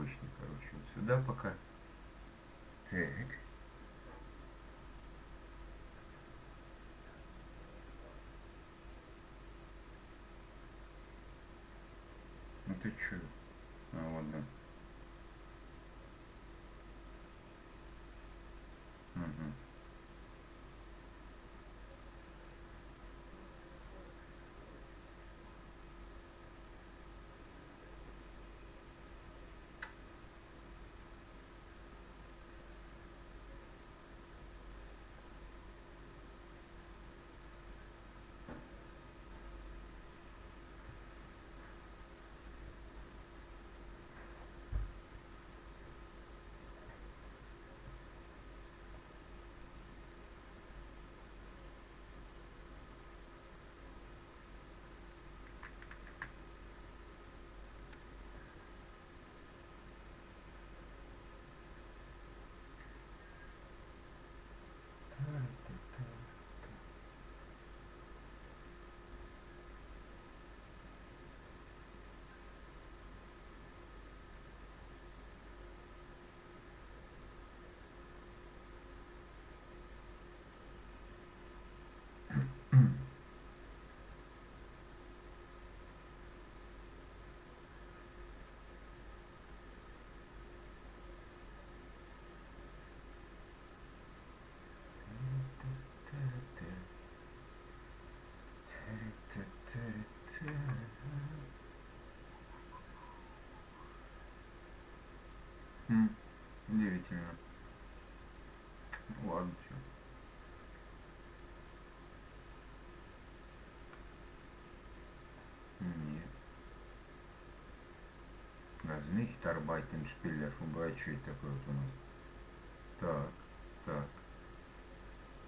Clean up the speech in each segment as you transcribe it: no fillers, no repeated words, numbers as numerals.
обычно, короче. Вот сюда пока. Так. Ну ты чё? А, вот, да. Угу. Удивительно. Ну, ладно, чё. Нет. Размехит Арбайтеншпиллер. Убрать, что это такое вот у нас. Так, так.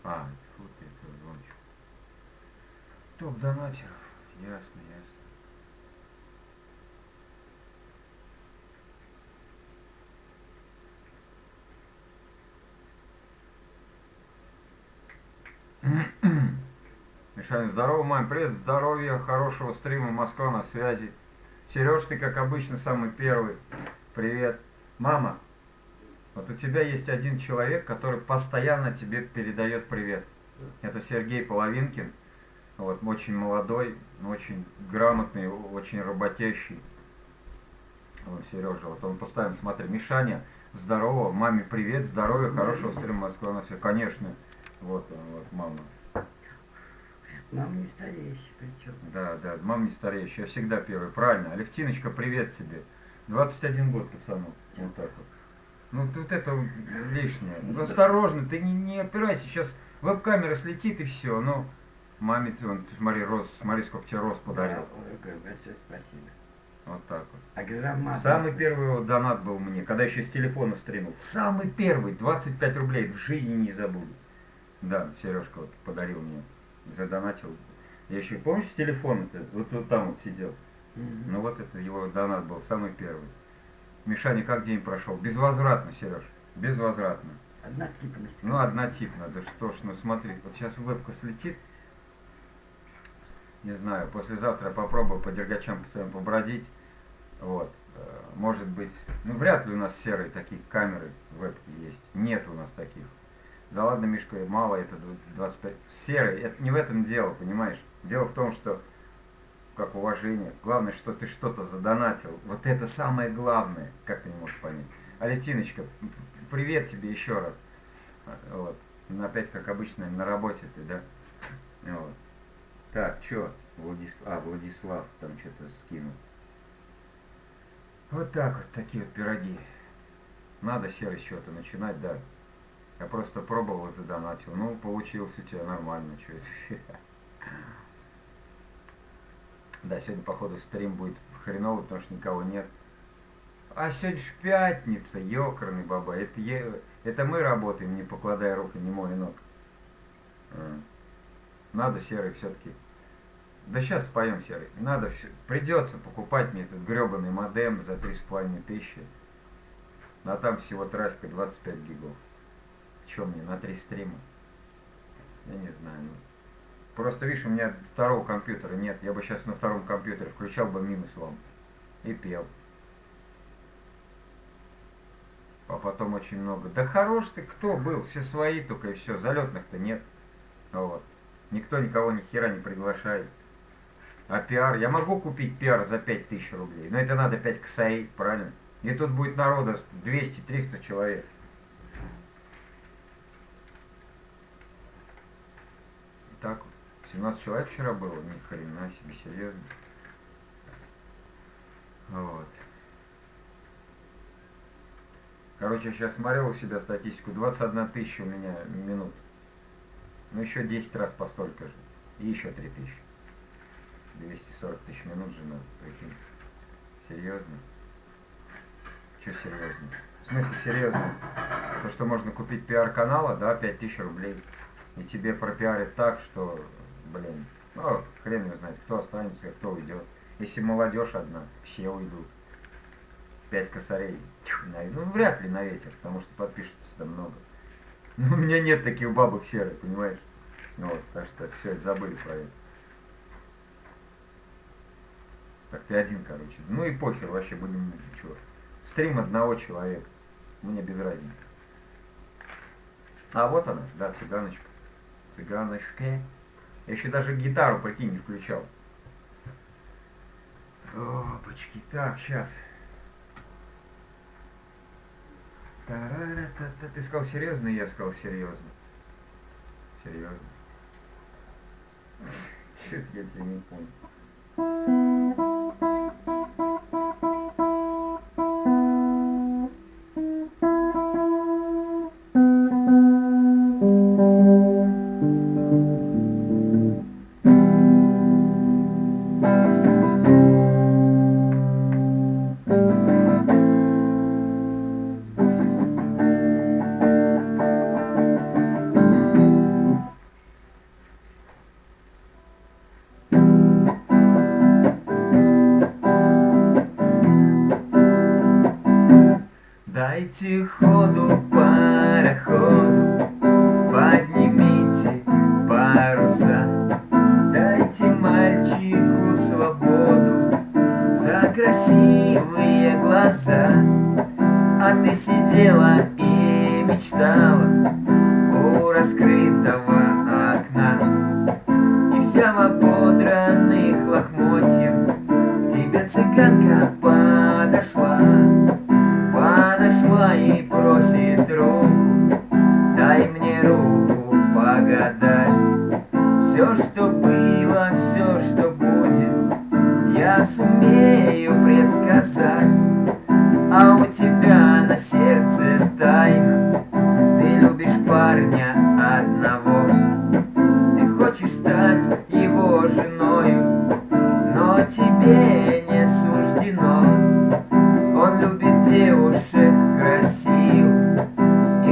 А, вот это вон что. Топ донатеров. Ясно, ясно. Мишаня, здорово, мам, привет, здоровья, хорошего стрима, Москва на связи. Сереж, ты как обычно самый первый. Привет. Мама, вот у тебя есть один человек, который постоянно тебе передает привет. Это Сергей Половинкин. Вот, очень молодой, очень грамотный, очень работящий. Вот, Сережа, вот он постоянно смотрит. Мишаня, здорово, маме привет, здоровья, хорошего стрима, Москва на связи. Конечно. Вот, вот, мама. Мама не стареющая причем. Да, да, мама не стареющая, я всегда первый, правильно. Алевтиночка, привет тебе. 21 год, пацану. Вот так вот. Ну, вот это лишнее. Ну, осторожно, ты не опирайся, сейчас веб-камера слетит и все. Ну, маме, вон, смотри, роз, смотри, сколько тебе роз подарил. Да, большое спасибо. Вот так вот. А граммат. Самый первый вот донат был мне, когда еще с телефона стримил. Самый первый, 25 рублей, в жизни не забуду. Да, Сережка вот подарил мне, задонатил. Я еще, помнишь, с телефона-то, вот там вот сидел. Ну вот это его донат был, самый первый. Мишаня, как день прошел? Безвозвратно, Сереж, безвозвратно. Однотипность. Ну, однотипно, да что ж, ну смотри, вот сейчас вебка слетит. Не знаю, послезавтра попробую по дергачам своим побродить. Вот. Может быть, ну вряд ли у нас серые такие камеры вебки есть. Нет у нас таких. Да ладно, Мишка, мало это 25. Серый, это не в этом дело, понимаешь? Дело в том, что как уважение. Главное, что ты что-то задонатил. Вот это самое главное. Как ты не можешь понять? Алетиночка, привет тебе еще раз. Вот. Ну, опять, как обычно, на работе ты, да? Вот. Так, что? Владислав там что-то скинул. Вот так вот, такие вот пироги. Надо, Серый, с чего-то начинать, да. Я просто пробовал и задонатил. Ну, получилось у тебя нормально, что это. Да, сегодня, походу, стрим будет хреновый, потому что никого нет. А сегодня ж пятница, ёкарный баба. Это мы работаем, не покладая рук и не моя ног. Надо, Серый, все-таки. Да сейчас споем, Серый. Надо, придется покупать мне этот гребаный модем за 3500. А там всего трафика 25 гигов. Че мне, на 3 стрима? Я не знаю. Ну. Просто, видишь, у меня второго компьютера нет. Я бы сейчас на втором компьютере включал бы минус вам. И пел. а потом очень много. Да хорош ты кто был, все свои только и все, залетных-то нет. Вот. Никто никого ни хера не приглашает. А пиар, я могу купить пиар за 5000 рублей, но это надо 5 косарей, правильно? И тут будет народа 200-300 человек. Так вот. 17 человек вчера было, ни хрена себе, серьезно. Вот. Короче, я сейчас смотрел у себя статистику, 21 тысяча у меня минут. Ну еще 10 раз по столько же. И еще 3000. 240 тысяч минут же надо, прикинь. Серьезно? Че серьезно? В смысле серьезно? То, что можно купить пиар канала, да, 5000 рублей. И тебе пропиарят так, что, блин, ну, хрен его знает, кто останется, кто уйдет. Если молодежь одна, все уйдут. 5 косарей. Ну, вряд ли на ветер, потому что подпишется там много. Но у меня нет таких бабок серых, понимаешь? Вот, так что все, забыли про это. Так ты один, короче. Ну и похер, вообще будем, чего. Стрим одного человека. Мне без разницы. А вот она, да, цыганочка. Цыганочка. Я еще даже гитару, прикинь, не включал. Опачки. Так, сейчас. Та-ра-ра-та-та. Ты сказал серьезно, и я сказал серьезно. Серьезно. Что-то я тебя не понял. Дайте ходу пароходу, поднимите паруса, дайте мальчику свободу за красивые глаза. А ты сидела и мечтала у раскрытого окна, и вся в ободранных лохмотьях к тебе цыганка подошла. Подошла и просит руку, дай мне руку погадать. Все, что было, все, что будет, я сумею предсказать. А у тебя на сердце тайна, ты любишь парня одного. Ты хочешь стать его женою, но тебе не суждено. Он любит девушек красивых, и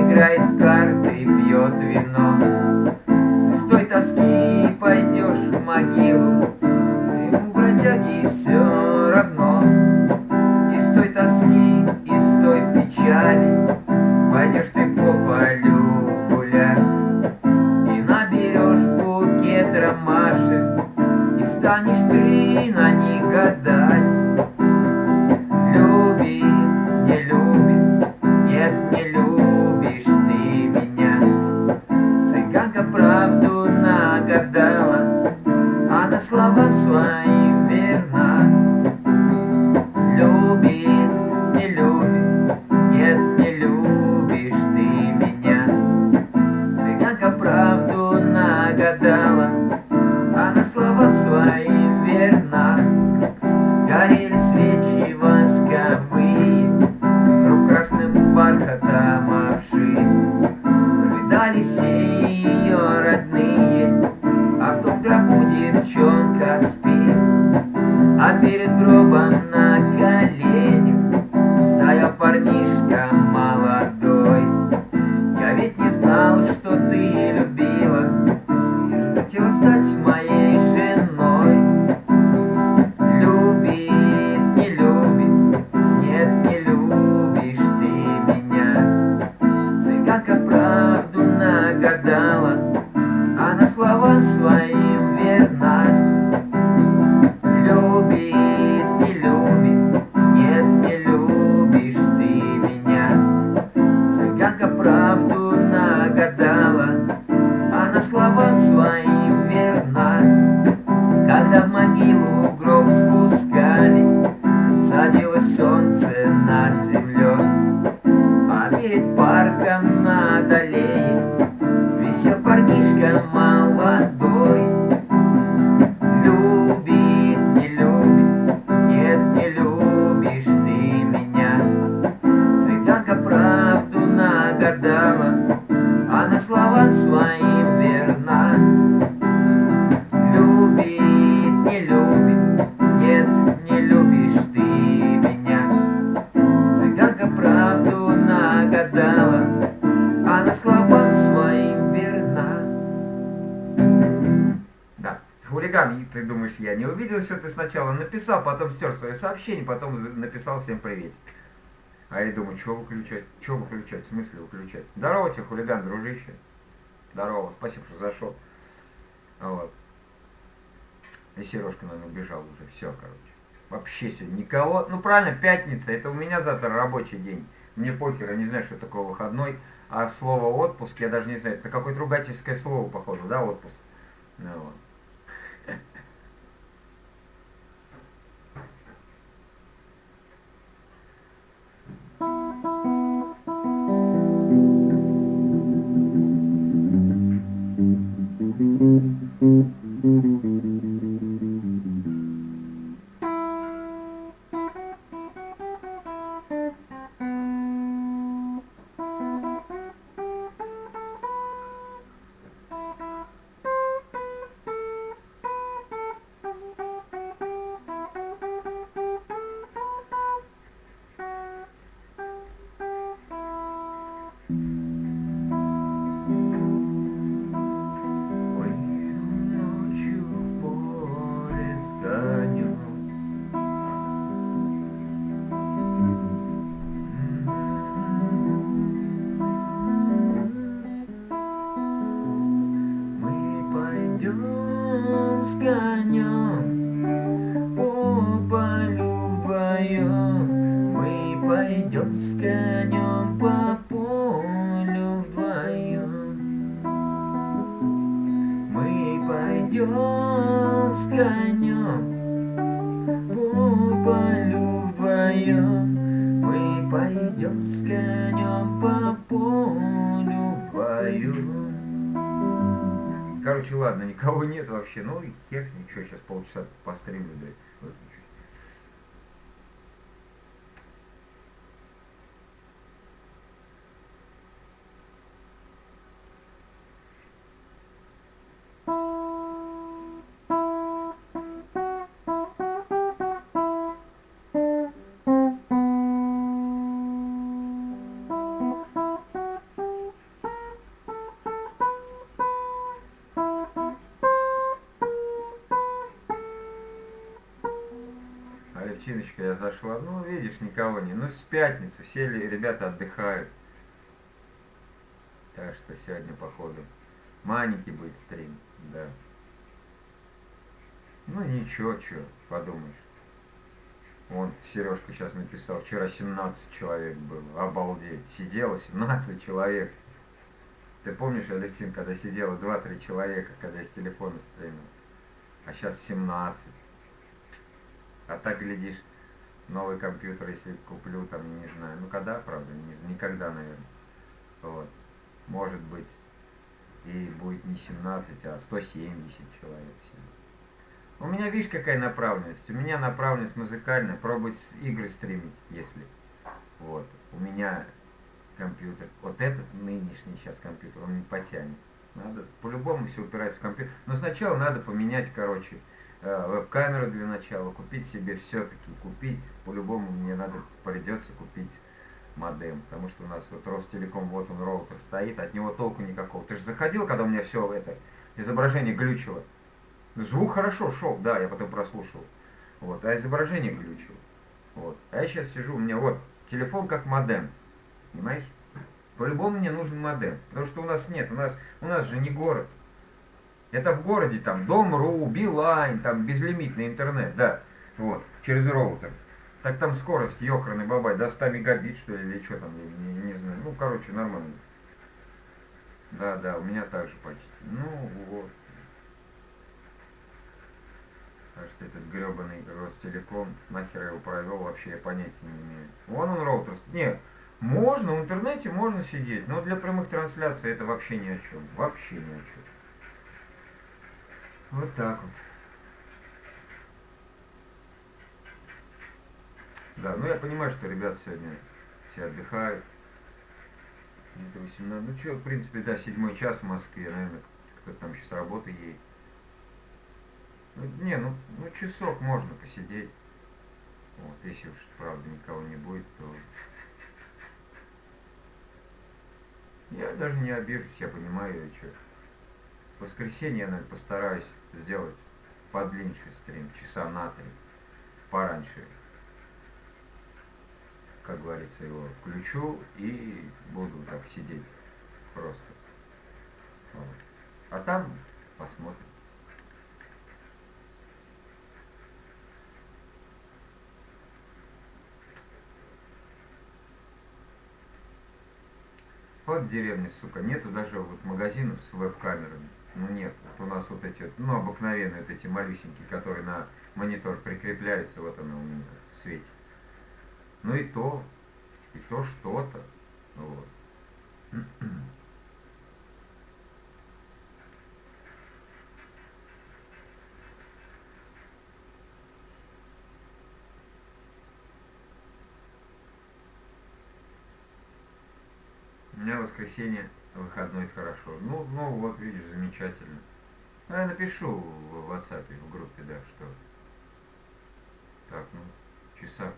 хулиган, и ты думаешь, я не увидел, что ты сначала написал, потом стер свое сообщение, потом написал всем приветик. А я думаю, что выключать? Что выключать? В смысле выключать? Здорово тебе, хулиган, дружище. Здорово, спасибо, что зашел. Вот. И Сережка, наверное, убежал уже. Все, короче. Вообще сегодня никого. Ну правильно, пятница. Это у меня завтра рабочий день. Мне похер, я не знаю, что такое выходной. А слово отпуск, я даже не знаю. Это какое-то ругательское слово, походу, да, отпуск? Ну, вот. Выйду ночью в поле с конем. Мы пойдем с конем по полю вдвоем. Мы пойдем с конем по полю вдвоем. Мы пойдем с конем по полю вдвоем. Мы пойдем с конем по полю вдвоем. Короче, ладно, никого нет вообще. Ну и хер с ним, что, сейчас полчаса постримлю, да, выключу. Алевтиночка, я зашла. Ну, видишь, никого не. Ну, с пятницы, все ребята отдыхают. Так что сегодня, походу, маленький будет стрим, да. Ну, ничего, что, подумаешь. Вон, Сережка сейчас написал, вчера 17 человек было. Обалдеть. Сидело 17 человек. Ты помнишь, Алевтин, когда сидело 2-3 человека, когда я с телефона стримил? А сейчас 17. А так, глядишь, новый компьютер, если куплю, там, я не знаю. Ну, когда, правда, никогда, наверное. Вот. Может быть, и будет не 17, а 170 человек всего. У меня, видишь, какая направленность? У меня направленность музыкальная, пробовать игры стримить, если. Вот. У меня компьютер, вот этот нынешний сейчас компьютер, он не потянет. Надо, по-любому все упирается в компьютер. Но сначала надо поменять, короче, веб-камеру для начала, купить себе все-таки, по-любому мне придется купить модем, потому что у нас вот Ростелеком, вот он роутер стоит, от него толку никакого. Ты же заходил, когда у меня все это изображение глючило? Звук хорошо шел, да, я потом прослушал. Вот, а изображение глючило. Вот. А я сейчас сижу, у меня вот телефон как модем. Понимаешь? По-любому мне нужен модем. Потому что у нас нет, у нас же не город. Это в городе там Дом.ру, Билайн, там безлимитный интернет, да. Вот, через роутер. Так там скорость ёкарный бабай, до 100 мегабит что ли, или что там, я не знаю. Ну, короче, нормально. Да, у меня так же почти. Ну, вот. Так что этот гребаный Ростелеком, нахер я его провел, вообще я понятия не имею. Вон он роутер. Нет, можно, в интернете можно сидеть, но для прямых трансляций это вообще ни о чем. Вообще ни о чем. Вот так вот. Да, ну я понимаю, что ребята сегодня все отдыхают. Это 18. Ну что, в принципе, да, 7 час в Москве, наверное, кто-то там сейчас работа едет. Ну, часок можно посидеть. Вот, если уж, правда, никого не будет, то... Я даже не обижусь, я понимаю, что. В воскресенье я, наверное, постараюсь сделать подлиннейший стрим, часа на 3, пораньше, как говорится, его включу и буду так сидеть просто. Вот. А там посмотрим. Вот в деревне, сука, нету даже вот магазинов с веб-камерами. Ну нет, вот у нас вот эти вот, ну обыкновенные вот эти малюсенькие, которые на монитор прикрепляются, вот она у меня светит. Ну и то что-то. Вот. У меня воскресенье, выходной, это хорошо. Ну вот видишь, замечательно. Ну, я напишу в WhatsApp, в группе, да, что так, ну, часа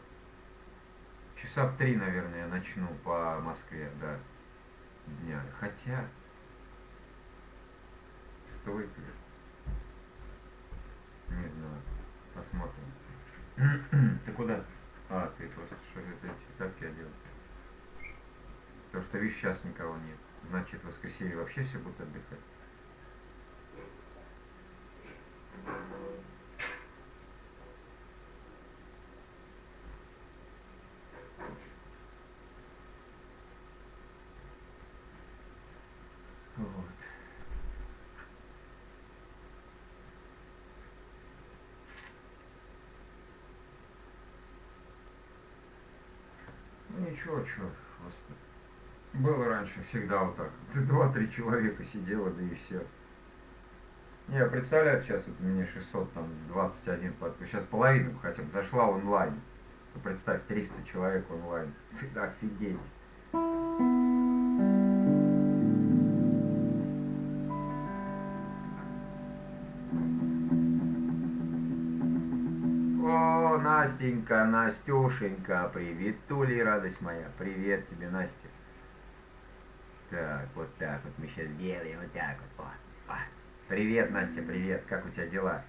в 3, наверное, я начну по Москве, да, дня. Хотя, стоит ли? Не знаю. Посмотрим. Ты куда? А, ты просто что это тапки одел. Потому что, видишь, сейчас никого нет. Значит, в воскресенье вообще все будут отдыхать. Вот. Ну ничего, чё, господи. Было раньше всегда вот так. 2-3 человека сидело, да и все. Не, представляю, сейчас вот у меня 600, там, 21 подписчиков. Сейчас половина хотя бы зашла онлайн. Ну, представь, 300 человек онлайн. Офигеть. О, Настенька, Настюшенька, привет, Тули, радость моя. Привет тебе, Настя. Так вот мы сейчас делаем, вот так вот. О. Привет, Настя, привет, как у тебя дела?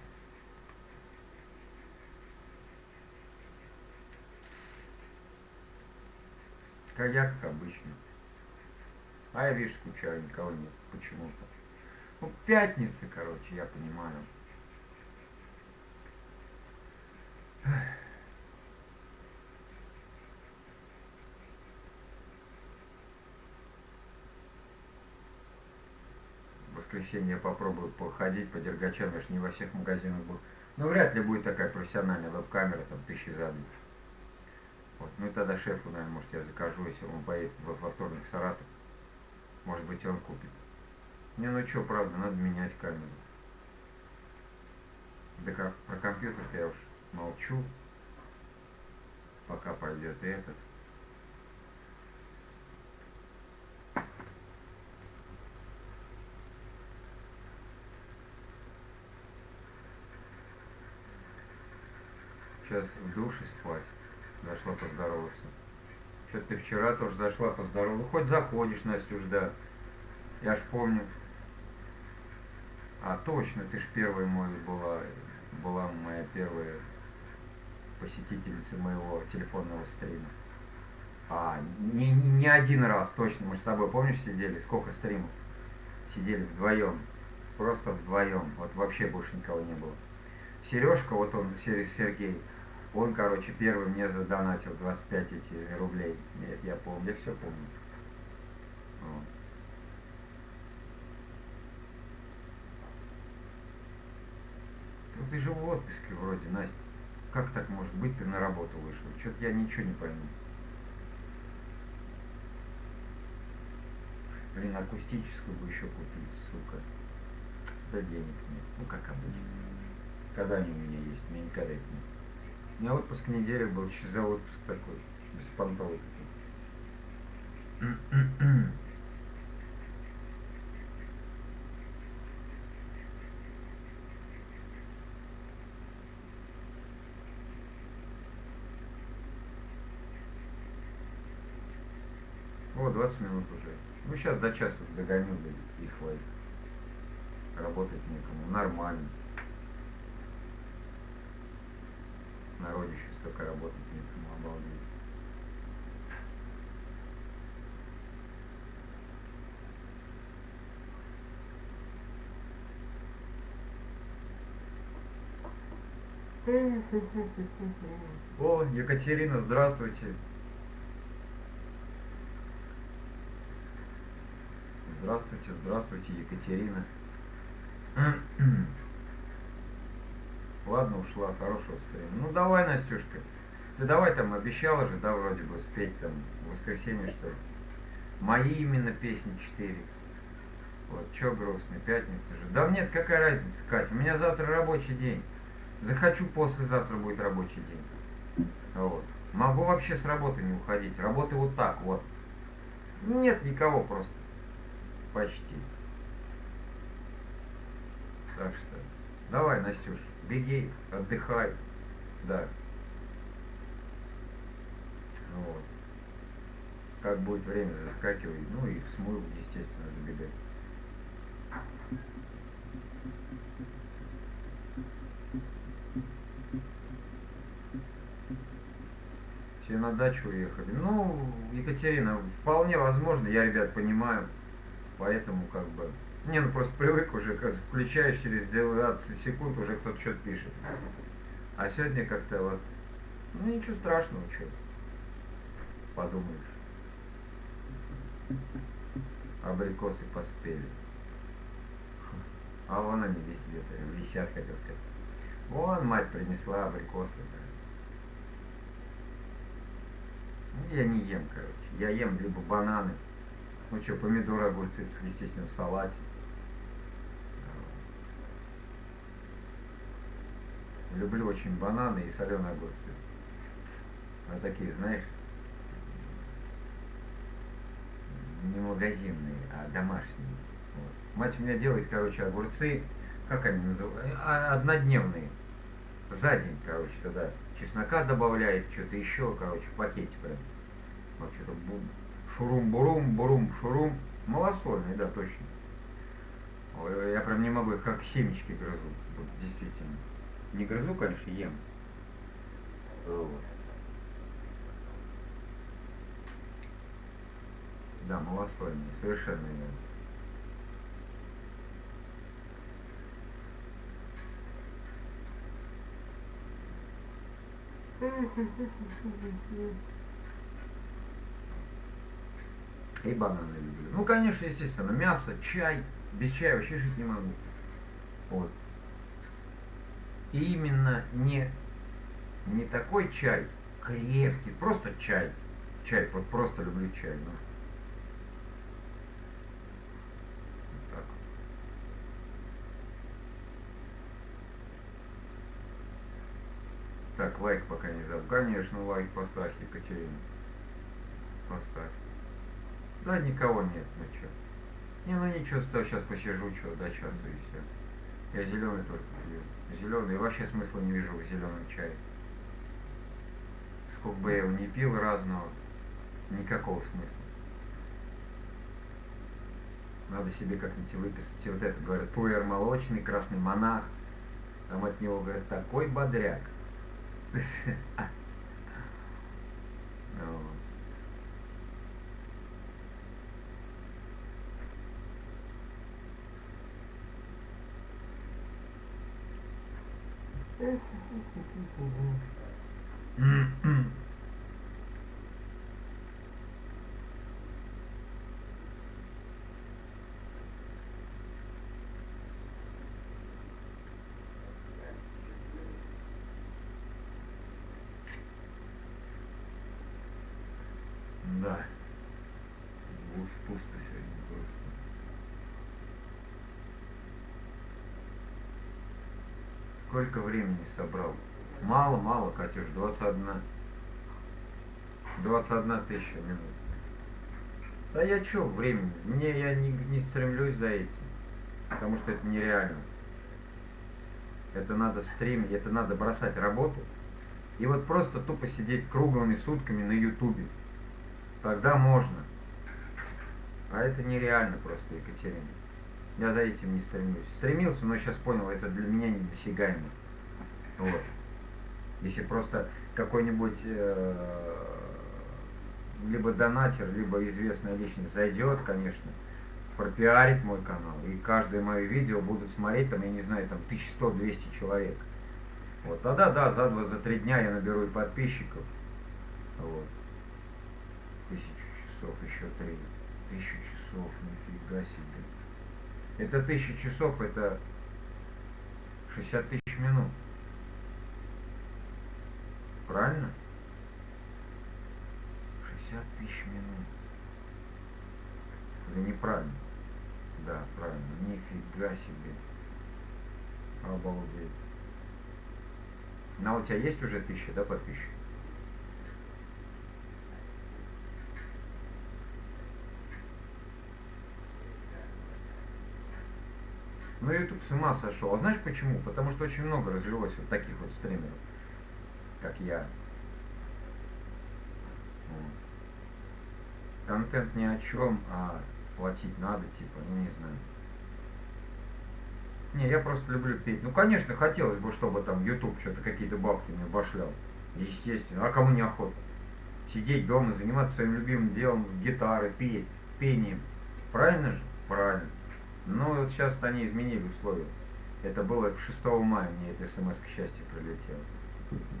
Как обычно. А я, видишь, скучаю, никого нет, почему-то. Ну, пятница, короче, я понимаю. В воскресенье я попробую походить по Дергачам, я ж не во всех магазинах буду. Ну, вряд ли будет такая профессиональная веб-камера, там, 1000 за день. Вот. Ну и тогда шефу, наверное, может, я закажу, если он поедет во вторник в Саратов. Может быть, и он купит. Не, ну что, правда, надо менять камеру. Да про компьютер-то я уж молчу. Пока пойдет и этот. Сейчас в душе спать. Зашла поздороваться. Что-то ты вчера тоже зашла поздороваться. Ну, хоть заходишь, Настюш, да. Я ж помню. А точно, ты ж первой мой была моя первая посетительница моего телефонного стрима. А, не один раз, точно. Мы же с тобой, помнишь, сидели? Сколько стримов? Сидели вдвоем. Просто вдвоем. Вот вообще больше никого не было. Сережка, вот он, Сергей, он, короче, первый мне задонатил 25 рублей. Нет, я помню, я все помню. Вот. Ты же в отпуске вроде, Настя. Как так может быть, ты на работу вышел? Что-то я ничего не пойму. Блин, акустическую бы еще купить, сука. Да денег нет. Ну, как обычно. Когда они у меня есть? У меня никогда их нет. У меня отпуск неделю был, что за отпуск такой? Беспонтовый такой. О, 20 минут уже. Ну, сейчас до часа догоню, да и хватит. Работать некому. Нормально. народе еще столько работать некому, обалдеть. О, Екатерина, здравствуйте. Здравствуйте, здравствуйте, Екатерина. Ладно, ушла, хорошего стрима. Ну давай, Настюшка. Ты давай там обещала же, да, вроде бы спеть там в воскресенье, что ли. Мои именно песни 4. Вот, чё грустно, пятница же. Да нет, какая разница, Катя, у меня завтра рабочий день. Захочу, послезавтра будет рабочий день. Вот. Могу вообще с работы не уходить. Работы вот так вот. Нет никого просто. Почти. Так что, давай, Настюш, беги, отдыхай. Да. Вот. Как будет время, заскакивай. Ну и в смыл, естественно, забегай. Все на дачу уехали. Ну, Екатерина, вполне возможно, я, ребят, понимаю. Поэтому как бы... Не, ну просто привык уже, включаешь через 12 секунд, уже кто-то что-то пишет. А сегодня как-то вот... Ну ничего страшного, что. Подумаешь. Абрикосы поспели. А вон они где-то висят, хотел сказать. Вон мать принесла абрикосы. Ну, я не ем, короче. Я ем либо бананы. Ну что, помидоры, огурцы, естественно, в салате. Люблю очень бананы и соленые огурцы. Вот такие, знаешь, не магазинные, а домашние. Вот. Мать у меня делает, короче, огурцы, как они называются, однодневные. За день, короче, тогда чеснока добавляет, что-то еще, короче, в пакете прям. Вот что-то шурум-бурум, бурум-шурум. Малосольный, да, точно. Ой, я прям не могу их как семечки грызу. Вот, действительно. Не грызу, конечно, ем. Вот. Да, малосольные, совершенно верно. И бананы люблю. Ну, конечно, естественно, мясо, чай. Без чая вообще жить не могу. Вот. И именно не такой чай, крепкий, просто чай. Чай, вот просто люблю чай. Ну. Вот так. Так, лайк пока не забыл. Конечно, лайк поставь, Екатерина. Поставь. Да, никого нет, ну чё. Не, ну ничего, сейчас посижу, что, до часу и все. Я зеленый только пью. Зеленый, и вообще смысла не вижу в зеленом чае. Сколько бы я его не пил разного, никакого смысла. Надо себе как-нибудь выписать. И вот это, говорят, пуэр молочный, красный монах. Там от него, говорят, такой бодряк. Да. Пусто сегодня просто. Сколько времени собрал? Мало, Катюш, 21 тысяча минут. Да я чё, времени? Я не стремлюсь за этим. Потому что это нереально. Это надо стримить, это надо бросать работу. И вот просто тупо сидеть круглыми сутками на ютубе. Тогда можно. А это нереально просто, Екатерина. Я за этим не стремлюсь. Стремился, но сейчас понял, это для меня недосягаемо. Вот. Если просто какой-нибудь либо донатер, либо известная личность зайдет, конечно, пропиарит мой канал, и каждое мое видео будут смотреть, там, я не знаю, там 1100-200 человек. Вот, тогда да, за 3 дня я наберу и подписчиков. Вот. 1000 часов, еще 3. 1000 часов, нифига себе. Это 1000 часов, это 60 тысяч минут. Правильно? 60 тысяч минут. Или неправильно? Да, правильно. Нифига себе. Обалдеть. Ну, а у тебя есть уже 1000, да, подписчиков? Ну, YouTube с ума сошел. А знаешь почему? Потому что очень много развелось вот таких вот стримеров, как я. Вот. Контент ни о чем, а платить надо, типа, ну не знаю. Не, я просто люблю петь. Ну, конечно, хотелось бы, чтобы там YouTube что-то какие-то бабки мне башлял. Естественно. А кому не охота? Сидеть дома, заниматься своим любимым делом, гитарой, петь, пением. Правильно же? Правильно. Ну, вот сейчас они изменили условия. Это было 6 мая, мне эта смс к счастью прилетела.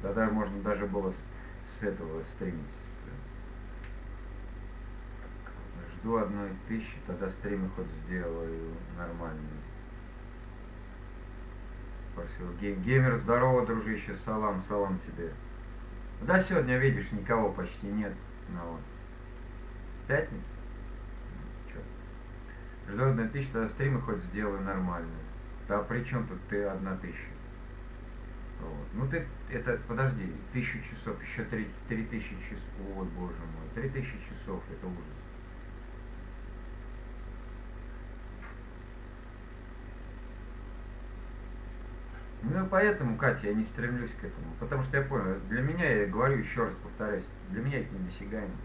Тогда можно даже было с этого стримить. Жду 1000, тогда стримы хоть сделаю нормальные. Спасибо. Геймер, здорово, дружище, салам, салам тебе. Да, сегодня, видишь, никого почти нет. Ну, вот. Пятница? Чё? Жду 1000, тогда стримы хоть сделаю нормальные. Да при чем тут ты 1000? Вот. Ну ты, это, подожди, 1000 часов, еще 3000 часов. Ой, боже мой, 3000 часов, это ужас. Ну и поэтому, Катя, я не стремлюсь к этому. Потому что я понял, для меня, я говорю еще раз повторяюсь, для меня это недосягаемо.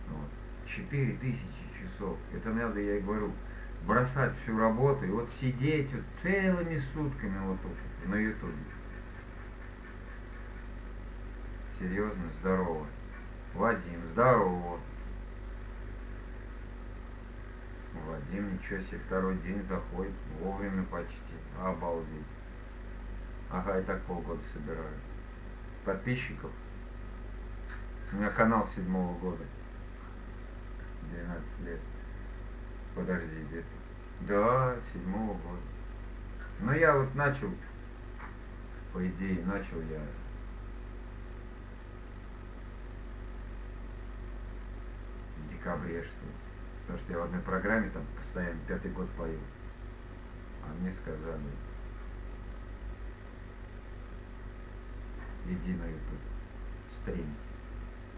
Вот. 4000 часов. Это надо, я и говорю, бросать всю работу и вот сидеть вот целыми сутками вот тут на ютубе. Серьезно, здорово. Вадим, здорово. Вадим, ничего себе, второй день заходит, вовремя почти. Обалдеть. Ага, и так полгода собираю. Подписчиков. У меня канал 7-го года. 12 лет. Подожди, где-то. Да, 7-го года. Но я вот начал, по идее, начал я в декабре, что ли. Потому что я в одной программе там постоянно 5-й год пою. А мне сказали, иди на YouTube, стрим.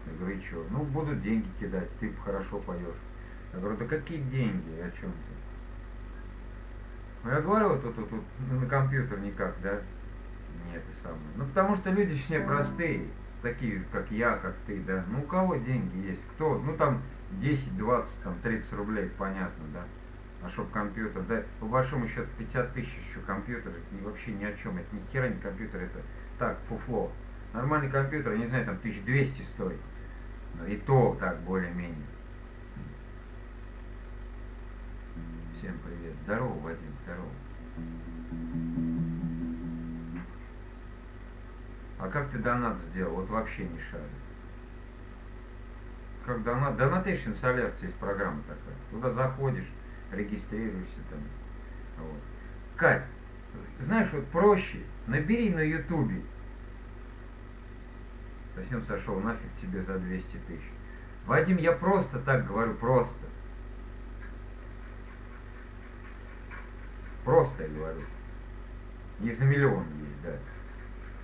Я говорю, и что? Ну, будут деньги кидать, ты хорошо поешь. Я говорю, да какие деньги, о чем ты? Ну, я говорю, вот тут на компьютер никак, да? Нет, это самое. Ну, потому что люди все простые, такие, как я, как ты, да? Ну, у кого деньги есть? Кто? Ну, там 10, 20, там 30 рублей, понятно, да? А чтоб компьютер, да, по большому счету 50 тысяч еще компьютер, это вообще ни о чем, это ни хера не компьютер, это так, фуфло. Нормальный компьютер, я не знаю, там 1200 стоит. И то так, более-менее. Всем привет. Здорово, Вадим, здорово. А как ты донат сделал? Вот вообще не шарю. Как донат? Donation Alert есть программа такая. Туда заходишь, регистрируешься там. Вот. Кать, знаешь, вот проще. Набери на ютубе. Совсем сошел, нафиг тебе за 200 тысяч. Вадим, я просто так говорю, просто. Просто я говорю. Не за миллион есть, да.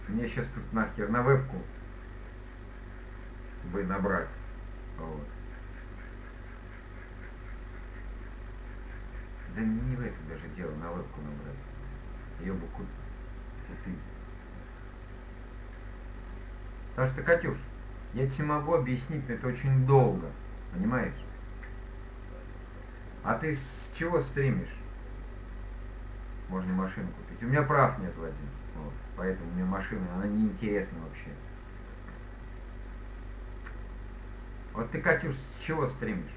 Мне сейчас тут нахер на вебку бы набрать. Вот. Да не в этом даже дело, на вебку набрать. Ее бы купить. Потому что, Катюш, я тебе могу объяснить, но это очень долго. Понимаешь? А ты с чего стримишь? Можно машину купить. У меня прав нет, Вадим. Вот. Поэтому мне машина, она неинтересна вообще. Вот ты, Катюш, с чего стримишь?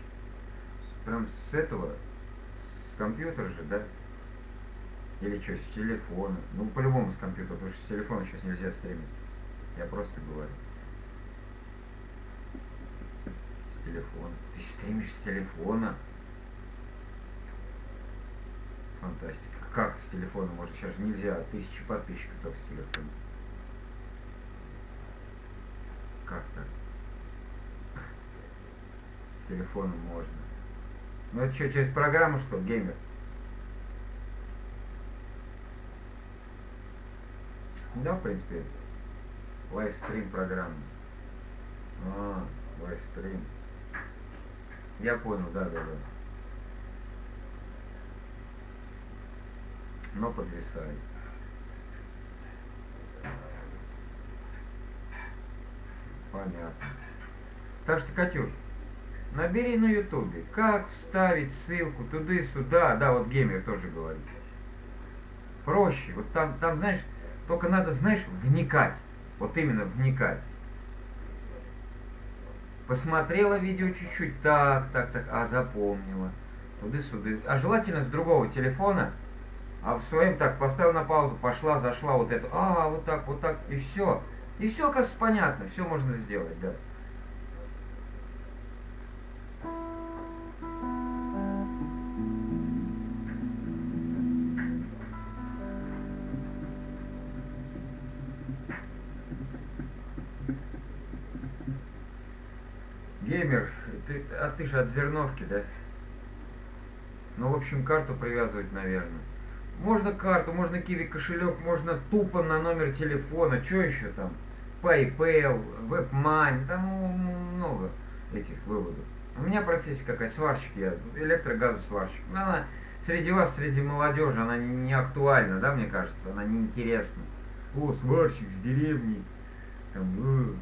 Прям с этого? С компьютера же, да? Или что, с телефона? Ну, по-любому с компьютера, потому что с телефона сейчас нельзя стримить. Я просто говорю. С телефона. Ты стримишь с телефона? Фантастика. Как с телефона? Может, сейчас же нельзя. 1000 подписчиков только с телефона. Как так? Телефоном можно. Ну это что, через программу что, геймер? Да, в принципе, лайвстрим программы. Лайвстрим. Я понял, да. Но подвисает. Понятно. Так что, Катюш, набери на ютубе, как вставить ссылку туда-сюда. Да, вот геймер тоже говорит. Проще. Вот там, знаешь, только надо, знаешь, вникать. Вот именно вникать. Посмотрела видео чуть-чуть, так, запомнила. Туда-сюда. А желательно с другого телефона. А в своем так, поставил на паузу, пошла, зашла, вот это. Вот так, и все. И все, кажется, понятно, все можно сделать, да. Геймер, ты же от Зерновки, да? Ну, в общем, карту привязывать, наверное. Можно карту, можно киви кошелек, можно тупо на номер телефона. Что еще там? PayPal, WebMoney, там много этих выводов. У меня профессия какая, сварщик я, электрогазосварщик. Но она среди вас, среди молодежи, она не актуальна, да, мне кажется, она неинтересна. О, сварщик с деревни. Там,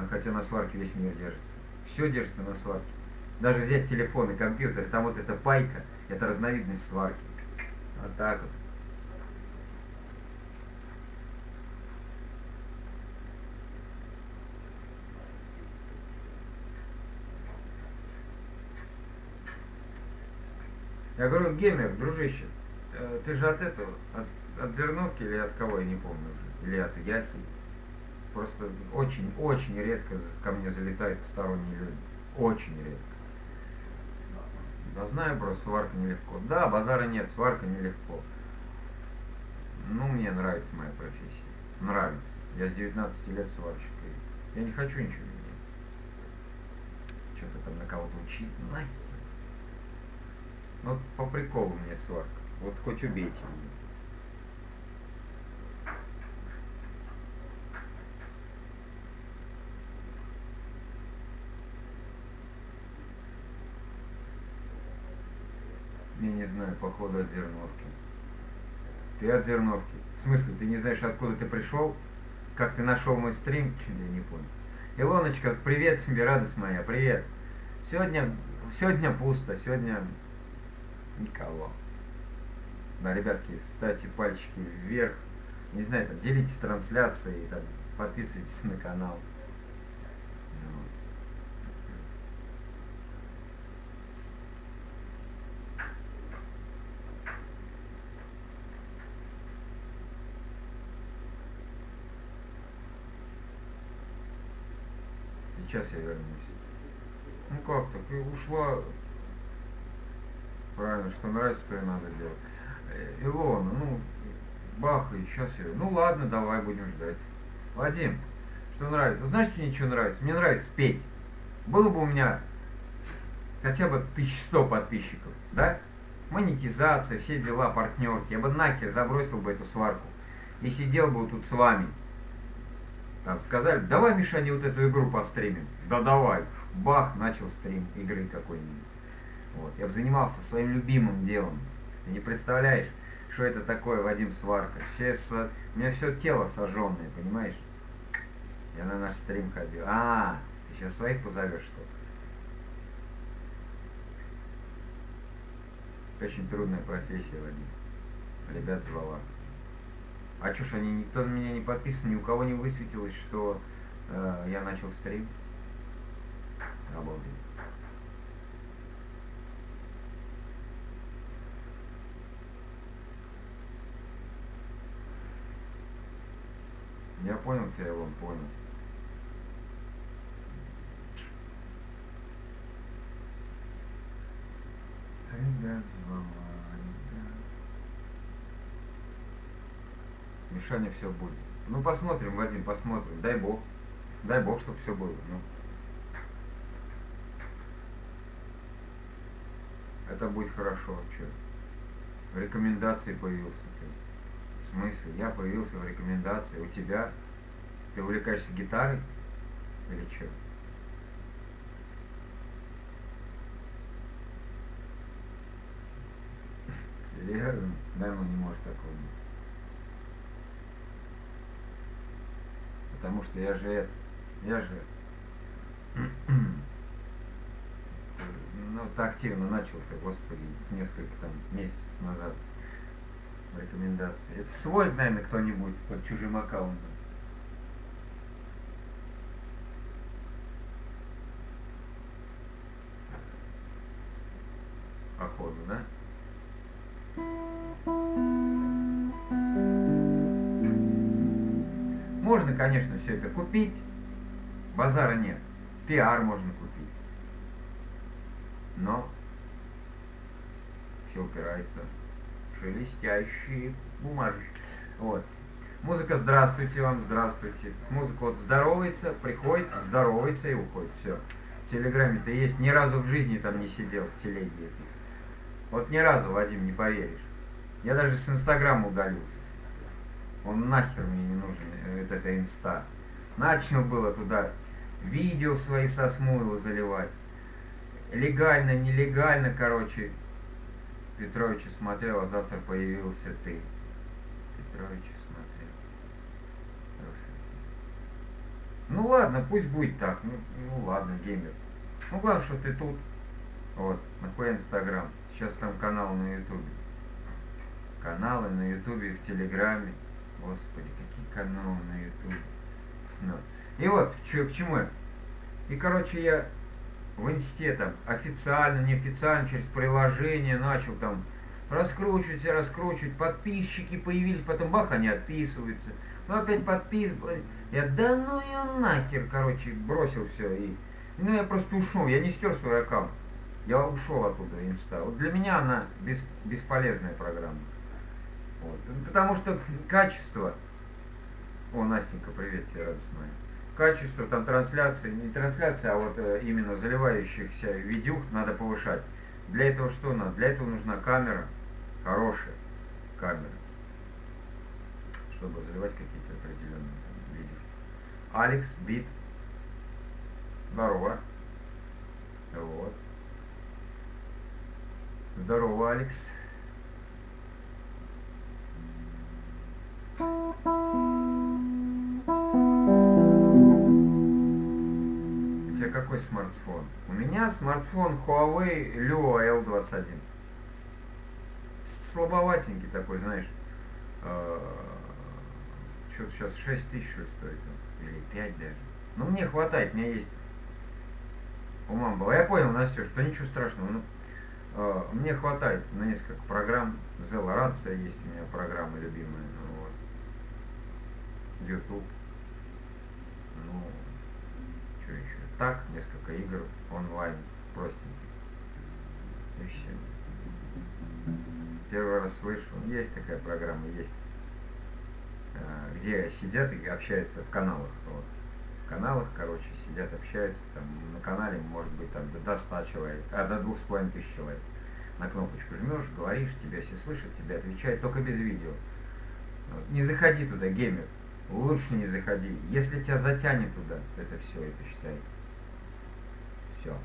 хотя на сварке весь мир держится. Все держится на сварке. Даже взять телефон и компьютер, там вот эта пайка, это разновидность сварки. Вот так вот. Я говорю, геймер, дружище, ты же от этого, от Зерновки или от кого, я не помню уже, или от Яхи. Просто очень редко ко мне залетают посторонние люди. Очень редко. Я знаю просто, сварка нелегко. Да, базара нет, сварка нелегко. Ну, мне нравится моя профессия. Нравится. Я с 19 лет сварщик. Я не хочу ничего менять. Что-то там на кого-то учить. Нахер. Ну, вот по приколу мне сварка. Вот хоть убейте меня. Я не знаю, походу от Зерновки. Ты от Зерновки. В смысле, ты не знаешь, откуда ты пришел? Как ты нашел мой стрим? Чуть я не понял. Илоночка, привет тебе, радость моя, привет. Сегодня пусто, сегодня никого. Да, ребятки, ставьте пальчики вверх. Не знаю, там, делитесь трансляцией, там, подписывайтесь на канал. Сейчас я вернусь. Ну как так? И ушла. Правильно, что нравится, то и надо делать. Илона, ну, бахай, сейчас я. Ну ладно, давай будем ждать. Вадим, что нравится? Знаешь, что мне ничего нравится? Мне нравится петь. Было бы у меня хотя бы 1100 подписчиков, да? Монетизация, все дела, партнерки. Я бы нахер забросил бы эту сварку. И сидел бы вот тут с вами. Там сказали, давай, Мишаня, вот эту игру постримим. Да давай. Бах, начал стрим игры какой-нибудь. Вот. Я бы занимался своим любимым делом. Ты не представляешь, что это такое, Вадим, сварка. У меня все тело сожженное, понимаешь? Я на наш стрим ходил. Ты сейчас своих позовешь, что ли? Это очень трудная профессия, Вадим. Ребят звала. А чё ж они, никто на меня не подписан, ни у кого не высветилось, что я начал стрим. Обалдеть. Я понял тебя, Илон, понял. Ребят звала, ребят. Мишаня, все будет. Ну посмотрим, Вадим, посмотрим. Дай бог. Дай бог, чтобы все было. Ну. Это будет хорошо. Че? В рекомендации появился ты. В смысле? Я появился в рекомендации. У тебя? Ты увлекаешься гитарой? Или что? Серьезно? Да, ну не может такого быть. Потому что я же ну, так активно начал-то, господи, несколько там месяцев назад рекомендации. Это свой, наверное, кто-нибудь под чужим аккаунтом. Походу, да? Можно, конечно, все это купить. Базара нет. Пиар можно купить. Но все упирается в шелестящие бумажечки. Вот. Музыка «Здравствуйте вам», «Здравствуйте». Музыка вот здоровается, приходит, здоровается и уходит. Все. В Телеграме-то есть. Ни разу в жизни там не сидел в телеге. Вот ни разу, Вадим, не поверишь. Я даже с Инстаграма удалился. Он нахер мне не нужен, это инста. Начал было туда видео свои со Смуила заливать. Легально, нелегально, короче. Петровича смотрел, а завтра появился ты. Петровича смотрел. Ну ладно, пусть будет так. Ну ладно, геймер. Ну главное, что ты тут. Вот, нахуя Инстаграм. Сейчас там канал на Ютубе. Каналы на Ютубе, в Телеграме. Господи, какие каналы на Ютубе. Ну. И вот, к чему я. И, короче, я в инсте там официально, неофициально, через приложение начал там раскручивать, подписчики появились, потом бах, они отписываются. Ну, опять подписываются. Я, да ну ее нахер, короче, бросил все. Ну, я просто ушел, я не стер свой аккаунт. Я ушел оттуда, инста. Вот для меня она бесполезная программа. Вот. Потому что качество... О, Настенька, привет тебе, радость моя. Качество там трансляции, не трансляция, а вот именно заливающихся видюх надо повышать. Для этого что надо? Для этого нужна камера, хорошая камера, чтобы заливать какие-то определенные видюшки. Алекс, бит. Здорово. Вот. Здорово, Алекс. У тебя какой смартфон? У меня смартфон Huawei Lua L21. Слабоватенький такой, знаешь. Что-то сейчас 6 тысяч стоит. Или 5 даже. Но мне хватает, у меня есть... У мамы была. Я понял, Настя, что ничего страшного. Ну, мне хватает на несколько программ. Zella Рация есть у меня программа любимая. Ну, вот. YouTube. Ну, что еще? Так, несколько игр онлайн, простеньких. И все. Первый раз слышу. Есть такая программа, есть. Где сидят и общаются в каналах. Вот. В каналах, короче, сидят, общаются. Там на канале может быть там до 100 человек, до 2500 человек. На кнопочку жмешь, говоришь, тебя все слышат, тебе отвечают, только без видео. Вот. Не заходи туда, геймер. Лучше не заходи. Если тебя затянет туда, то это все, это считай. Все.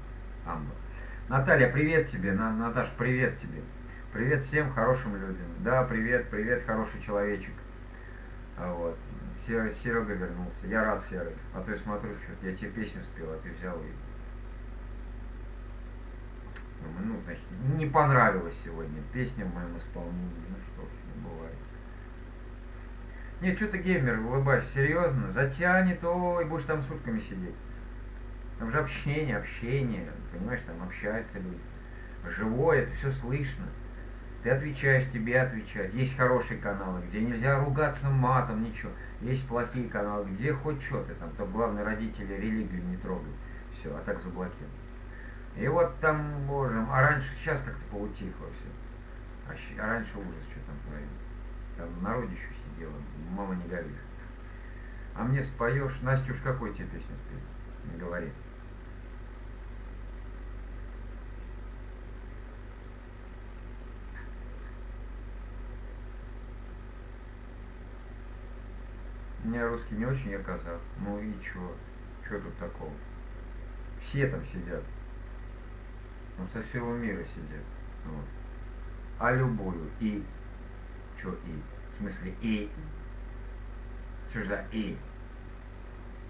Амба. Наталья, привет тебе. Наташ, привет тебе. Привет всем хорошим людям. Да, привет, привет, хороший человечек. Вот. Серега вернулся. Я рад, Серый. А то я смотрю, что я тебе песню спел, а ты взял и... Думаю, ну, значит, не понравилась сегодня песня в моем исполнении. Ну что ж, не бывает. Нет, что ты, геймер, улыбаешься, серьезно? Затянет, ой, будешь там сутками сидеть. Там же общение, понимаешь, там общаются люди. Живое, это все слышно. Ты отвечаешь, тебе отвечают. Есть хорошие каналы, где нельзя ругаться матом, ничего. Есть плохие каналы, где хоть что ты там, то главное родители религию не трогают. Все, а так заблокируют. И вот там, боже, а раньше, сейчас как-то поутихло все. А раньше ужас, что там творилось. Там народе еще сидела, мама не горишь. А мне споешь, Настюш, какой тебе песню спеть? Не говори. У меня русский не очень, я казах. Ну и чё? Чё тут такого? Все там сидят. Ну со всего мира сидят. Вот. А любую и. Чё и? В смысле и? Что ж за и?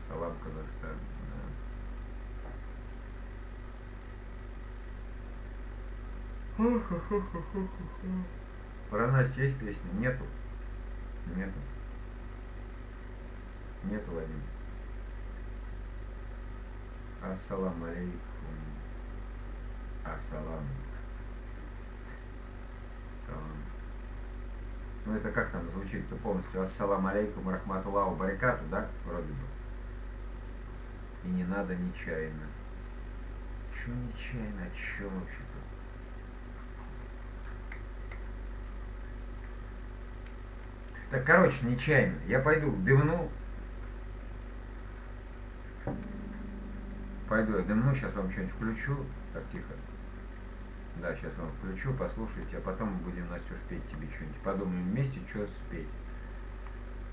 Салам, Казахстан. Да. Про Настю есть песня? Нету. Нету. Нету, Вадим. Ассалам алейкум. Ассалам. Салам. Ну это как там звучит-то полностью? Ассалам алейкум рахматуллаху баракату, да? Вроде бы. И не надо нечаянно. Чё нечаянно? А чё вообще-то? Так, короче, нечаянно. Я пойду дымну. Пойду я дымну, сейчас вам что-нибудь включу. Так, тихо. Да, сейчас вам включу, послушайте, а потом будем, Настюш, петь тебе что-нибудь. Подумаем вместе, что спеть.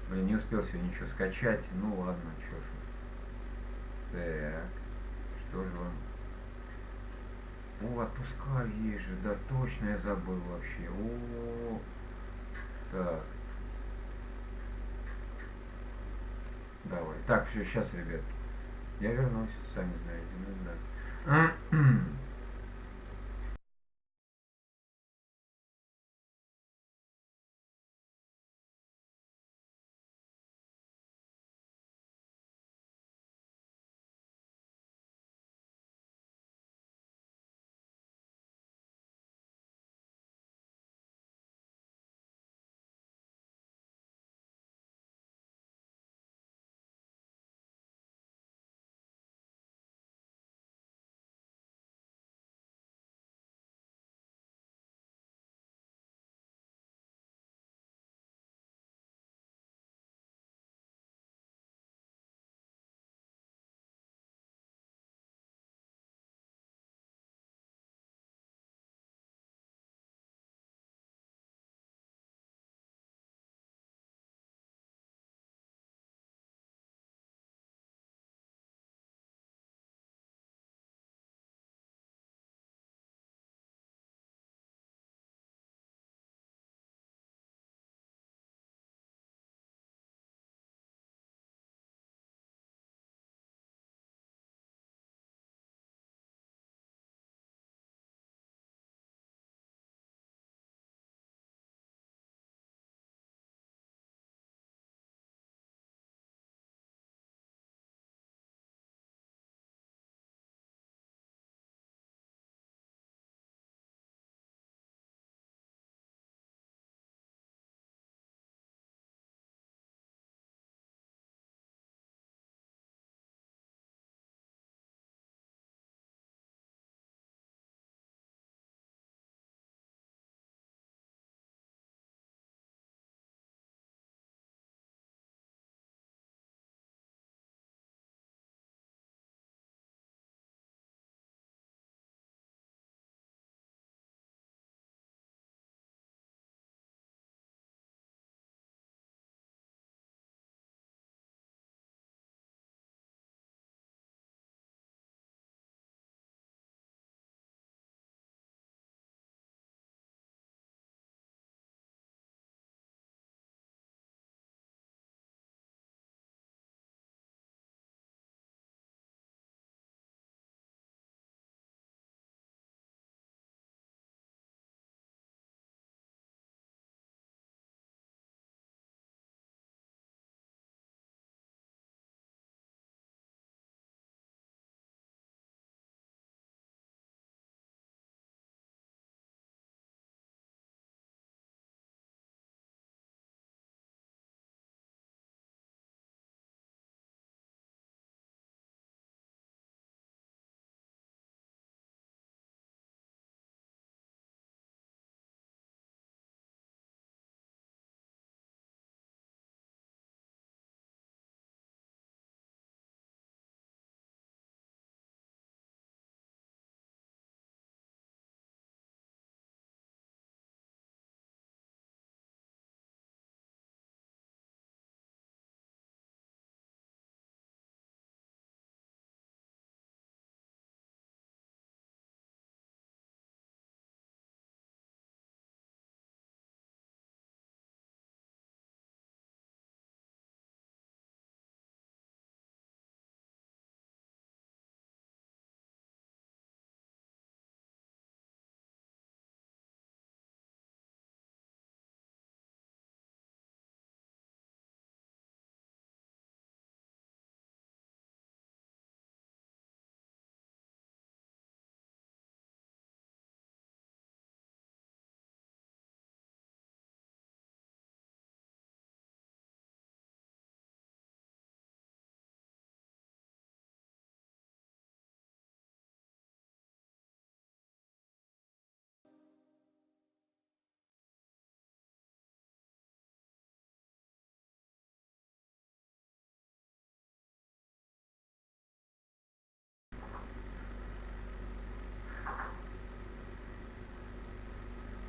Блин, не успел сегодня ничего скачать. Ну ладно, что ж. Так, что же вам? О, отпускаю ей же, да точно я забыл вообще. О, так, давай. Так, все, сейчас, ребятки. Я вернусь, сами знаете. Ну да.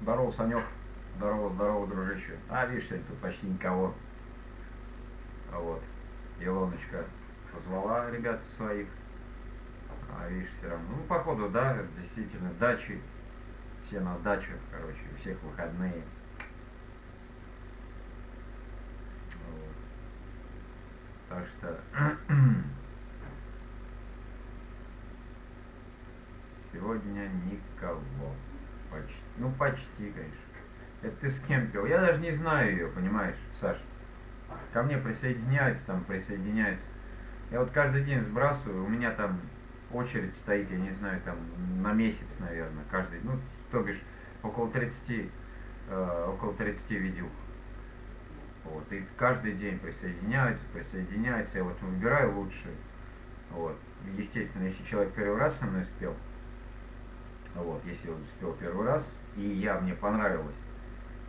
Здорово, Санек. Здорово, здорово, дружище. А, видишь, сегодня тут почти никого. А вот. Илоночка позвала ребят своих. А видишь, все равно. Ну, походу, да, действительно, дачи. Все на дачах, короче, у всех выходные. Вот. Так что сегодня никого. Почти. Ну, почти, конечно. Это ты с кем пил? Я даже не знаю ее, понимаешь, Саш. Ко мне присоединяется. Я вот каждый день сбрасываю, у меня там очередь стоит, я не знаю, там на месяц, наверное, каждый, ну, то бишь, около 30 видео. Вот, и каждый день присоединяется, я вот выбираю лучшие. Вот. Естественно, если человек первый раз со мной спел, вот, если он спел первый раз, и мне понравилось,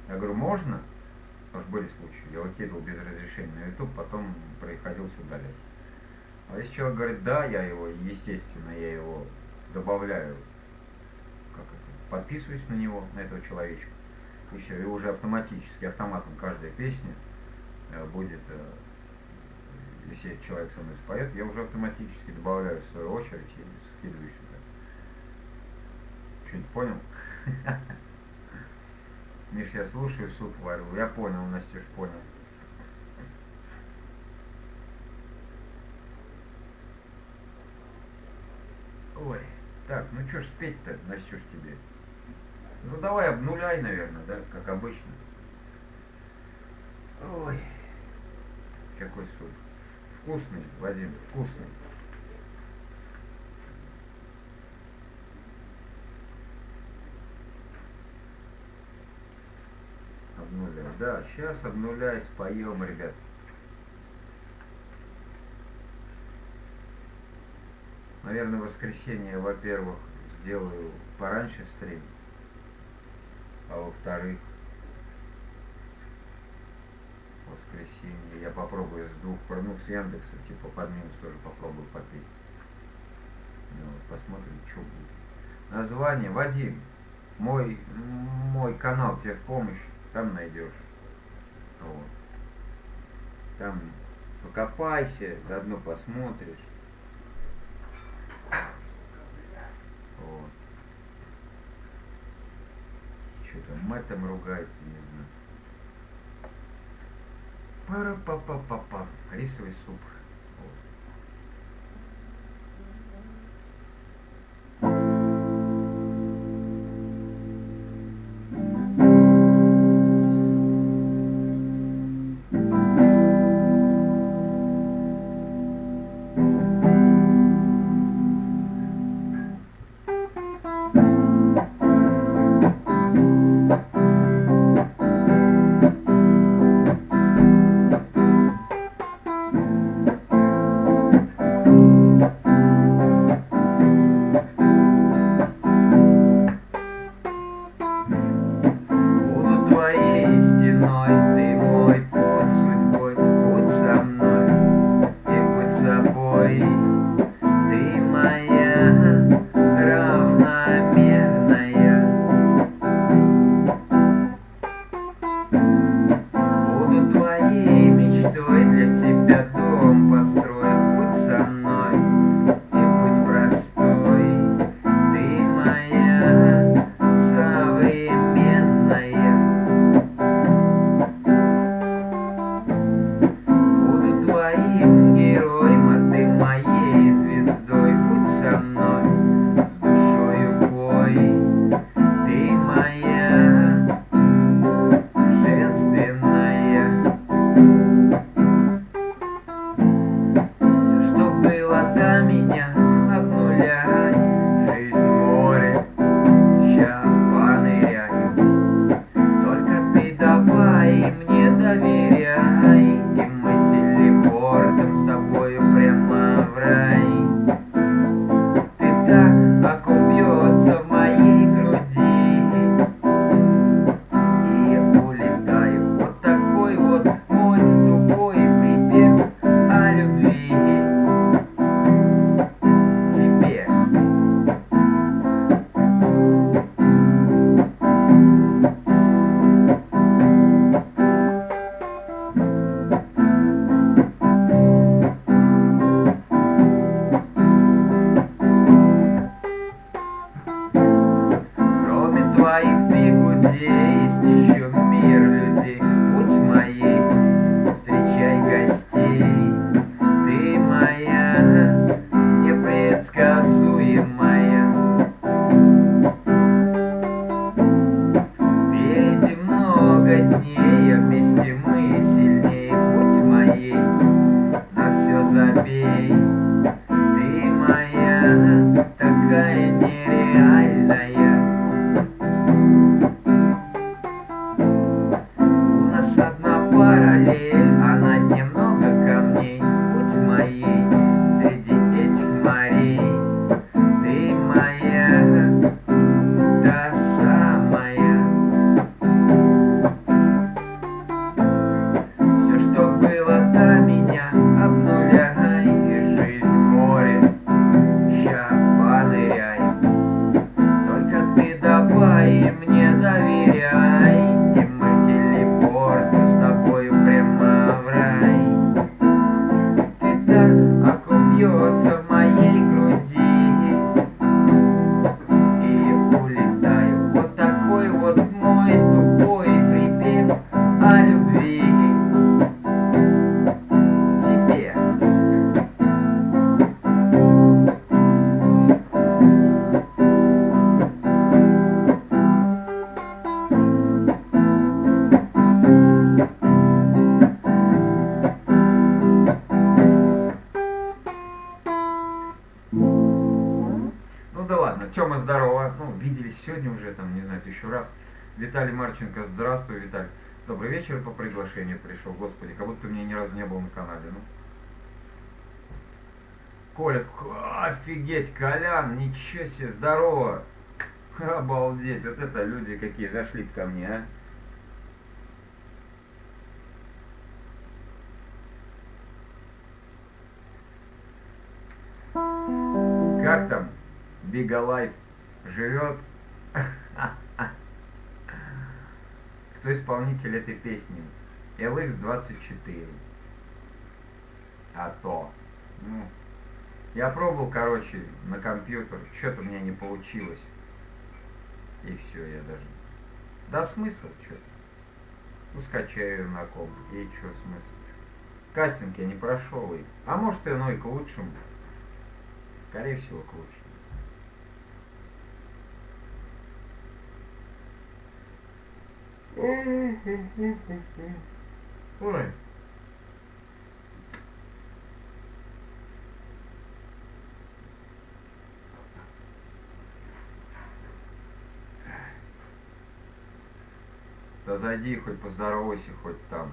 я говорю, можно? Потому что были случаи, я выкидывал без разрешения на YouTube, потом приходилось удалять. А если человек говорит, да, я его добавляю, подписываюсь на него, на этого человечка, и все, и уже автоматически, автоматом каждая песня будет, если этот человек со мной споет, я уже автоматически добавляю в свою очередь и скидываю сюда. Что-нибудь понял? Миш, я слушаю, суп варю. Я понял, Настюш, понял. Ой, так, ну что ж спеть-то, Настюш, тебе? Ну давай обнуляй, наверное, да, как обычно. Ой, какой суп. Вкусный, Вадим, вкусный. Обнуляй, да, сейчас обнуляй, споем, ребят. Наверное, в воскресенье, во-первых, сделаю пораньше стрим, а во-вторых, в воскресенье я попробую с двух, ну, с Яндекса, типа под минус тоже попробую попить. Ну, вот, посмотрим, что будет. Название, Вадим, мой канал тебе в помощь, там найдешь. Вот. Там покопайся, заодно посмотришь. Вот. Что там, мать там ругается, не знаю. Пара-па-па-па-па. Рисовый суп. или сегодня уже, там, не знаю, 1000 раз. Виталий Марченко, здравствуй, Виталий. Добрый вечер, по приглашению пришел. Господи, как будто ты меня ни разу не был на канале. Ну. Коля, офигеть, Колян, ничего себе, здорово. Обалдеть, вот это люди какие зашли ко мне, а. Как там Бига Лайф живет? Кто исполнитель этой песни? LX24. А то. Ну, я пробовал, короче, на компьютер. Что-то у меня не получилось. И все, я даже... Да смысл, что? Ну, скачаю на комп. И что смысл? Кастинг я не прошел. А может, и оно и к лучшему. Скорее всего, к лучшему. Ой. Да зайди, хоть поздоровайся, хоть там.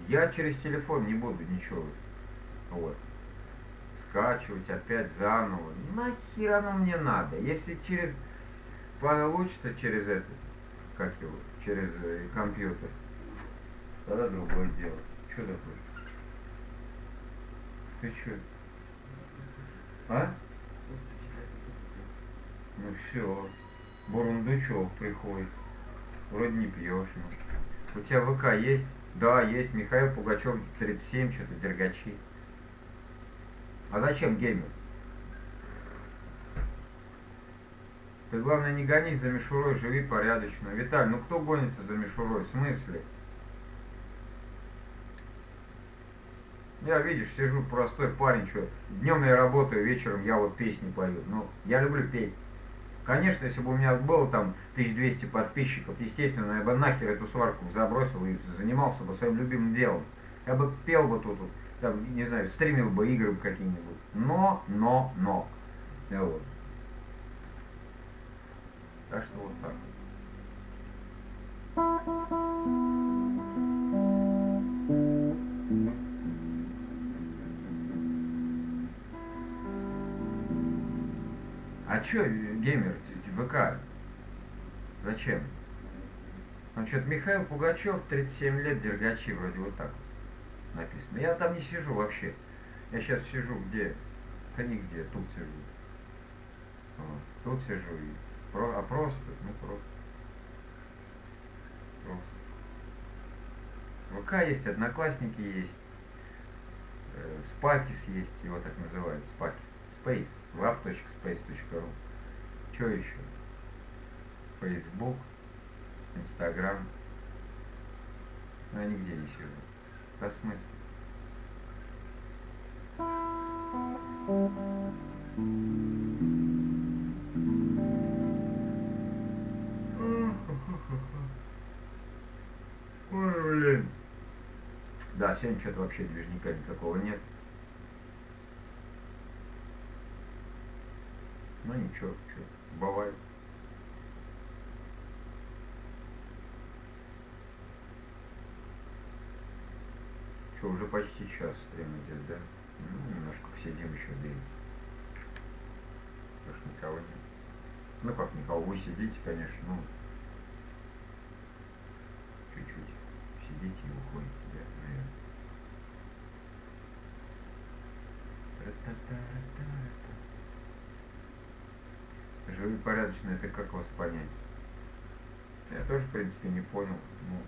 Я через телефон не буду ничего. Вот. Скачивать опять заново. Нахер оно мне надо? Если через... Получится через это, как его, через компьютер, тогда другое дело. Что такое? Ты что? А? Ну все. Бурундучок приходит. Вроде не пьешь. Ну. У тебя ВК есть? Да, есть. Михаил Пугачев 37, что-то дергачи. А зачем геймер? Ты, главное, не гонись за мишурой, живи порядочно. Виталь, ну кто гонится за мишурой? В смысле? Я, видишь, сижу простой парень, что днем я работаю, вечером я вот песни пою. Ну, я люблю петь. Конечно, если бы у меня было там 1200 подписчиков, естественно, я бы нахер эту сварку забросил и занимался бы своим любимым делом. Я бы пел бы тут, там, не знаю, стримил бы игры какие-нибудь. Но. Вот. Так что вот так. А чё, геймер, ВК? Зачем? Ну что-то Михаил Пугачев, 37 лет, дергачи, вроде вот так написано. Я там не сижу вообще. Я сейчас сижу где? Да нигде, тут сижу. Вот. Тут сижу и... А просто, ну просто. Просто. ВК есть, Одноклассники есть. Спакис есть, его так называют, Спакис. Space, lab.space.ru. Что еще? Facebook, Instagram. Но я нигде не сижу. Да смысл? Ой, блин. Да, сегодня что-то вообще движника никакого нет. Ну ничего, что, бывает. Что, уже почти час стрим идет, да? Ну, немножко посидим еще, да и... Потому что никого нет. Ну как никого, вы сидите, конечно, ну... Чуть-чуть сидите и уходите, да, наверное. Живи порядочно, это как вас понять? Я тоже, в принципе, не понял. Ну,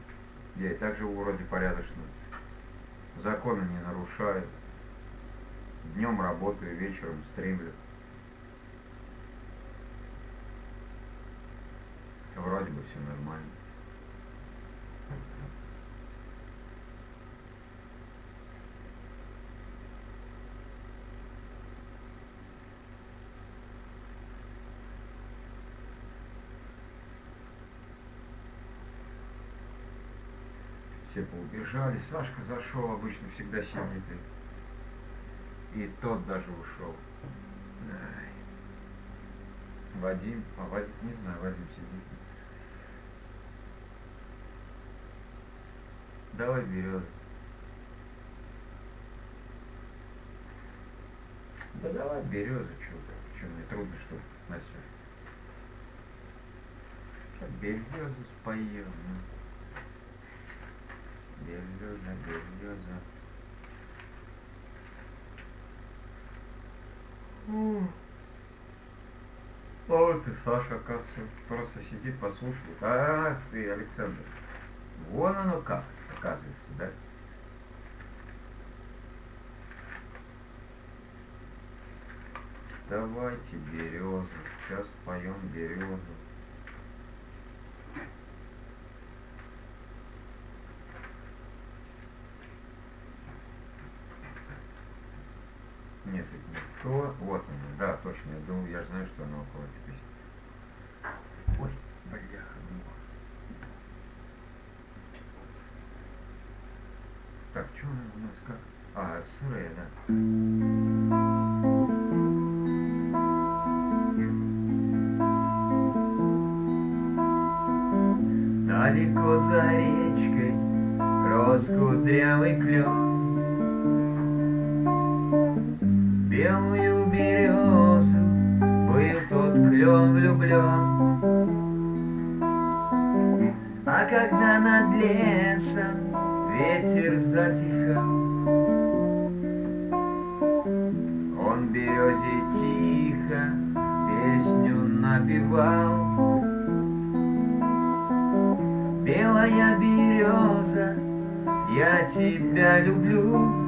я и так живу вроде порядочно. Законы не нарушаю. Днем работаю, вечером стримлю. Вроде бы все нормально. Все поубежали. Сашка зашел, обычно всегда сидит. И тот даже ушел. Вадим, Вадим, не знаю, Вадим сидит. Давай березу. Да давай березу, что мне трудно, что Настя. Сейчас березу споем. Береза, береза. А вот и Саша, оказывается, просто сидит, подслушивает. Ах ты, Александр. Вон оно как, оказывается, да? Давайте березу. Сейчас споем березу. Нет, это не то. Вот оно. Да, точно. Я думаю, я же знаю, что оно около этой песни. Ой, бляха. Так, что у нас как? А, сырая, да. Далеко за речкой рос кудрявый клен. Белую березу был тот клен влюблен. А когда над лесом ветер затихал, он березе тихо песню напевал. Белая береза, я тебя люблю.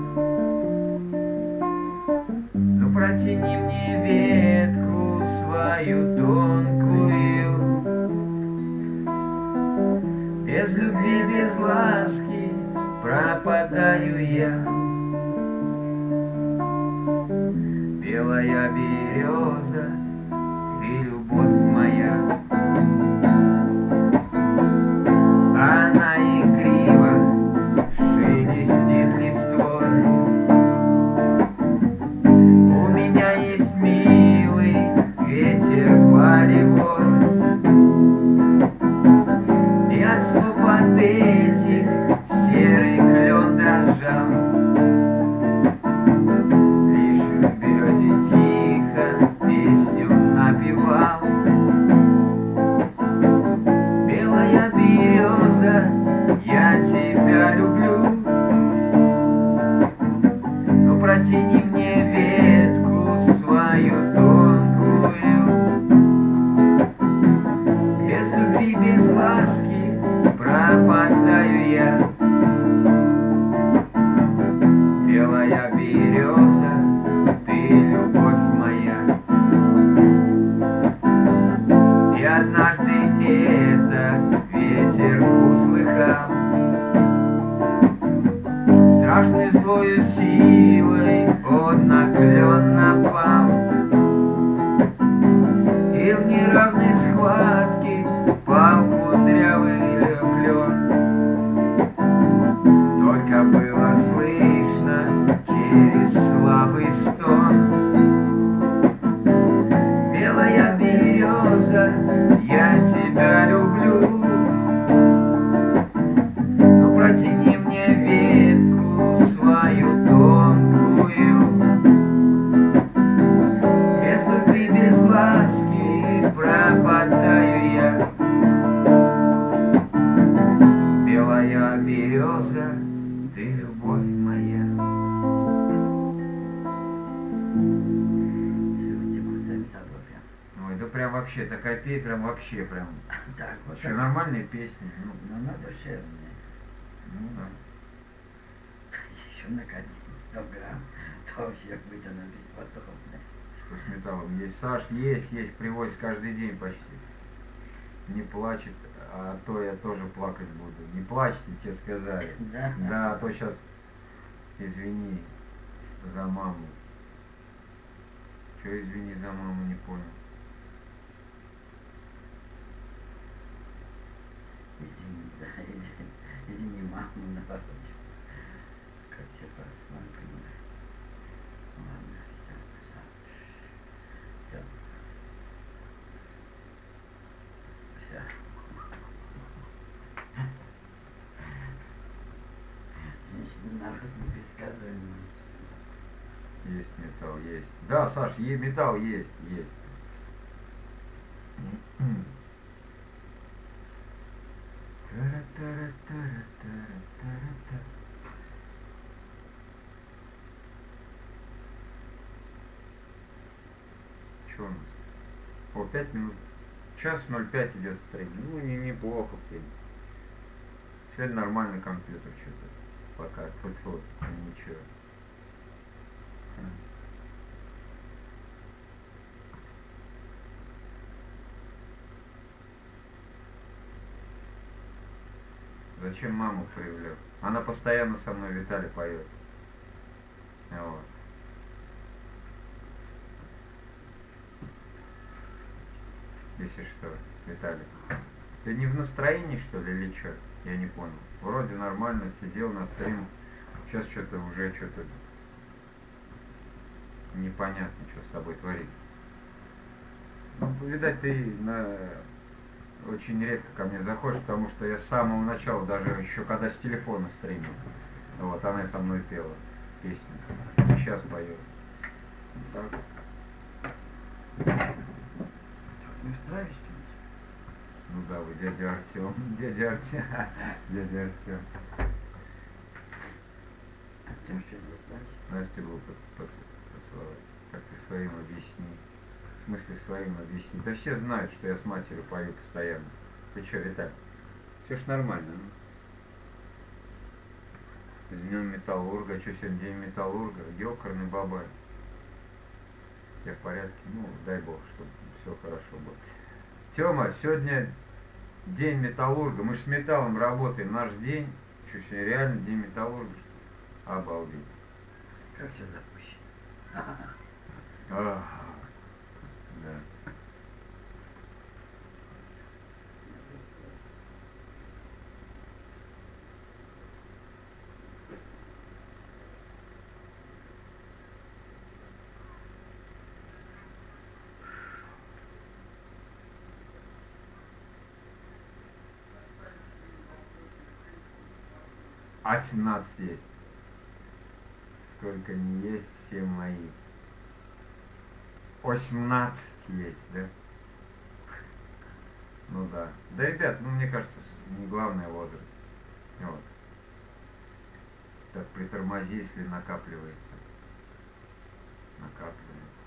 Ну протяни мне ветку свою тонкую. Без любви, без ласки пропадаю я. Белая береза, ты любовь моя. Она игриво шелестит листвой. У меня есть милый ветер полевой. И от слов от этих серый клен дрожал. Лишь в березе тихо песню напевал. Белая береза, я тебя люблю. Ну протяни мне ветку свою тонкую. Без любви, без ласки пропадаю я. Белая береза, ты любовь моя. И однажды это ветер услыхал. Страшной злою силой он на клен напал. И в неравной схватке пал кудрявый клен. Только было слышно через слабый стон. Белая береза, я тебя люблю. Ну протяни мне ветку свою тонкую. Без любви, без ласки пропадаю я. Белая береза, ты любовь моя. Стиху сами собой прям. Ой, да прям вообще такая песня, прям вообще прям. Так, вот Вообще так. нормальные песни. Но она душевная. Ну да. Еще накатить 100 грамм, то вообще быть она бесподобная. Что с металлом есть? Саш, есть, привозит каждый день почти. Не плачет, а то я тоже плакать буду. Не плачьте, тебе сказали. Да? Да, а то сейчас, извини за маму. Че извини за маму, не понял. Извини маму, наоборот. Как все посмотрели. Ладно, все, все. народ непредсказуемый. Есть металл, есть. Да, Саш, металл есть, есть. Тара-тара-тара-тара-тара-тара. Что у нас? О, 5 минут. Час 05 идет стрим. Ну, неплохо, в принципе. Сегодня нормальный компьютер что-то. Пока. Вот, ничего. Зачем маму привлек? Она постоянно со мной Виталий поет. Вот. Если что, Виталий. Ты не в настроении, что ли, или что? Я не понял. Вроде нормально, сидел на стриме. Сейчас что-то уже что-то непонятно, что с тобой творится. Ну, видать, ты очень редко ко мне заходишь, потому что я с самого начала, даже еще когда с телефона стримил, вот, она со мной пела песню. И сейчас поет. Так. Не устраиваешь, конечно? Ну да, вы дядя Артем. Дядя Артем. Дядя Артем. Артем, что это заставишь? Настю был поцеловать. Как ты своим объясни. В смысле своим объясни. Да все знают, что я с матерью пою постоянно. Ты че, Виталь? Все ж нормально, ну? С днем Металлурга. Что сегодня день Металлурга? Ёкарный бабай. Я в порядке? Ну, дай бог, чтобы все хорошо было. Тёма, сегодня день Металлурга. Мы же с металлом работаем. Наш день. Что сегодня реально день Металлурга? Обалдеть. Как все запущено. Ах, да. А17 есть. Сколько не есть, все мои. 18 есть, да? Ну да. Да, ребят, ну мне кажется, не главное возраст. Вот. Так притормози, если накапливается. Накапливается.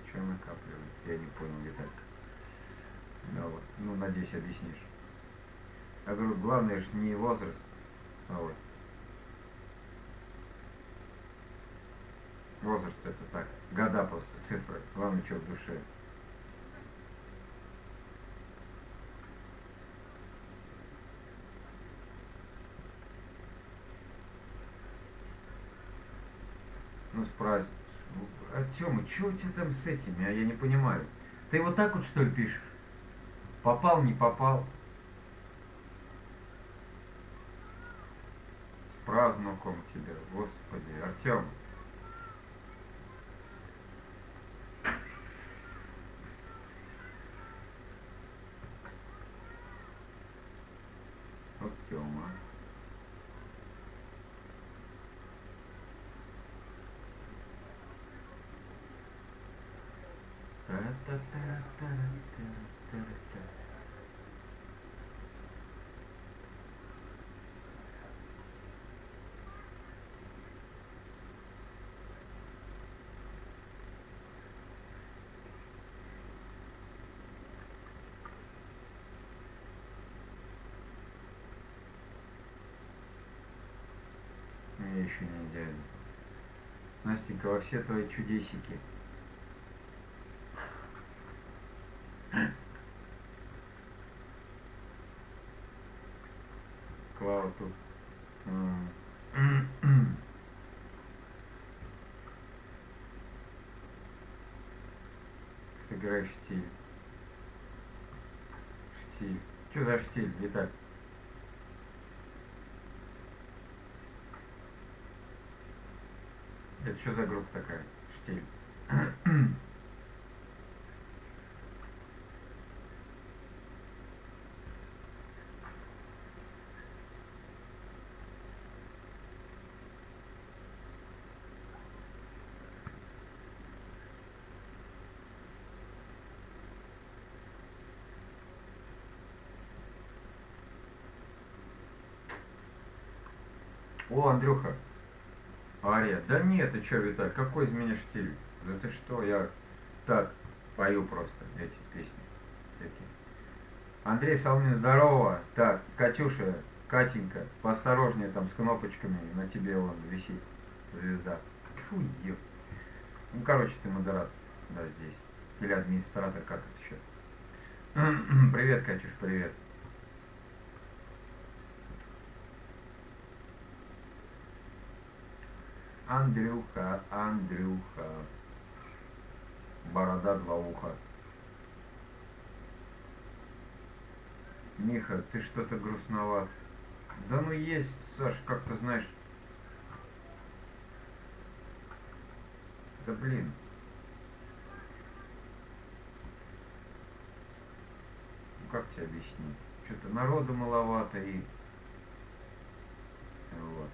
Что накапливается? Я не понял, Виталька. Ну, вот. Ну, надеюсь, объяснишь. Я говорю, главное же не возраст. А вот. Возраст это так. Года просто, цифры. Главное, что в душе. Ну, с праздником. Тёма, что у тебя там с этими, а я не понимаю. Ты вот так вот, что ли, пишешь? Попал, не попал? С праздником тебя, господи. Артём. Вот Тёма. Та-та-та-та-та-та-та. Я еще не дядя. Настенька, во все твои чудесики. Клава тут. Сыграй штиль. Штиль. Что за штиль, Виталь? Это что за группа такая? Штиль. О, Андрюха. Ария. Да нет, ты чё, Виталь, какой из меня стиль? Да ты что, я так пою просто эти песни всякие. Андрей Салмин, здорово. Так, Катюша, Катенька, поосторожнее там с кнопочками, на тебе вон висит звезда. Фу, еб. Ну, короче, ты модератор, да, здесь. Или администратор, как это еще. Привет, Катюш, привет. Андрюха, Андрюха. Борода два уха. Миха, ты что-то грустноват. Да ну есть, Саш, как ты знаешь. Да блин. Ну как тебе объяснить? Что-то народу маловато и... Вот.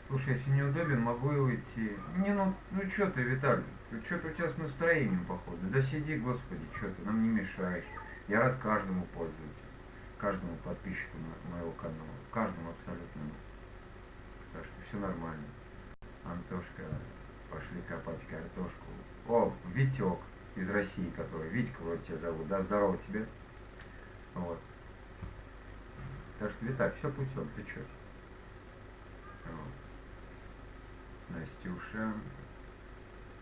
Слушай, если неудобен, могу и уйти. Не, ну что ты, Виталий, что-то у тебя с настроением, походу. Да сиди, господи, что ты, нам не мешаешь. Я рад каждому пользователю, каждому подписчику моего канала, каждому абсолютно. Так что все нормально. Антошка, пошли копать картошку. О, Витек из России, который, Витька вроде тебя зовут, да, здорово тебе. Вот. Так что, Виталь, все путем, ты че? Вот. Настюша.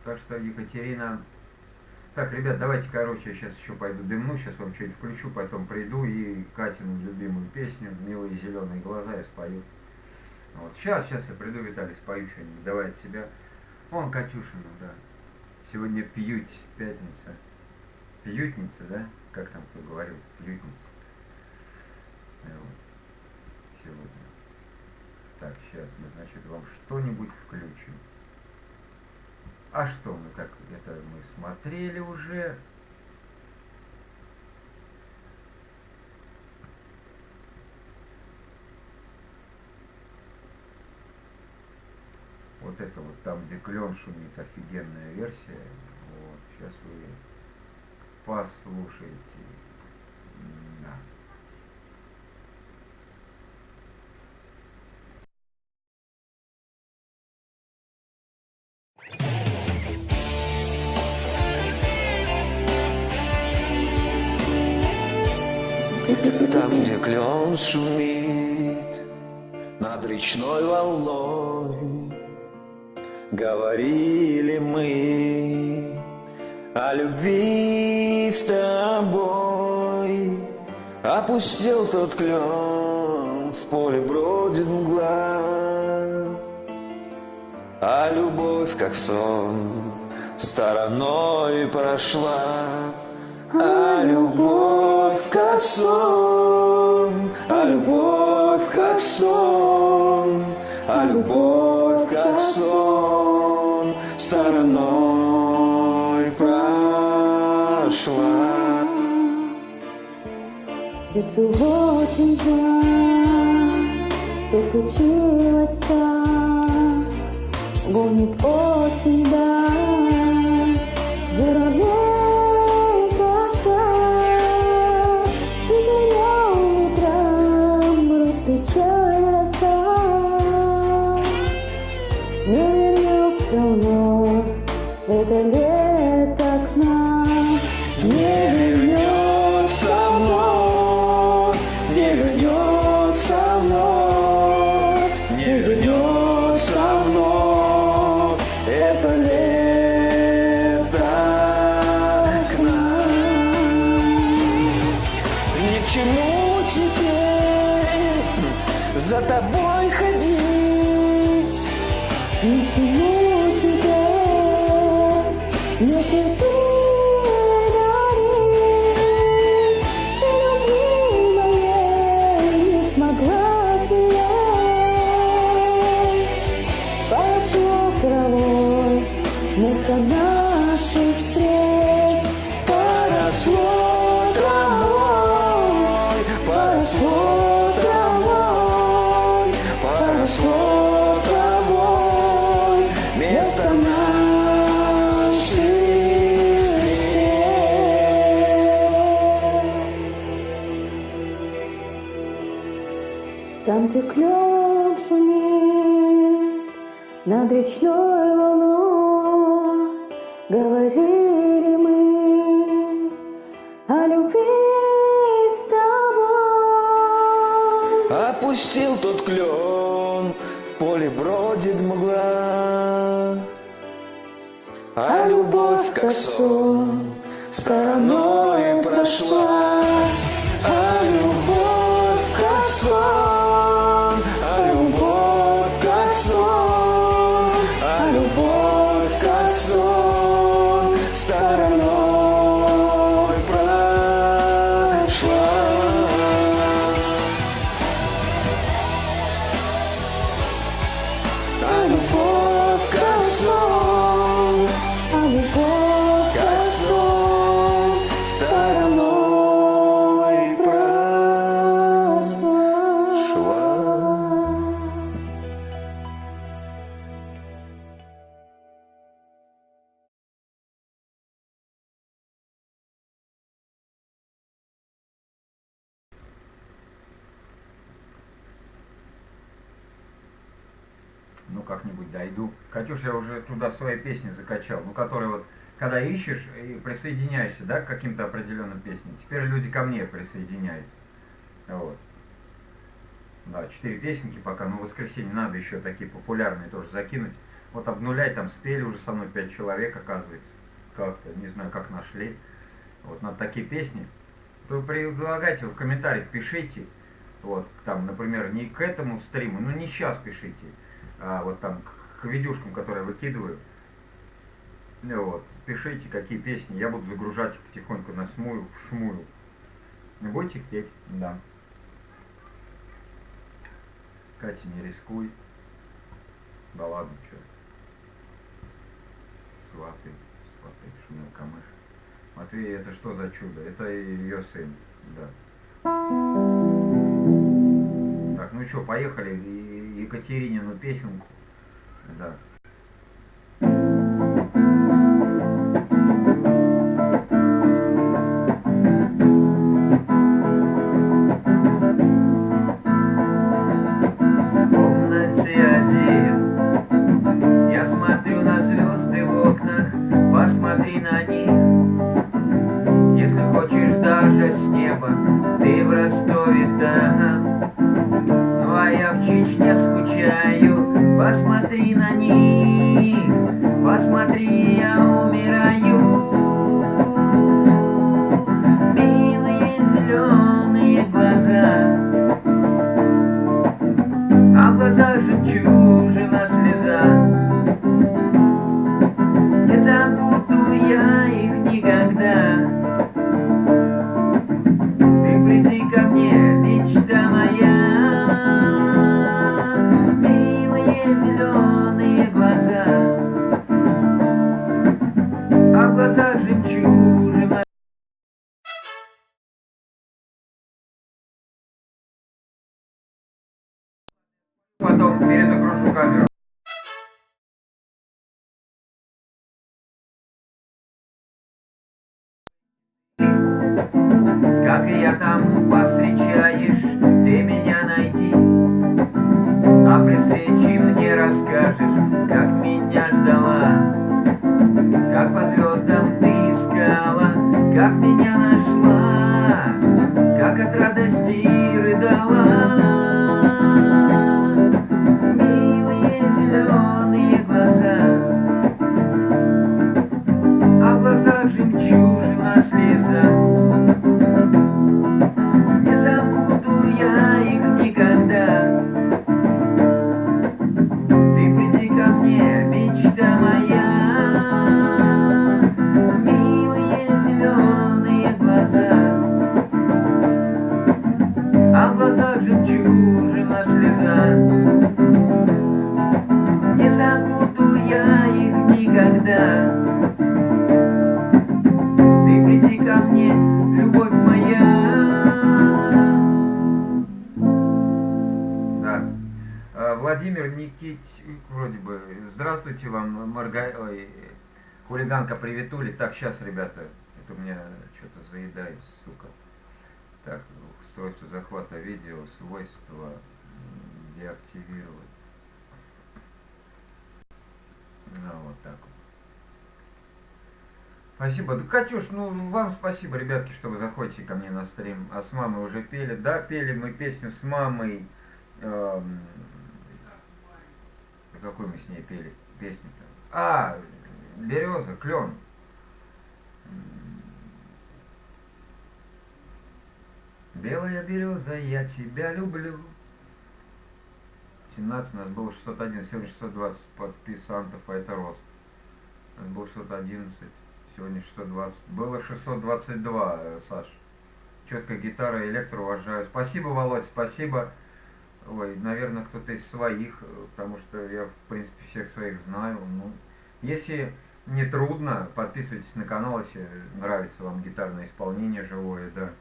Так что, Екатерина. Так, ребят, давайте, короче, я сейчас еще пойду дымну, сейчас вам что-нибудь включу, потом приду и Катину любимую песню «Милые зеленые глаза» я спою. Вот. Сейчас я приду, Виталий, спою что-нибудь, давай от себя. Вон Катюшина, да. Сегодня пьють, пятница. Пьютница, да? Как там кто говорил? Пьютница. Вот. Сегодня. Так, сейчас мы, значит, вам что-нибудь включим. А что мы так, это мы смотрели уже. Вот это вот там, где клен шумит, офигенная версия. Вот, сейчас вы послушаете. Да. Там, где клен шумит над речной волной, говорили мы о любви с тобой. Опустел тот клен, в поле бродит мгла, а любовь, как сон, стороной прошла. А любовь, как сон, а любовь, как сон, а любовь, как сон, стороной прошла. Сердцу очень жаль, что случилось так. Гонит осень, да, журавлей коса. Сидя утром, распечаль роса. Не вернется вновь это лето к нам. Не вернется вновь, не вернется вновь, не вернется вновь это лето к нам. Ни к чему теперь за тобой ходить, Ничего тебе не терпеть дарить. Ты любви моей не смогла принять. Поросло травой вместо наших встреч. поросло травой, поросло травой, поросло травой место наших где клен шумит над речной волной, говорили мы о любви с тобой. Опустил тот клен, в поле бродит мгла, а любовь, как сон, стороной прошла. А любовь, как сон, а любовь, как сон, а любовь, как сон, стороной прошла. А любовь, как сон, А любовь, как сон, стороной прошла. Ну, как-нибудь дойду. Катюш, я уже туда свои песни закачал, ну, которые вот, когда ищешь и присоединяешься, да, к каким-то определенным песням, теперь люди ко мне присоединяются. Вот. Да, 4 песенки пока, но в воскресенье надо еще такие популярные тоже закинуть. Вот обнулять, там спели уже со мной 5 человек, оказывается. Как-то, не знаю, как нашли. Вот, надо такие песни. То предлагайте, в комментариях пишите. Вот, там, например, не к этому стриму, ну не сейчас пишите, а вот там к видюшкам, которые я выкидываю. Вот, пишите, какие песни, я буду загружать их потихоньку на смую, в смую. Не будете их петь? Да. Катя, не рискуй. Да ладно, что. Сваты, шумел камыш. Матвей, это что за чудо? Это ее сын, да. Так, ну что, поехали Екатеринину песенку. Да. В комнате один я смотрю на звезды в окнах, посмотри на них. Если хочешь даже с неба, ты в Ростове там. Ну а я в Чечне скучаю, посмотри на них, посмотри, я умираю. Милые зеленые глаза, а в глазах жемчужина слеза. Не забуду я их никогда. Ты приди ко мне, мечта моя. Милые зеленые глаза, а в глазах жемчужина. Потом перезагружу камеру. Как и я там повстречаешь, ты меня найди. А при встрече мне расскажешь, как меня ждала, как по звездам ты искала, как меня нашла, как от радости рыдала. Милые зеленые глаза, а в глазах жемчужина слеза. Не забуду я их никогда. Ты приди ко мне, мечта моя. Милые зеленые глаза, а в глазах жемчужина слеза. Не забуду я их никогда. Ты приди ко мне, любовь моя. Да. Владимир Никитич, вроде бы. Здравствуйте вам, Ой, хулиганка, приветули. Так, сейчас, ребята, это у меня что-то заедает, сука. Так, устройство захвата видео, свойства, деактивировать. Ну, вот так вот. Спасибо. Да, Катюш, ну вам спасибо, ребятки, что вы заходите ко мне на стрим. А с мамой уже пели? Да, пели мы песню с мамой. Какую мы с ней пели песню-то? А, береза, клен. Белая береза, я тебя люблю. 17, у нас было 601, сегодня 620 подписантов, а это рост. У нас было 611, сегодня 620. Было 622, Саш. Четкая гитара, электро, уважаю. Спасибо, Володь, спасибо. Ой, наверное, кто-то из своих, потому что я, в принципе, всех своих знаю. Ну, если не трудно, подписывайтесь на канал, если нравится вам гитарное исполнение живое, да.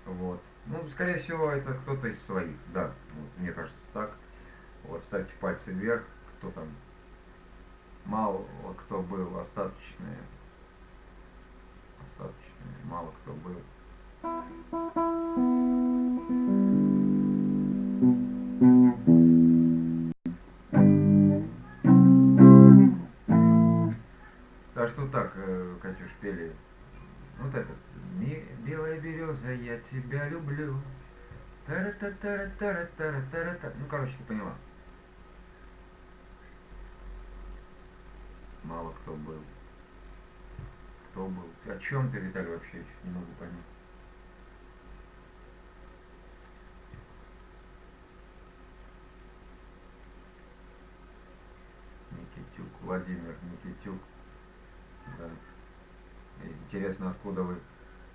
Вот. Ну, скорее всего, это кто-то из своих, да. Вот, мне кажется, так. Вот, ставьте пальцы вверх, кто там. Мало кто был, остаточные, мало кто был. Так что так, Катюш, пели. Вот этот. Белая береза, я тебя люблю. Тара-та-тара-тара-тара-тара-та. Ну, короче, ты поняла. Мало кто был. Кто был? О чем ты, Виталий, вообще? Я чуть не могу понять. Никитюк, Владимир Никитюк. Да. Интересно, откуда вы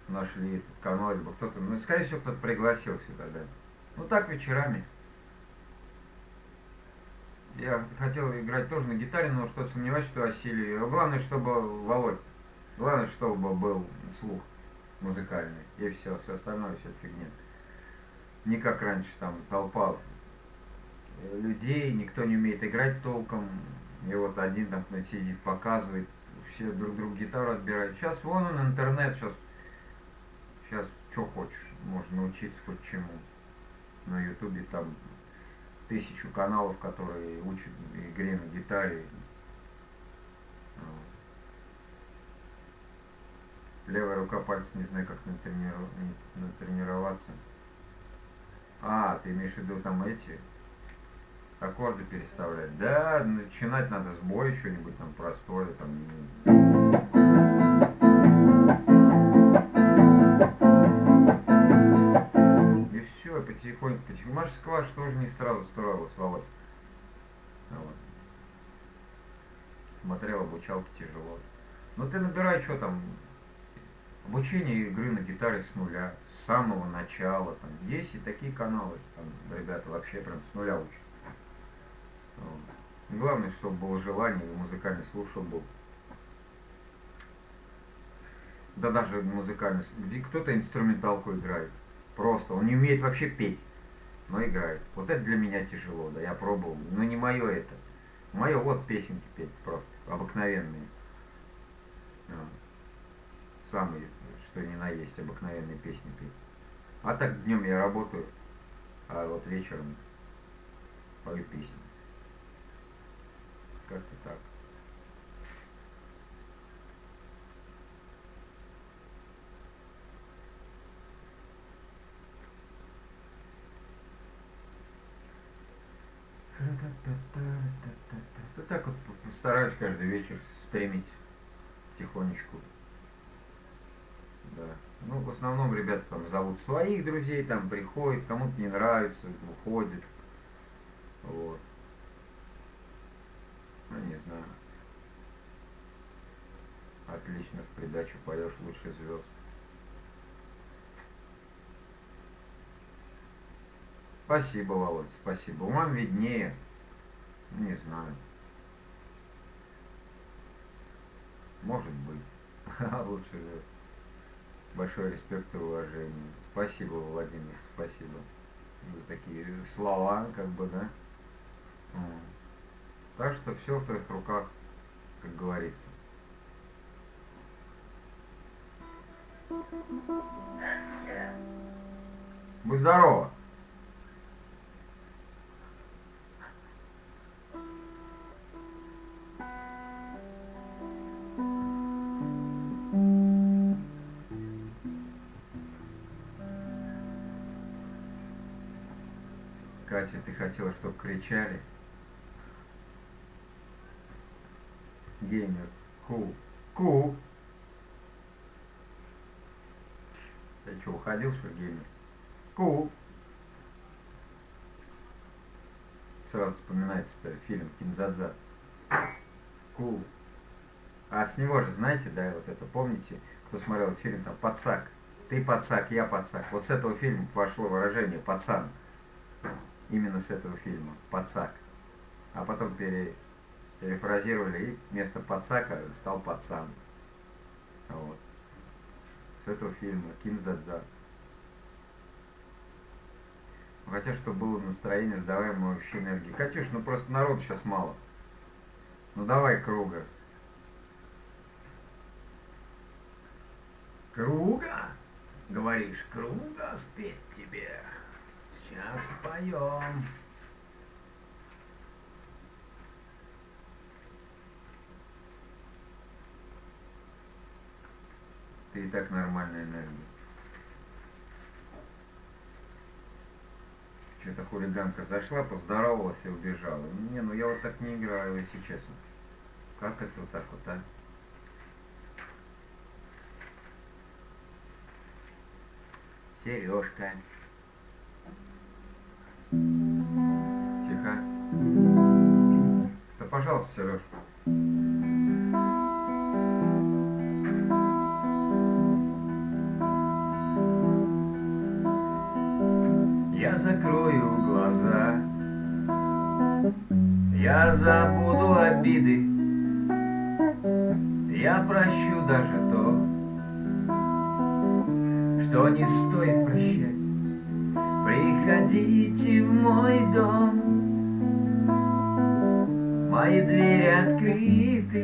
нашли этот канал, либо кто-то, ну, скорее всего, кто-то пригласил сюда, да. Ну, так вечерами. Я хотел играть тоже на гитаре, но что-то сомневаюсь, что осилию. Главное, чтобы Володь, главное, чтобы был слух музыкальный. И все остальное, все фигня. Не как раньше, там, толпа людей, никто не умеет играть толком. И вот один там сидит, показывает, все друг другу гитару отбирают. Сейчас вон он, интернет, сейчас что хочешь, можно научиться хоть чему. На ютубе там 1000 каналов, которые учат игре на гитаре. Левая рука, пальцы, не знаю, как натренироваться. А, ты имеешь в виду там эти аккорды переставлять? Да, начинать надо с боя, что-нибудь там простое, там. И все, потихоньку. Маш скваш тоже не сразу строилась, Володь. Вот. Смотрел, обучалки тяжело. Но ты набирай, что там, обучение игры на гитаре с нуля, с самого начала. Там есть и такие каналы, там ребята вообще прям с нуля учат. Вот. Главное, чтобы было желание и музыкальный слух, чтобы был. Да даже музыкальный, где кто-то инструменталку играет. Просто, он не умеет вообще петь, но играет. Вот это для меня тяжело, да, я пробовал, но не мое это. Мое вот песенки петь просто, обыкновенные. Самые, что ни на есть, обыкновенные песни петь. А так днем я работаю, а вот вечером пою песни. Как-то так. Да так вот постараюсь каждый вечер стримить потихонечку. Да. Ну, в основном ребята там зовут своих друзей, там приходят, кому-то не нравится, уходит. Вот. Ну, не знаю. Отлично в придачу поешь лучше звезд. Спасибо, Володь, спасибо. Вам виднее. Не знаю. Может быть. Лучше звезд. Большой респект и уважение. Спасибо, Владимир, спасибо за такие слова, как бы, да. Так что все в твоих руках, как говорится. Будь здорова. Катя, ты хотела, чтобы кричали? Геймер. Ку. Ку. Ты что, уходил, что ли, геймер? Ку. Сразу вспоминается фильм Кинзадза. Ку. А с него же, знаете, да, вот это, помните, кто смотрел этот фильм, там, «Пацак». Ты пацак, я пацак. Вот с этого фильма пошло выражение «пацан». Именно с этого фильма. «Пацак». А потом перефразировали, и вместо «пацака» стал «пацан». Вот. С этого фильма «Кинзадза». Хотя, чтобы было настроение, сдаваемое вообще энергии. Катюш, ну просто народу сейчас мало. Ну давай круга. Круга? Говоришь, круга спеть тебе? Сейчас споем. Ты и так нормальная энергия. Что-то хулиганка зашла, поздоровалась и убежала. Не, ну я вот так не играю, если честно. Как это вот так вот, а? Сережка. Тихо. Да пожалуйста, Сережка. Я закрою глаза, я забуду обиды, я прощу даже то, что не стоит прощать. Приходите в мой дом, мои двери открыты,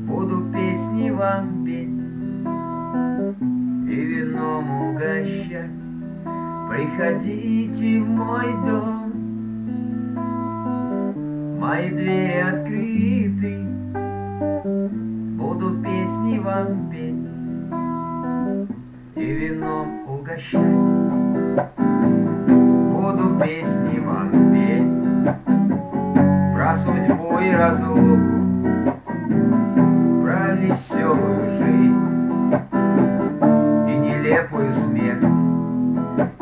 буду песни вам петь и вином угощать. Приходите в мой дом, мои двери открыты, буду песни вам петь и вином угощать. Буду песни вам петь про судьбу и разлуку, про веселую жизнь и нелепую смерть.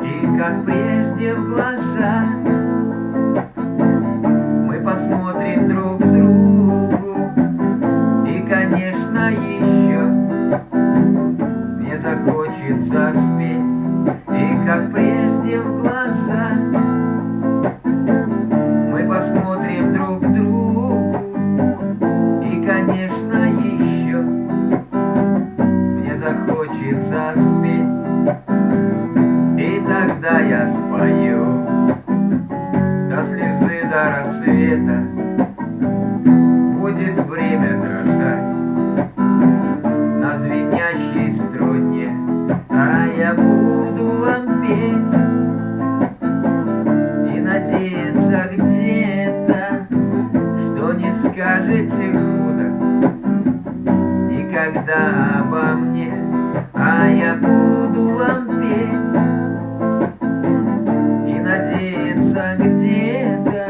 И как прежде в глаза мы посмотрим друг другу, и, конечно, еще мне захочется спеть. И как прежде в глаза мы посмотрим друг другу, и, конечно, еще мне захочется спеть. И тогда я спою до слезы, до рассвета. Будет время дрожать на звенящей струне, а я буду вам петь и надеяться где-то, что не скажете худо никогда обо мне, а я буду вам петь и надеяться где-то,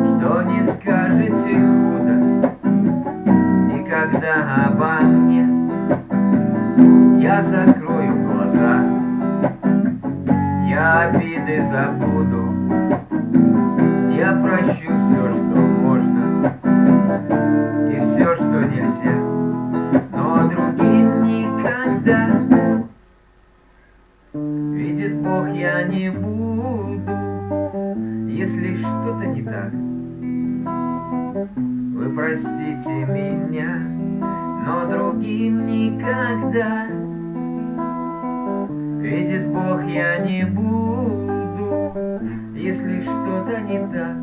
что не скажете худо никогда обо мне. Я закрою глаза, я обиды забуду, я прощу все, что можно, и все, что нельзя, но другим никогда. Видит Бог, я не буду, если что-то не так. Вы простите меня, но другим никогда. Видит Бог, я не буду, если что-то не так.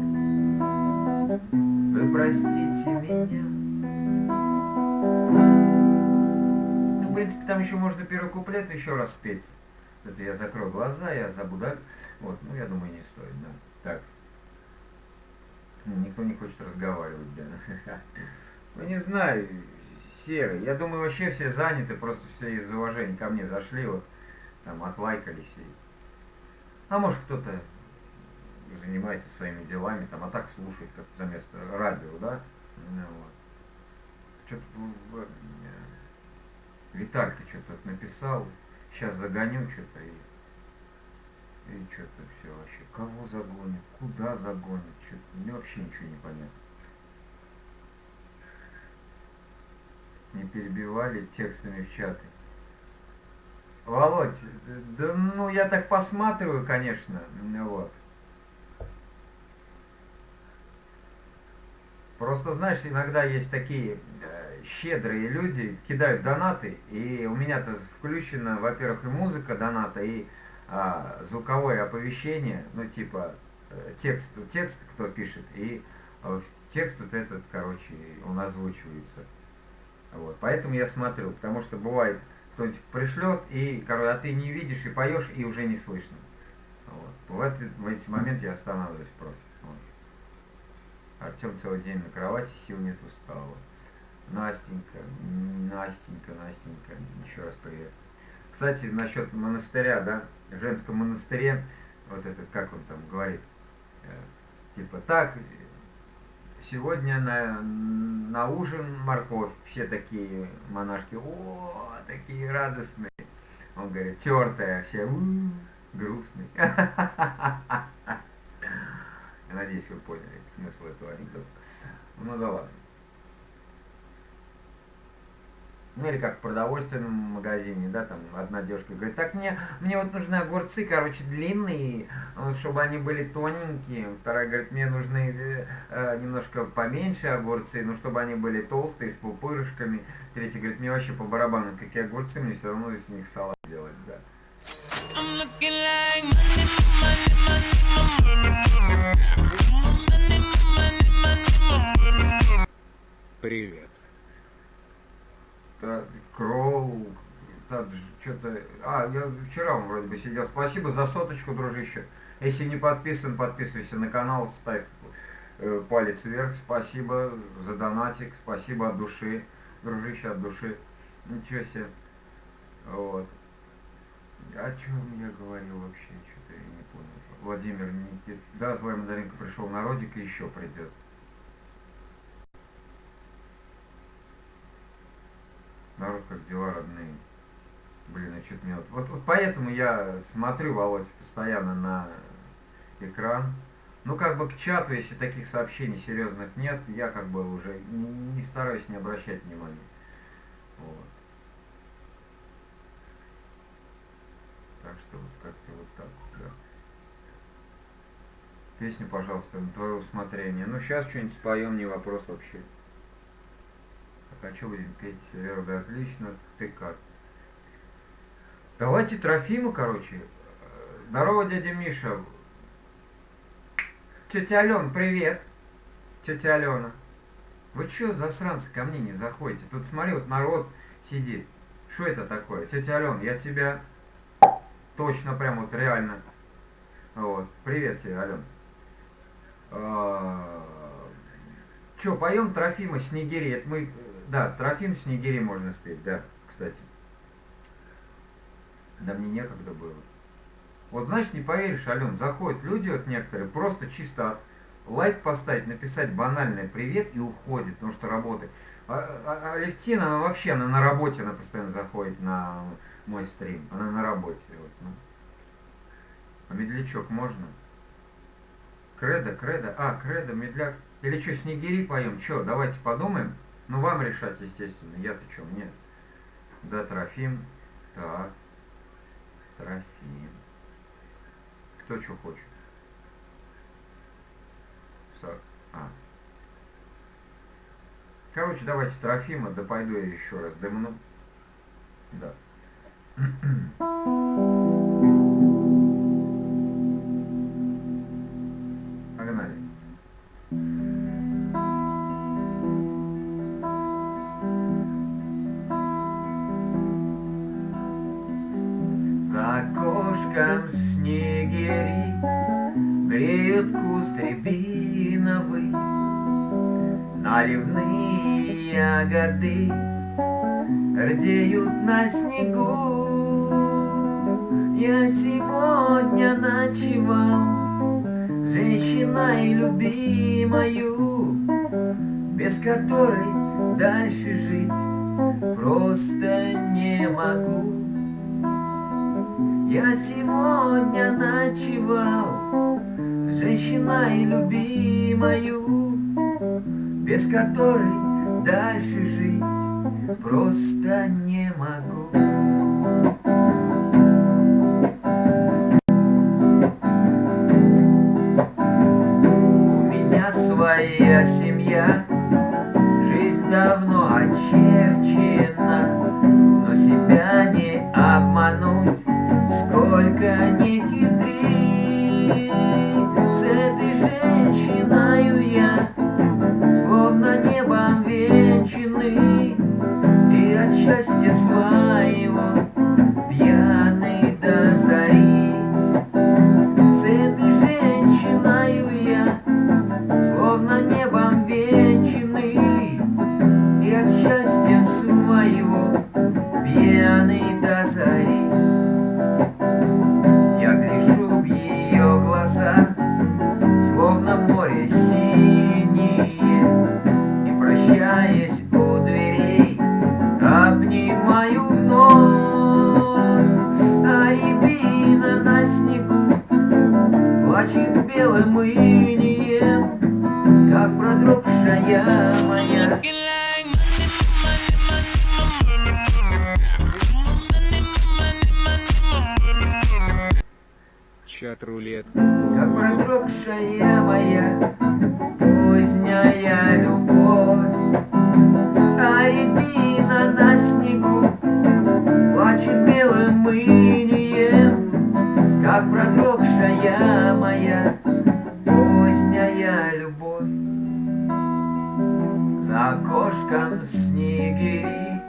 Вы простите меня. Ну, в принципе, там еще можно первый куплет еще раз спеть. Это я закрою глаза, я забуду. Вот, ну я думаю, не стоит, да. Так. Никто не хочет разговаривать, да. Ну не знаю, Серый. Я думаю, вообще все заняты, просто все из уважения ко мне зашли, вот, там, отлайкались. А может кто-то занимается своими делами, там, а так слушает, как за место радио, да? Ну, вот. Что-то Виталька что-то написал, сейчас загоню что-то и что-то все вообще. Кого загонит, куда загонит, что-то мне вообще ничего не понятно. Не перебивали текстами в чаты. Володь, да ну я так посматриваю, конечно, ну вот. Просто, знаешь, иногда есть такие щедрые люди, кидают донаты, и у меня-то включена, во-первых, и музыка доната, и звуковое оповещение, ну типа текст кто пишет, и текст вот этот, короче, он озвучивается. Вот. Поэтому я смотрю, потому что бывает, кто-нибудь пришлет, и, короче, а ты не видишь и поешь, и уже не слышно. Вот. В эти моменты я останавливаюсь просто. Вот. Артем целый день на кровати, сил нет, устала. Настенька, еще раз привет. Кстати, насчет монастыря, да, в женском монастыре, вот этот, как он там говорит, типа так, сегодня на ужин морковь, все такие монашки, о, такие радостные. Он говорит, тертая, все грустные. Я надеюсь, вы поняли смысл этого анекдота. Ну да ладно. Ну или как в продовольственном магазине, да, там одна девушка говорит, так мне вот нужны огурцы, короче, длинные, чтобы они были тоненькие. Вторая говорит, мне нужны немножко поменьше огурцы, но чтобы они были толстые, с пупырышками. Третья говорит, мне вообще по барабану, какие огурцы, мне все равно из них салат делать, да. Привет. Кроу, что-то... я вчера вроде бы сидел. Спасибо за соточку, дружище. Если не подписан, подписывайся на канал, ставь палец вверх. Спасибо за донатик, спасибо от души, дружище, от души. Ничего себе. Вот. О чем я говорил вообще? Что-то я не понял. Владимир Никит. Да, злая мандаринка пришел на родик и еще придет. Народ, как дела, родные. Блин, а что-то мне вот поэтому я смотрю, Володь, постоянно на экран. Ну, как бы к чату, если таких сообщений серьезных нет, я как бы уже не стараюсь не обращать внимания. Вот. Так что вот как-то вот так вот, да. Песню, пожалуйста, на твое усмотрение. Ну, сейчас что-нибудь споем, не вопрос вообще. Так, а что будем петь? Серега, отлично. Ты как? Давайте Трофима, короче. Здорово, дядя Миша. Тетя Алена, привет. Тетя Алена. Вы чё, засранцы, ко мне не заходите? Тут смотри, вот народ сидит. Что это такое? Тетя Алена, я тебя точно прям вот реально. Вот. Привет тебе, Алена. Чё, поем Трофима Снегири? Это мы... Да, Трофим Снегири можно спеть, да, кстати. Да мне некогда было. Вот знаешь, не поверишь, Ален, заходят люди вот некоторые, просто чисто лайк поставить, написать банальное привет и уходит, потому что работает. Алевтина, она вообще, она на работе, она постоянно заходит на мой стрим. Она на работе. Вот, ну. А медлячок можно? Кредо, медляк. Или что, Снегири поем? Че, давайте подумаем. Ну, вам решать, естественно. Я-то что, мне? Да, Трофим. Так. Трофим. Кто что хочет? Короче, давайте Трофима, да пойду я еще раз дымну. Да. Погнали. За окошком снегири греют куст рябиновый, наливные ягоды рдеют на снегу. Я сегодня ночевал женщиной любимою, без которой дальше жить просто не могу. Я сегодня ночевал с женщиной любимою, без которой дальше жить просто не могу. У меня своя семья, жизнь давно очерчена, но себя не обмануть, сколько не хитри. С этой женщиною я словно небом венчанный, и от счастья своего пьяный до зари. С этой женщиною я словно небом венчанный, и от счастья своего пьяный до зари. Я гляжу в ее глаза, словно море синее, и, прощаясь у дверей, обнимаю вновь. А рябина на снегу плачет белым инием, как продрогшая моя. Чат-рулетка. Как продрогшая моя поздняя любовь. А рябина на снегу плачет белым инием, как продрогшая моя поздняя любовь. За окошком снегири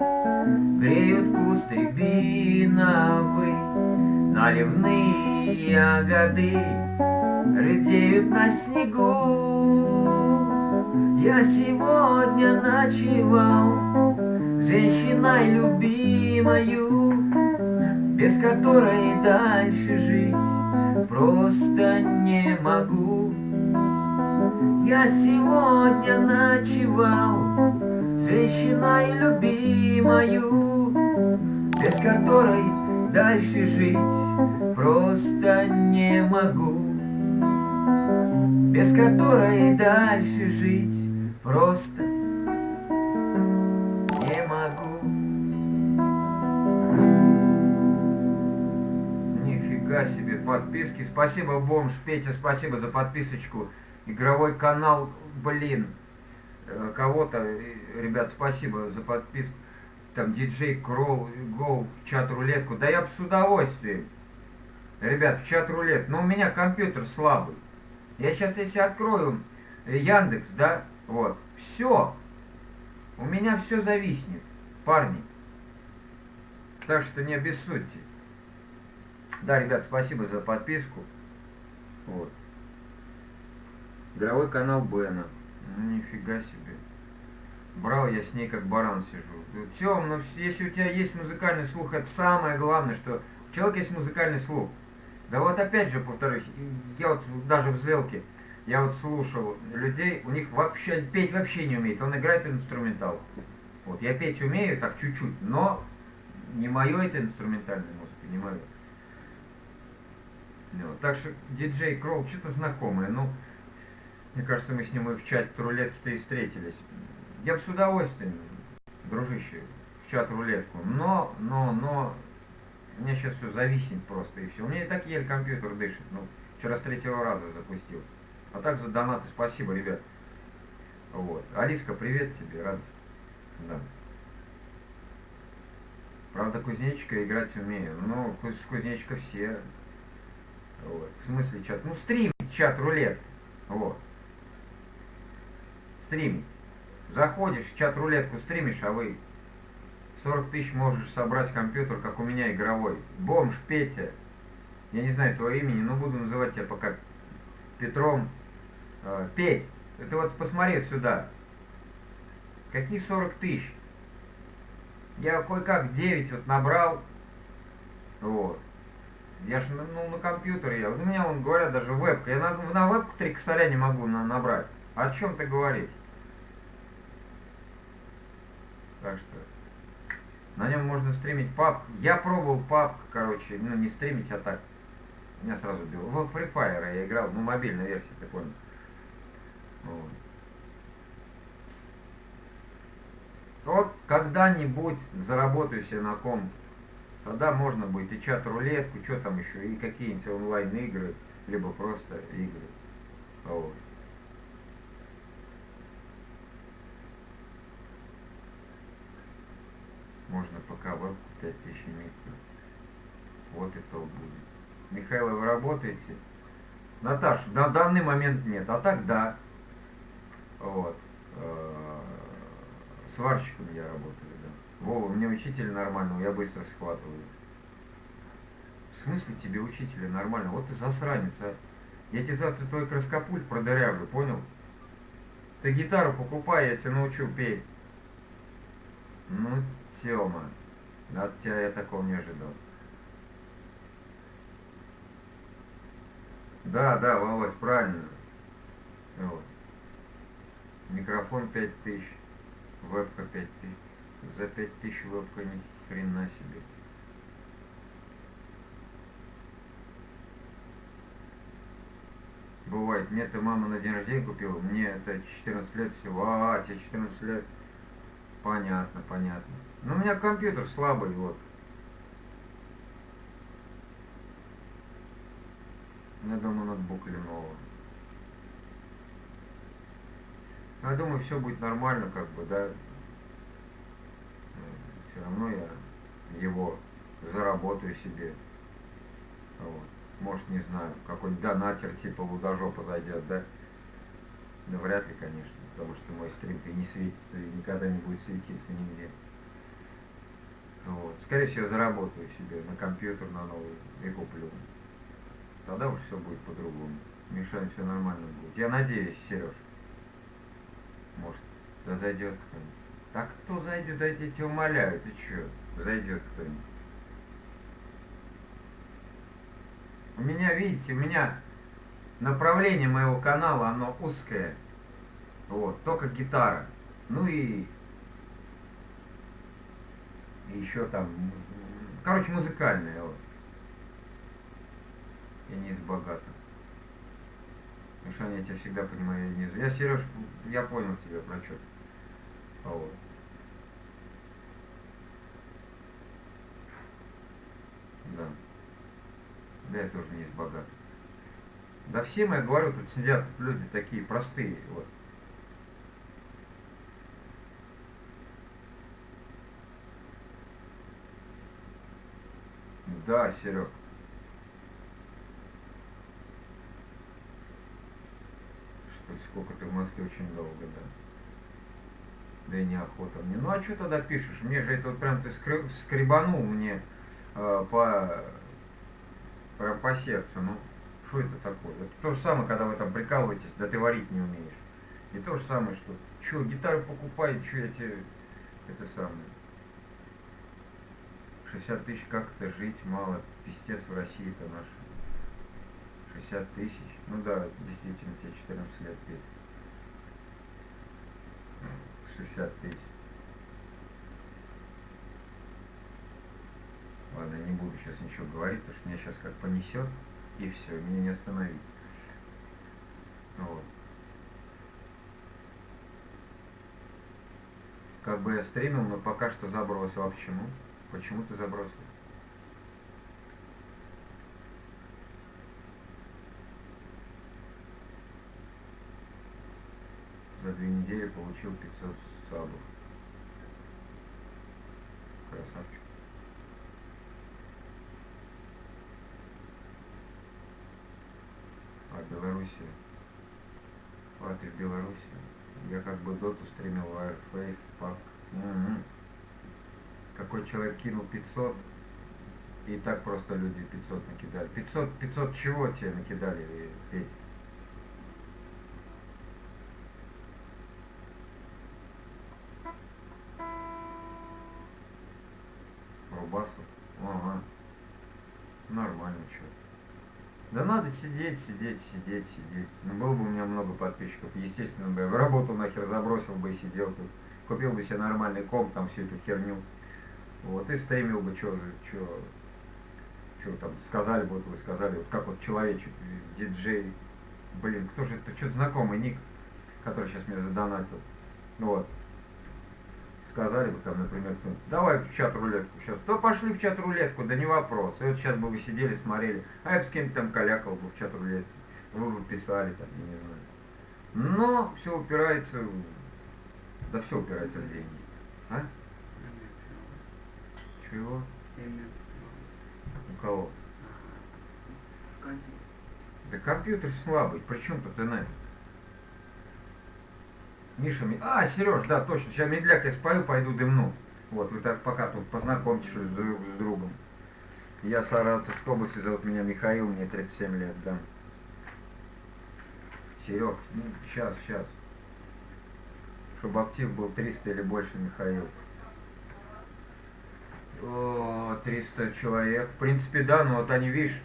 греют куст рябиновый, наливные ягоды рыдеют на снегу. Я сегодня ночевал с женщиной любимою, без которой дальше жить просто не могу. Я сегодня ночевал с женщиной любимою, без которой дальше жить просто не могу. Без которой дальше жить просто не могу. Нифига себе, подписки. Спасибо, бомж Петя, спасибо за подписочку. Игровой канал, блин. Кого-то, ребят, спасибо за подписку. Там диджей Кролл, Go, в чат-рулетку. Да я бы с удовольствием. Ребят, в чат-рулет. Но у меня компьютер слабый. Я сейчас, если открою Яндекс, да, вот, все. У меня все зависнет, парни. Так что не обессудьте. Да, ребят, спасибо за подписку. Вот. Игровой канал Бена. Ну, нифига себе. Брал я с ней как баран сижу. Все, ну, если у тебя есть музыкальный слух, это самое главное, что у человека есть музыкальный слух. Да вот опять же повторюсь, я вот даже в Зелке, я вот слушал людей, у них вообще, петь вообще не умеет, он играет инструментал. Вот, я петь умею, так чуть-чуть, но не мое это инструментальная музыка, не мое. Вот, так что диджей Кролл что-то знакомое, ну, мне кажется, мы с ним и в чат-рулетке-то и встретились. Я бы с удовольствием, дружище, в чат-рулетку, но, у меня сейчас все зависнет просто и все. У меня и так еле компьютер дышит, ну, вчера с 3-го раза запустился. А так за донаты спасибо, ребят. Вот. Алиска, привет тебе, радость. Да. Правда, кузнечика играть умею. Ну, с кузнечика все. Вот. В смысле чат? Ну, стримить чат-рулетка. Вот. Стримить. Заходишь, в чат-рулетку стримишь, а вы 40 тысяч можешь собрать компьютер, как у меня игровой. Бомж Петя. Я не знаю твоего имени, но буду называть тебя пока Петром. Петь, ты вот посмотри сюда. Какие 40 тысяч? Я кое-как 9 вот набрал. Вот. Я же ну, на компьютере, у меня, он говорят, даже вебка. Я на вебку 3 косаря не могу набрать. О чем ты говоришь? Так что на нем можно стримить PUBG. Я пробовал PUBG, короче, ну не стримить, а так. Меня сразу бил. В Free Fire я играл, ну мобильная версия, ты понял. Вот. Вот когда-нибудь заработаю себе на комп. Тогда можно будет и чат-рулетку, что там еще, и какие-нибудь онлайн-игры, либо просто игры. Вот. Можно пока вебку 5000 микро. Вот и то будет. Михаил, вы работаете? Наташа, на данный момент нет, а так да. Вот. Сварщиком я работаю, да. Вова, мне учителя нормального, я быстро схватываю. В смысле тебе учителя нормально? Вот ты засранец, а. Я тебе завтра твой краскопульт продырявлю, понял? Ты гитару покупай, я тебя научу петь. Ну, Тёма, от тебя я такого не ожидал. Да, да, Володь, правильно. Вот. Микрофон 5000, вебка 5000. За 5000 вебка ни хрена себе. Бывает, мне ты мама на день рождения купила, мне это 14 лет всего. А, тебе 14 лет. Понятно, понятно. Ну, у меня компьютер слабый, вот. Я думаю, ноутбук Lenovo. Я думаю, все будет нормально, как бы, да. Все равно я его заработаю себе. Вот. Может, не знаю, какой-нибудь донатер типа Лудожопа зайдет, да? Да вряд ли, конечно, потому что мой стрим-то и не светится, и никогда не будет светиться нигде. Вот. Скорее всего, заработаю себе на компьютер, на новый и куплю. Тогда уже все будет по-другому. Мишань, все нормально будет. Я надеюсь, Сереж. Может, да зайдет кто-нибудь. Так кто зайдет, да я тебя умоляю, ты че? Зайдет кто-нибудь. У меня, видите, у меня направление моего канала, оно узкое. Вот, только гитара. Ну и еще там, короче, музыкальное. Вот. Я не из богатых. Мишаня, я тебя всегда понимаю, я не... Я, Сереж, я понял тебя про что. Вот. Да. Да, я тоже не из богатых. Да всем, я говорю, тут сидят тут люди такие простые, вот. Да, Серег. Что, сколько ты в Москве, очень долго, да. Да и неохота мне. Ну а что тогда пишешь? Мне же это вот прям ты скребанул мне прям по сердцу. Ну, что это такое? Это то же самое, когда вы там прикалываетесь, да ты варить не умеешь. И то же самое, что гитару покупай, что я тебе, это самое. 60 тысяч, как это жить, мало, пиздец в России-то наш. 60 тысяч, ну да, действительно, тебе 14 лет, Петя. 60 тысяч. Ладно, я не буду сейчас ничего говорить, потому что меня сейчас как понесет, и все, меня не остановить. Вот. Как бы я стримил, но пока что забросил. А почему? Почему ты забросил? За 2 недели получил 500 сабов. Красавчик. А Белоруссия? А ты в Беларуси? Я как бы доту стримил Wireface, пак. Какой человек кинул 500, и так просто люди 500 накидали. 500 чего тебе накидали, Петь? Рубасу? Ага. Нормально, что. Да надо сидеть, сидеть, сидеть, сидеть. Ну, было бы у меня много подписчиков. Естественно, бы я бы работу нахер забросил бы и сидел бы. Купил бы себе нормальный комп, там всю эту херню. Вот, и стримил бы, что там сказали бы, вот вы сказали, вот как вот человечек, диджей. Блин, кто же это? Что-то знакомый ник, который сейчас мне задонатил. Вот. Сказали бы там, например, кто-нибудь, давай в чат-рулетку сейчас. То пошли в чат-рулетку, да не вопрос. И вот сейчас бы вы сидели, смотрели, а я бы с кем-то там калякал бы в чат-рулетке. Вы бы писали там, я не знаю. Но все упирается, да все упирается в деньги. А? Чего? У кого? Да компьютер слабый, при чем тут интернет? Миша, Сереж, да, точно, сейчас медляк я спою, пойду дымну. Вот, вы так пока тут познакомьтесь друг с другом. Я Саратовской области, зовут меня Михаил, мне 37 лет, да. Серег, сейчас. Чтобы актив был 300 или больше, Михаил. 300 человек. В принципе, да, но вот они, видишь,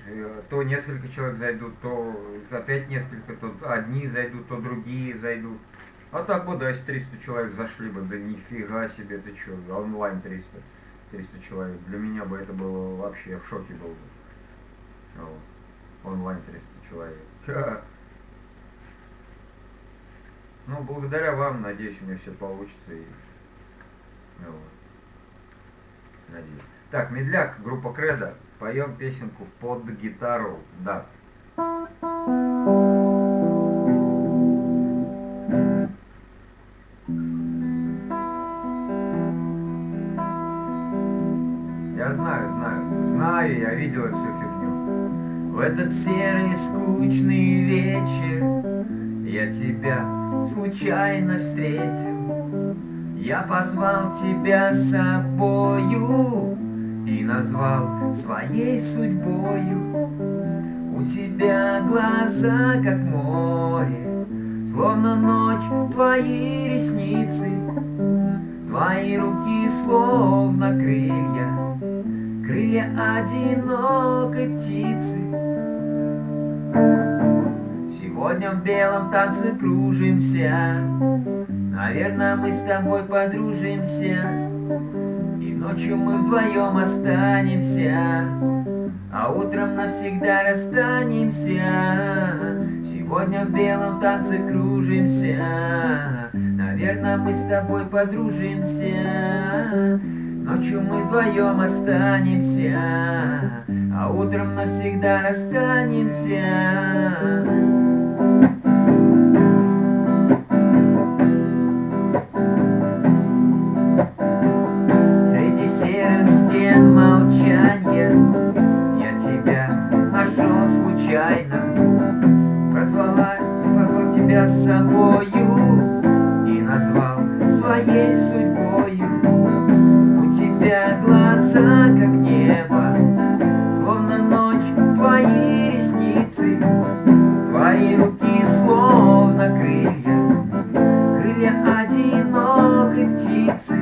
то несколько человек зайдут, то опять несколько, то одни зайдут, то другие зайдут. А так бы, да, если 300 человек зашли бы, да нифига себе, ты чё, онлайн 300 человек. Для меня бы это было вообще, я в шоке был бы. Вот. Онлайн 300 человек. Ну, благодаря вам, надеюсь, у меня все получится. И... Вот. Надеюсь. Так, Медляк, группа Кредо. Поем песенку под гитару. Да. Я знаю, я видел эту всю фигню. В этот серый скучный вечер я тебя случайно встретил. Я позвал тебя с собою и назвал своей судьбою. У тебя глаза как море, словно ночь твои ресницы, твои руки словно крылья, крылья одинокой птицы. Сегодня в белом танце кружимся, наверное, мы с тобой подружимся, и ночью мы вдвоем останемся, а утром навсегда расстанемся. Сегодня в белом танце кружимся, наверное, мы с тобой подружимся, ночью мы вдвоем останемся, а утром навсегда расстанемся. Позвал с собою и назвал своей судьбою. У тебя глаза как небо, словно ночь твои ресницы, твои руки словно крылья, крылья одинокой птицы.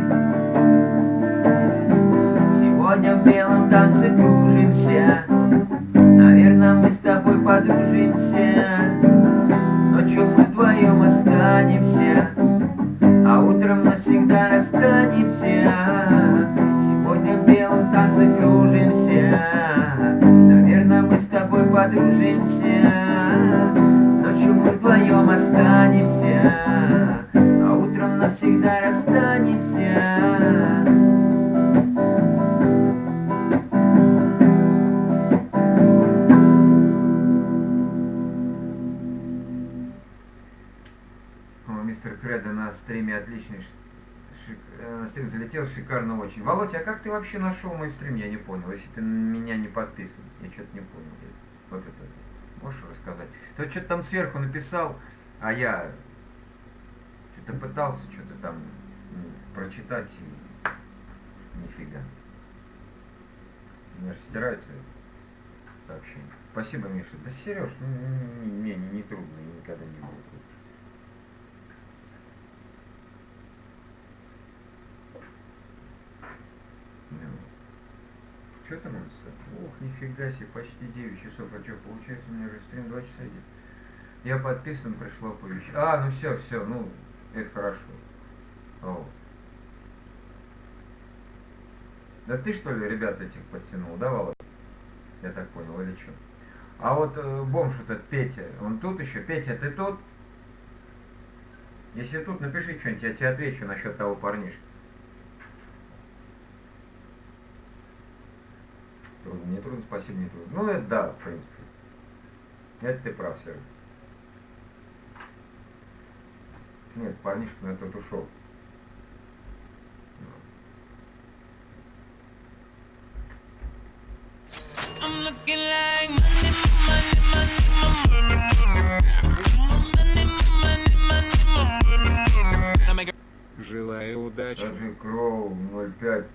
Сегодня в белом танце кружимся, наверное, мы с тобой подружимся, ночью мы вдвоем останемся, а утром навсегда расстанемся. Сегодня в белом танце кружимся, наверное, мы с тобой подружимся, ночью мы вдвоем останемся, а утром навсегда расстанемся. Мистер Кредо на стриме отличный, на стрим залетел шикарно очень. Володя, а как ты вообще нашел мой стрим? Я не понял. Если ты на меня не подписан, я что-то не понял. Вот это можешь рассказать? Ты что-то там сверху написал, а я что-то пытался что-то там прочитать и нифига. У меня же стирается сообщение. Спасибо, Миша. Да, Сереж, мне не трудно, я никогда не буду. Что там у нас? Ох, нифига себе, почти 9 часов. А что, получается, у меня уже стрим 2 часа идет. Я подписан, пришло оповещение. А, ну все, ну, это хорошо. О. Да ты что ли ребят этих подтянул, да, Володя? Я так понял, или что? А вот бомж этот Петя, он тут еще? Петя, ты тут? Если тут, напиши что-нибудь, я тебе отвечу насчет того парнишки. Трудно, не трудно, спасибо, не трудно. Ну, это да, в принципе. Это ты прав, Серый. Нет, парнишка на тот ушел. I'm looking like money, money, money, money, money, money, money. Желаю удачи. Таджи Кроу 05.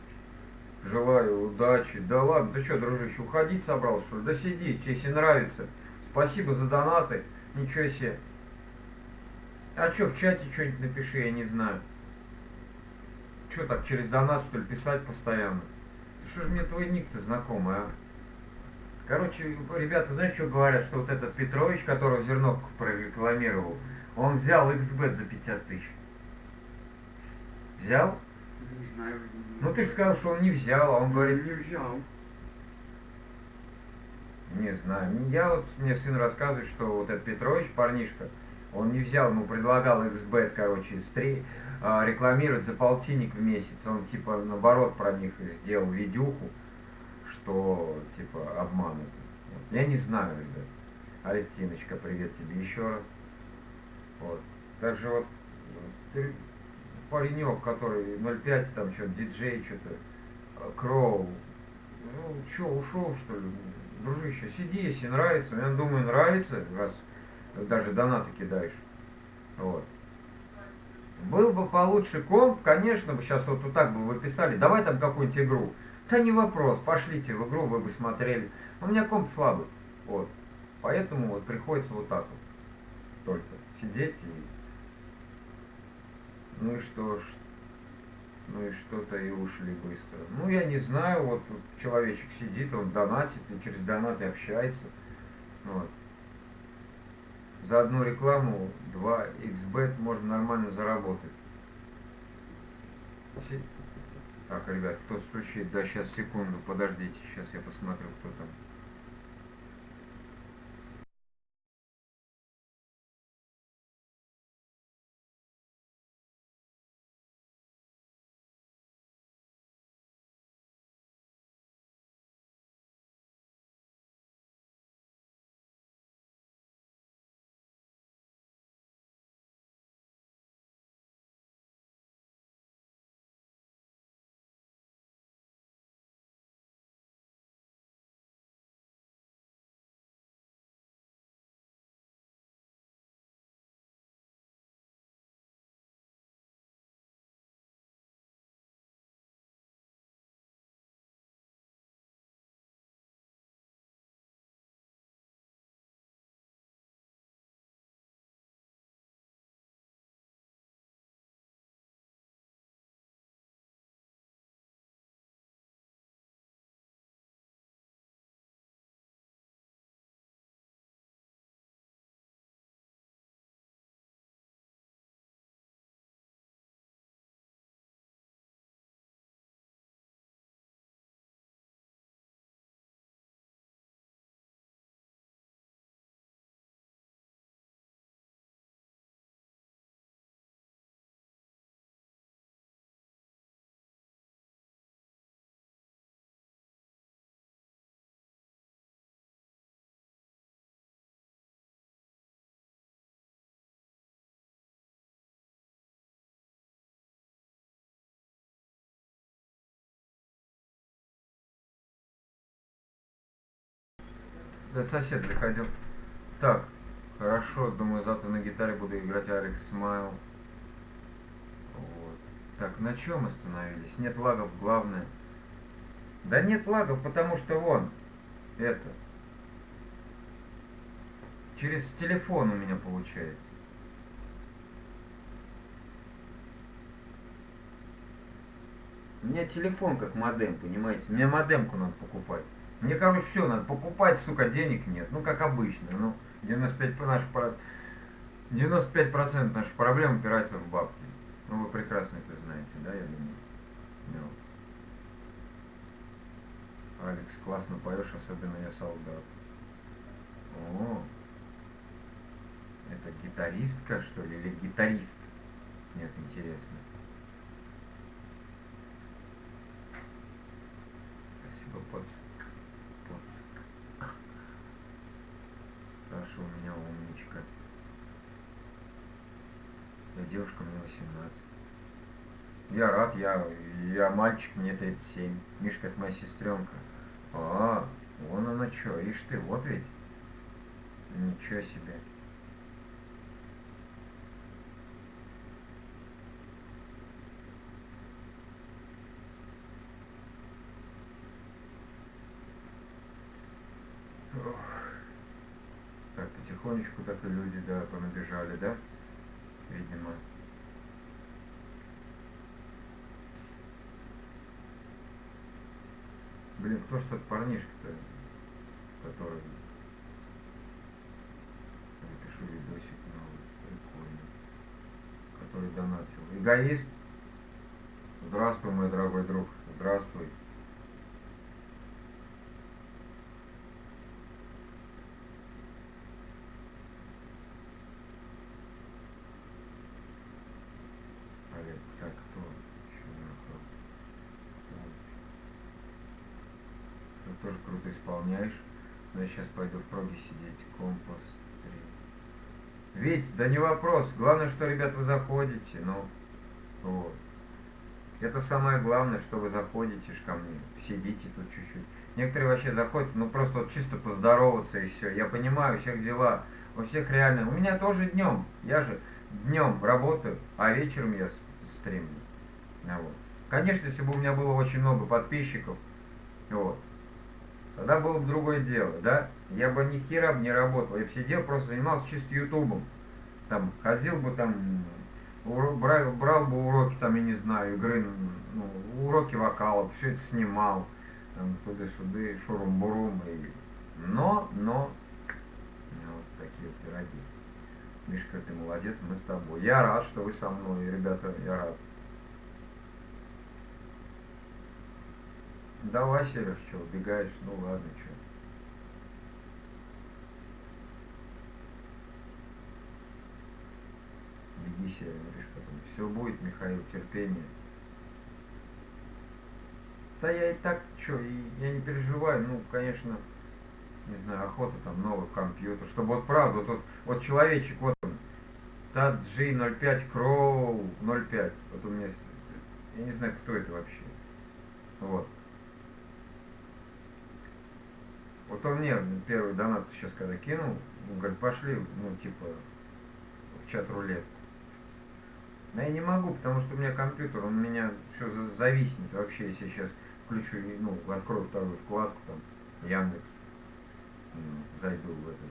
Желаю удачи. Да ладно, ты что, дружище, уходить собрался, что ли? Да сиди, если нравится. Спасибо за донаты. Ничего себе. А что, в чате что-нибудь напиши, я не знаю. Что так, через донат, что ли, писать постоянно? Да что ж мне твой ник-то знакомый, а? Короче, ребята, знаешь, что говорят? Что вот этот Петрович, которого Зерновку прорекламировал, он взял XBet за 50 тысяч. Взял? Не знаю. Ну ты же сказал, что он не взял, а он говорит, не взял. не знаю. Я вот, мне сын рассказывает, что вот этот Петрович, парнишка, он не взял, ему предлагал XBet, короче, рекламировать за полтинник в месяц. Он типа наоборот про них сделал видюху, что типа обман это. Вот. Я не знаю, ребят. Алевтиночка, привет тебе еще раз. Вот. Также вот паренек, который 05, там что-то, диджей, что-то, Кроу. Ну, что, ушел, что ли? Дружище, сиди, если нравится. Я думаю, нравится, раз даже донаты кидаешь. Вот. Был бы получше комп, конечно бы, сейчас вот так бы вы писали, давай там какую-нибудь игру. Да не вопрос, пошлите в игру, вы бы смотрели. У меня комп слабый, вот. Поэтому вот приходится вот так вот. Только сидеть и... Ну и что ж, ну и что-то и ушли быстро. Ну я не знаю, вот тут человечек сидит, он донатит и через донаты общается. Вот. За одну рекламу 2 XBet можно нормально заработать. Так, ребят, кто стучит? Да, сейчас, секунду, подождите, сейчас я посмотрю, кто там. Этот сосед заходил. Так, хорошо, думаю, завтра на гитаре буду играть Алекс Смайл. Вот. Так, на чем остановились? Нет лагов, главное. Да нет лагов, потому что вон, это, через телефон у меня получается. У меня телефон как модем, понимаете? Мне модемку надо покупать. Мне, короче, все надо покупать, сука, денег нет. Ну, как обычно. Ну, 95% наших проблем упираются в бабки. Ну, вы прекрасно это знаете, да, я думаю. Ну. Алекс, классно поешь, особенно я солдат. О, это гитаристка, что ли, или гитарист? Нет, интересно. Спасибо, Поцик. Поцик. Саша у меня умничка. Я девушка, мне 18. Я рад, я мальчик, мне 37. Мишка, это моя сестренка. А, вон она чё, ишь ты, вот ведь. Ничего себе. Ох. Так, потихонечку так и люди, да, понабежали, да? Видимо. Блин, кто ж тот парнишка-то, который... Запишу видосик новый, прикольно. Который донатил. Эгоист? Здравствуй, мой дорогой друг. Здравствуй. Олег, так, кто? Еще нахуй. Ты тоже круто исполняешь. Но я сейчас пойду в проге сидеть. Компас 3. Ведь, да не вопрос. Главное, что, ребят, вы заходите. Ну, вот. Это самое главное, что вы заходите ко мне. Сидите тут чуть-чуть. Некоторые вообще заходят, ну просто вот чисто поздороваться и все. Я понимаю, у всех дела. У всех реально. У меня тоже днем. Я же днем работаю, а вечером я стримлю. Вот. Конечно, если бы у меня было очень много подписчиков, вот, тогда было бы другое дело, да? Я бы ни хера бы не работал. Я бы сидел, просто занимался чисто ютубом. Там, ходил бы там, брал бы уроки, там, я не знаю, игры, ну, уроки вокала, все это снимал, там, туда-сюда, шурум-бурум. Но, вот такие вот пироги. Мишка, ты молодец, мы с тобой. Я рад, что вы со мной, ребята, я рад. Давай, Сереж, что, убегаешь? Ну ладно, что. Беги, Сереж, говоришь потом. Все будет, Михаил, терпение. Да я и так, что, я не переживаю, ну, конечно, не знаю, охота там, новый компьютер, чтобы вот правда, вот человечек, вот он, TAG05 Crow 05, вот у меня, я не знаю, кто это вообще, вот. Вот он мне первый донат сейчас когда кинул, он говорит, пошли, ну, типа, в чат рулетку. Но я не могу, потому что у меня компьютер, он у меня все зависнет вообще, если я сейчас включу, ну, открою вторую вкладку, там, Яндекс, зайду в этот.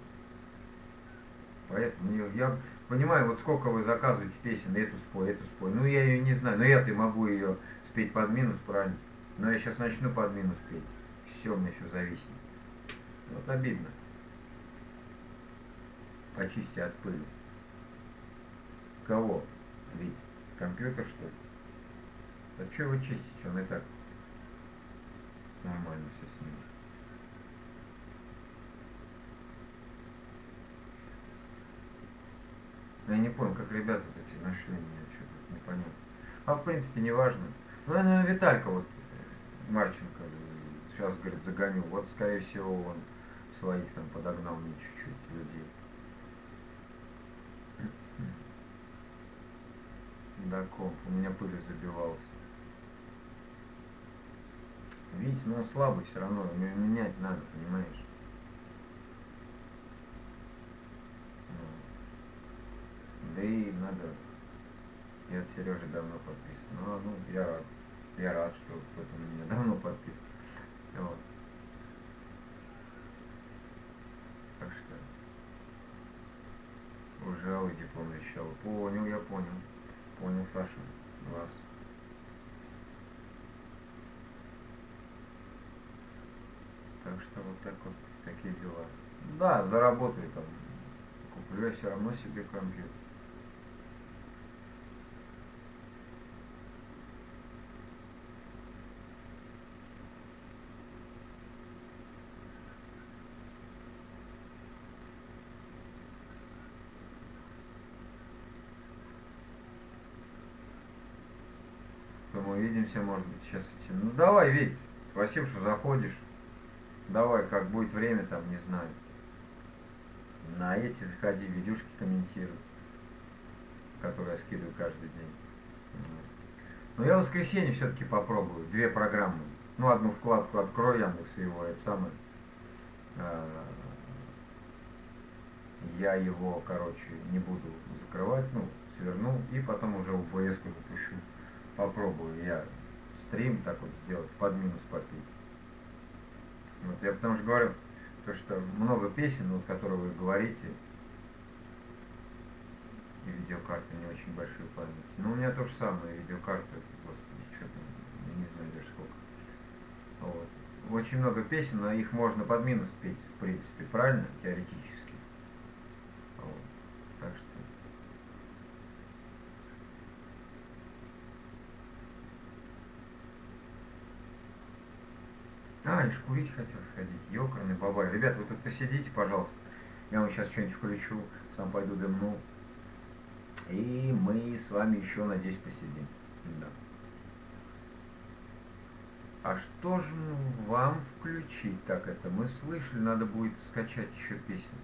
Поэтому я понимаю, вот сколько вы заказываете песен, эту спой. Ну, я ее не знаю, но я-то могу ее спеть под минус, правильно? Но я сейчас начну под минус петь. Все, у меня все зависнет. Вот обидно. Почисти от пыли. Кого? Ведь компьютер, что ли? Да что его чистить? Он и так нормально все с ним. Я не понял, как ребята эти нашли меня, что-то непонятно. А в принципе не важно. Ну, наверное, Виталька вот, Марченко, сейчас, говорит, загоню. Вот, скорее всего, он своих там подогнал мне чуть-чуть людей. Да, комп, у меня пылью забивался. Видите, ну он слабый все равно, его менять надо, понимаешь? Да и надо. Я от Сережи давно подписан. Ну, я рад. Я рад, что кто-то на меня давно подписан. Вот. Так что уже диплом защищал. Понял, я понял. Понял, Саша. Вас. Так что вот так вот такие дела. Да, заработаю там. Куплю я все равно себе компьютер. Мы увидимся, может быть, сейчас идти. Ну давай, Вить, спасибо, что заходишь. Давай, как будет время, там, не знаю. На эти заходи, видюшки комментируй, которые я скидываю каждый день. Но я в воскресенье все-таки попробую 2 программы. Ну, одну вкладку открою, Яндекс его, это самое. Я его, короче, не буду закрывать, ну, сверну, и потом уже УБС-ку запущу. Попробую я стрим так вот сделать, под минус попить. Вот я потому что говорю, то, что много песен, вот, которые вы говорите, и видеокарты не очень большой памяти. Но у меня то же самое, видеокарта, господи, что там, я не знаю даже сколько. Вот. Очень много песен, но их можно под минус петь, в принципе, правильно, теоретически. Вот. Так что... А, и курить хотел сходить. Ёкарный бабай. Ребят, вы тут посидите, пожалуйста. Я вам сейчас что-нибудь включу, сам пойду дымну. И мы с вами еще, надеюсь, посидим. Да. А что же вам включить? Так, это мы слышали, надо будет скачать еще песню.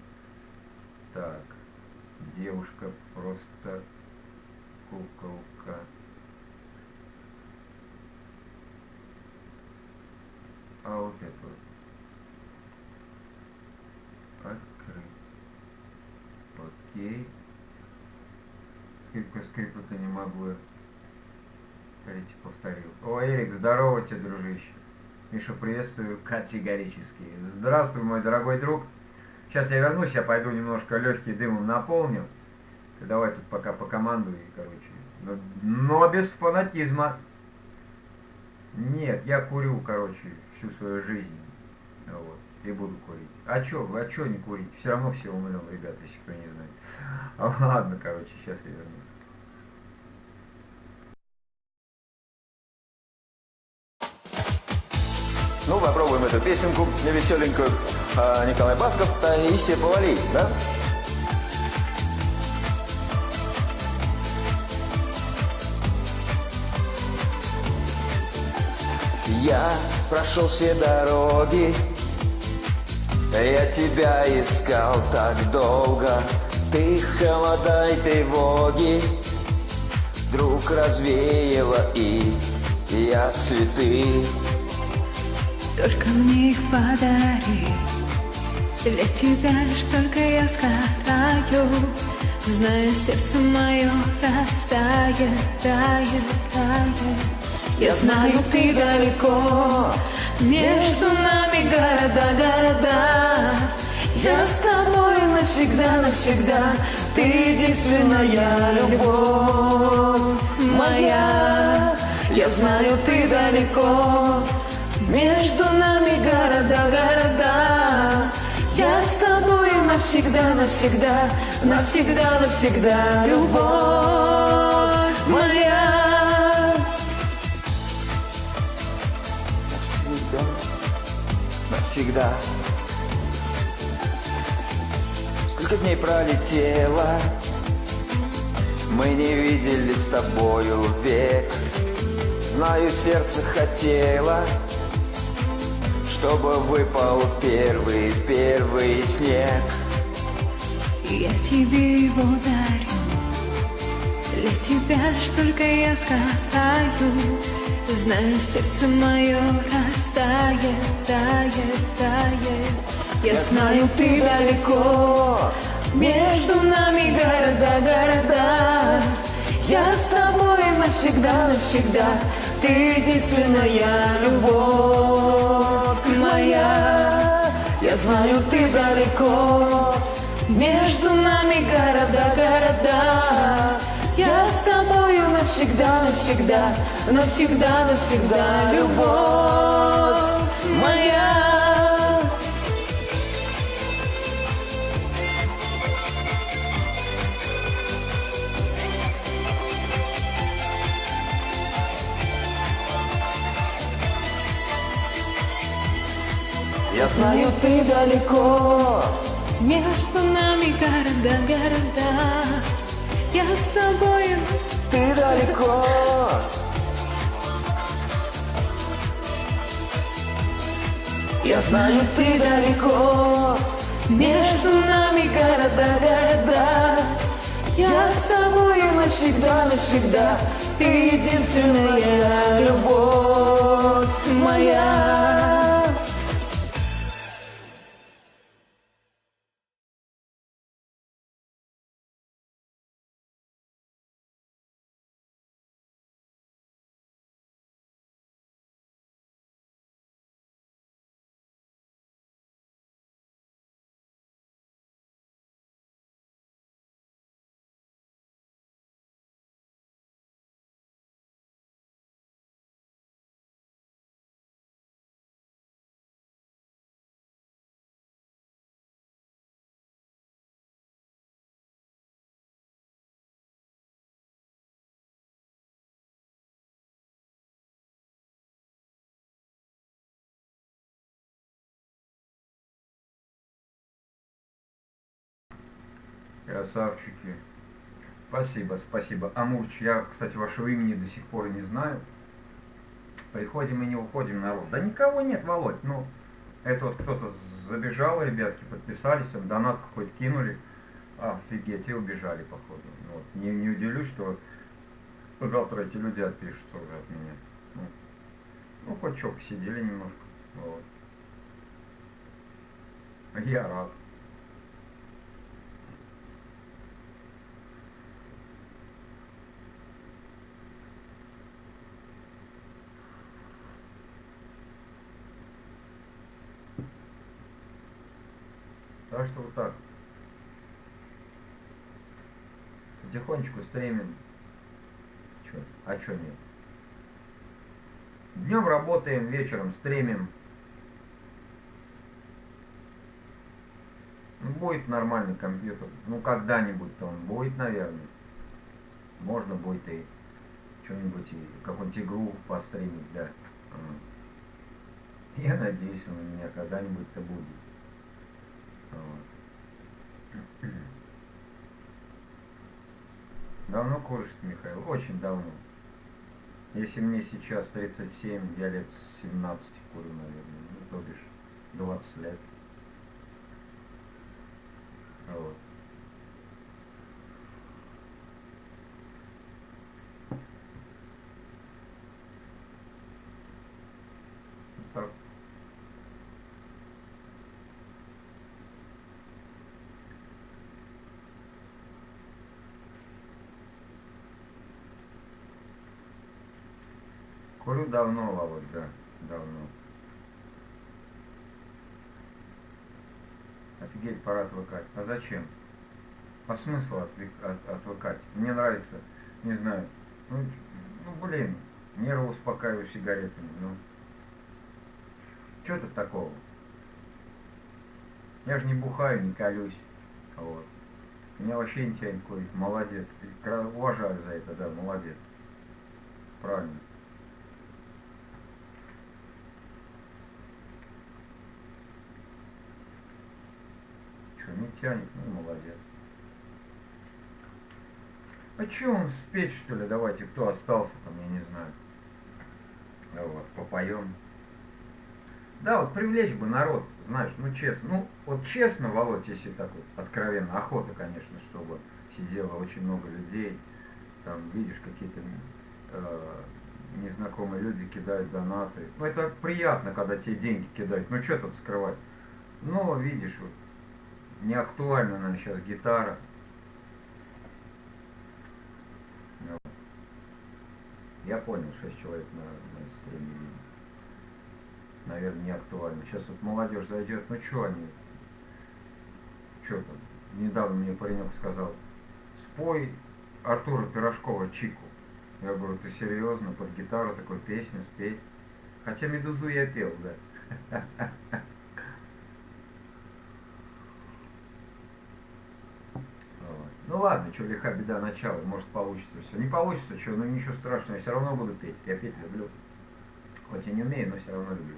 Так, девушка просто куколка. А вот это вот. Открыть. Окей. Скрипка, не могу. Третий повторил. О, Эрик, здорово тебе, дружище. Миша, приветствую категорически. Здравствуй, мой дорогой друг. Сейчас я вернусь, я пойду немножко легкий дымом наполню. Ты давай тут пока покомандуй, короче. Но без фанатизма. Нет, я курю, короче, всю свою жизнь. Вот. И буду курить. А чё не курить? Все равно все умрем, ребят, если кто не знает. Ладно, короче, сейчас я вернусь. Ну, попробуем эту песенку веселенькую. Николай Басков, Таисия Повалий, да? Я прошел все дороги, я тебя искал так долго. Ты холода и тревоги вдруг развеяла, и я цветы. Только мне их подари, для тебя лишь только я сгораю. Знаю, сердце мое растает, тает, тает. Я знаю, ты далеко, между нами города, города. Я с тобой навсегда, навсегда. Ты единственная любовь моя. Я знаю, ты далеко, между нами города, города. Я с тобой навсегда, навсегда, навсегда, навсегда. Любовь моя. Навсегда. Сколько дней пролетело, мы не видели с тобою век. Знаю, сердце хотело, чтобы выпал первый снег. Я тебе его дарю, для тебя ж только я сгораю. Знаю, сердце мое растает, тает, тает. Я знаю, ты далеко, между нами города, города. Я с тобой навсегда, навсегда. Ты единственная любовь моя. Я знаю, ты далеко, между нами города, города. Я с тобою навсегда, навсегда, навсегда, навсегда. Любовь моя. Я знаю, ты далеко. Между нами города. Я с тобою. Ты далеко. Я знаю, ты далеко. Между нами города. Я с тобою навсегда. Ты единственная любовь моя. Красавчики. Спасибо, спасибо. Амурч, я, кстати, вашего имени до сих пор и не знаю. Приходим и не уходим, народ. Да никого нет, Володь. Ну, это вот кто-то забежал, ребятки, подписались, там донат какой-то кинули. Офигеть, и убежали, походу. Вот. Не удивлюсь, что завтра эти люди отпишутся уже от меня. Ну хоть что, посидели немножко. Вот. Я рад. Так что вот так. Потихонечку стримим. Чё? А чё нет? Днем работаем, вечером стримим. Ну, будет нормальный компьютер. Ну, когда-нибудь-то он будет, наверное. Можно будет и что-нибудь, и какую-нибудь игру постримить, да. Я надеюсь, он у меня когда-нибудь-то будет. Вот. Давно куришь, Михаил? Очень давно. Если мне сейчас 37, я лет с 17 курю, наверное. Ну, то бишь 20 лет. Вот. Так. Курю давно, Володь, да, давно. Офигеть, пора отвыкать. А зачем? А смысл отвыкать? Мне нравится, не знаю, ну блин, нервы успокаиваю сигаретами, ну. Что тут такого? Я же не бухаю, не колюсь. Вот. Меня вообще не тянет курить. Молодец. Уважаю за это, да, молодец. Правильно. Что, не тянет? Ну, молодец. А че он спеть, что ли? Давайте, кто остался там, я не знаю. Вот, попоем. Да, вот привлечь бы народ, знаешь, ну честно. Ну, вот честно, Володь, если так вот откровенно, охота, конечно, чтобы сидело очень много людей. Там, видишь, какие-то незнакомые люди кидают донаты. Ну, это приятно, когда тебе деньги кидают. Ну, что тут скрывать? Но, видишь, вот, не актуальна нам сейчас гитара. Я понял, 6 человек на стриме. Наверное, не актуально. Сейчас вот молодежь зайдет, ну что они? Что там? Недавно мне паренек сказал, спой Артура Пирожкова «Чику». Я говорю, ты серьезно, под гитару такой песню спеть? Хотя «Медузу» я пел, да. Ну ладно, что лиха беда начала, может получится все. Не получится, что, ну ничего страшного, я все равно буду петь. Я петь люблю. Хоть и не умею, но все равно люблю.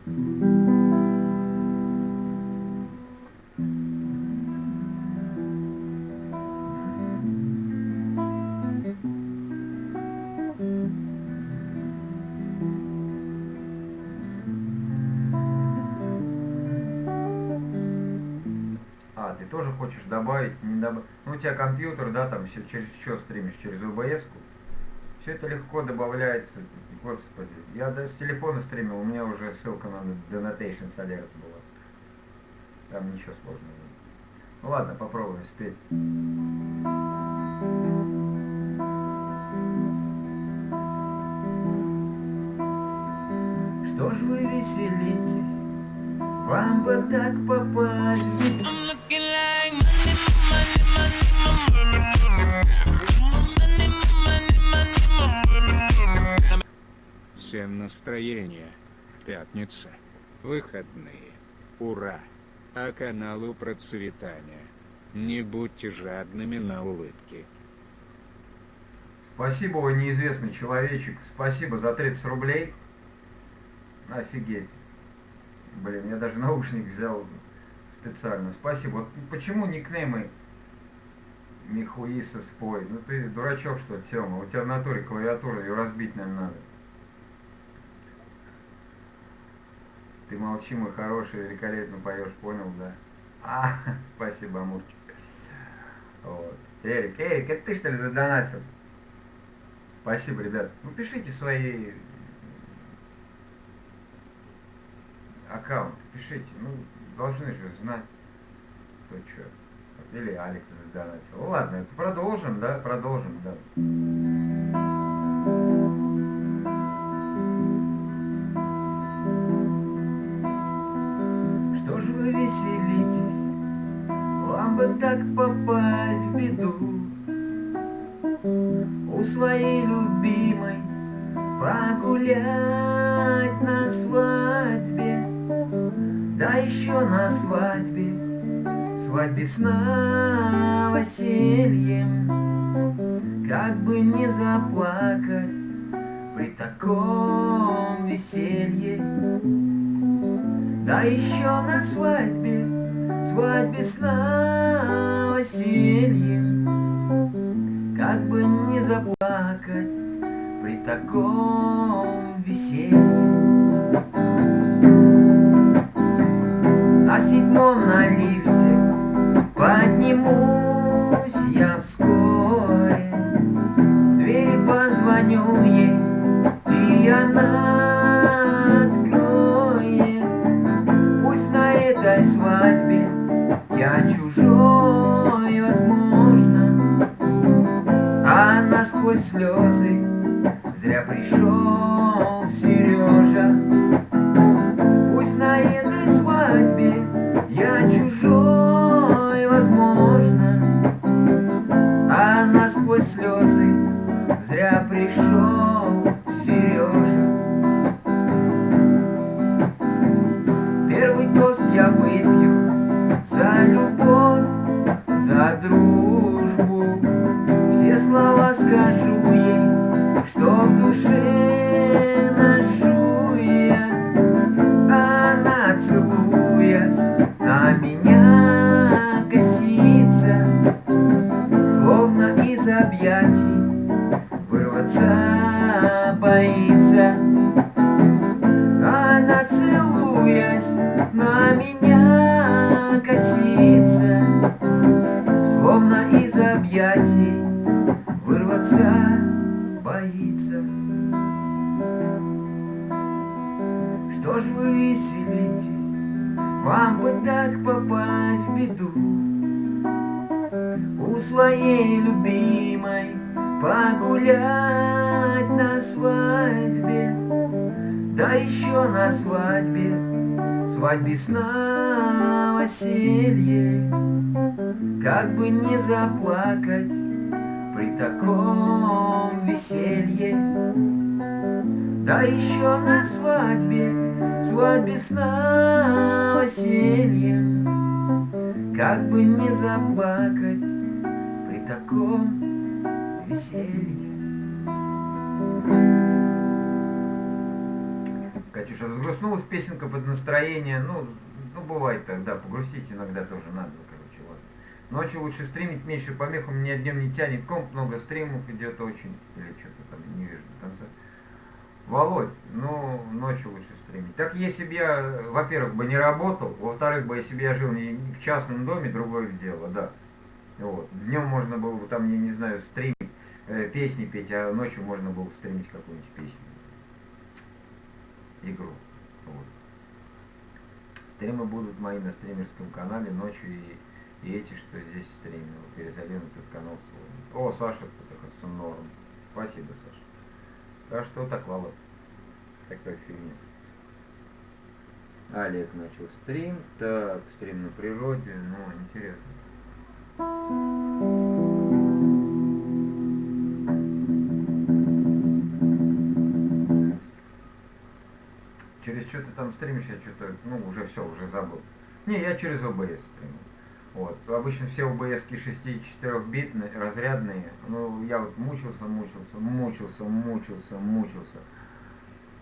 а ты тоже хочешь добавить, не добавить. Ну, у тебя компьютер, да, там все через что стримишь, через OBS-ку. Все это легко добавляется. Господи, я с телефона стримил, у меня уже ссылка на Donations Alerts была. Там ничего сложного нет. Ну ладно, попробуем спеть. Что ж вы веселитесь, вам бы так попасть. I'm looking like money, money, money, money, money, money, money, money. Всем настроение. Пятница. Выходные. Ура. А каналу процветания. Не будьте жадными на улыбки. Спасибо, вы неизвестный человечек. Спасибо за 30 рублей. Офигеть. Блин, я даже наушник взял специально. Спасибо. Вот почему никнеймы Михуиса спой? Ну ты дурачок, что ли, Тёма? У тебя в натуре клавиатура, ее разбить, наверное, надо. Ты молчи, мой хороший, великолепно поешь, понял, да? Спасибо, Амурчик. Вот. Эрик, это ты, что ли, задонатил? Спасибо, ребят. Ну, пишите свои аккаунты, пишите. Ну, должны же знать, кто что. Или Алекс задонатил. Ну, ладно, это продолжим, да? Продолжим, да. Что ж вы веселитесь, вам бы так попасть в беду. У своей любимой погулять на свадьбе. Да еще на свадьбе, свадьбе с новосельем. Как бы не заплакать при таком веселье. Да еще на свадьбе, свадьбе с новосельем. Как бы не заплакать при таком веселье. На 7-м на лифте поднимусь я вскоре. В двери позвоню ей, и она откроет. Пусть на этой свадьбе я чужой, возможно, а насквозь слезы зря пришел Сережа. Пусть на этой свадьбе я чужой, возможно, а насквозь слезы зря пришел Сережа. Первый тост я выпью за любовь, за дружбу. Все слова скажу ей, что в душе ношу я. Она, целуясь, на меня косится, словно из объятий вырваться боится. Она, целуясь, на меня косится, словно из объятий вырваться боится. Что ж вы веселитесь, вам бы так попасть в беду. У своей любимой погулять на свадьбе. Да еще на свадьбе, свадьбе с новоселье. Как бы не заплакать при таком веселье. Да еще на свадьбе, свадьбе с новосельем. Как бы не заплакать при таком веселье. Катюша, взгрустнулась песенка под настроение. Ну, бывает тогда, погрустить иногда тоже надо, короче, ладно. Ночью лучше стримить, меньше помех, у меня днем не тянет комп, много стримов идет очень. Или что-то там не вижу до конца. Володь, ну, ночью лучше стримить. Так если бы я, во-первых, бы не работал, во-вторых, бы, если бы я жил не в частном доме, другое дело, да. Вот. Днем можно было бы там, я не знаю, стримить, песни петь, а ночью можно было бы стримить какую-нибудь песню. Игру. Вот. Стримы будут мои на стримерском канале ночью и эти, что здесь стримил. Перезайдем на этот канал свой. О, Саша, это норм. Спасибо, Саша. А что так, Володь? Такая фигня. Олег начал стрим. Так, стрим на природе. Ну, интересно. Через что ты там стримишь, я что-то, ну, уже все, уже забыл. Не, я через OBS стримил. Вот. Обычно все OBS-ки 64-битные, разрядные. Ну, я вот мучился.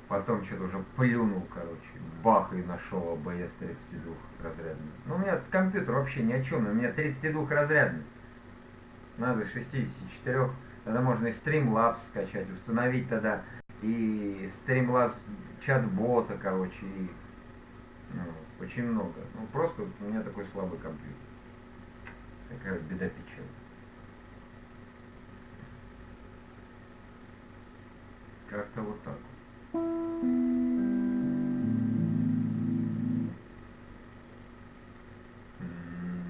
Потом что-то уже плюнул, короче. Бах, и нашел OBS 32 разрядный. Ну, у меня компьютер вообще ни о чем. У меня 32 разрядный. Надо 64. Тогда можно и Streamlabs скачать, установить тогда и Streamlabs чат-бота, короче, и ну, очень много. Ну, просто у меня такой слабый компьютер. Такая вот беда печаль. Как-то вот так.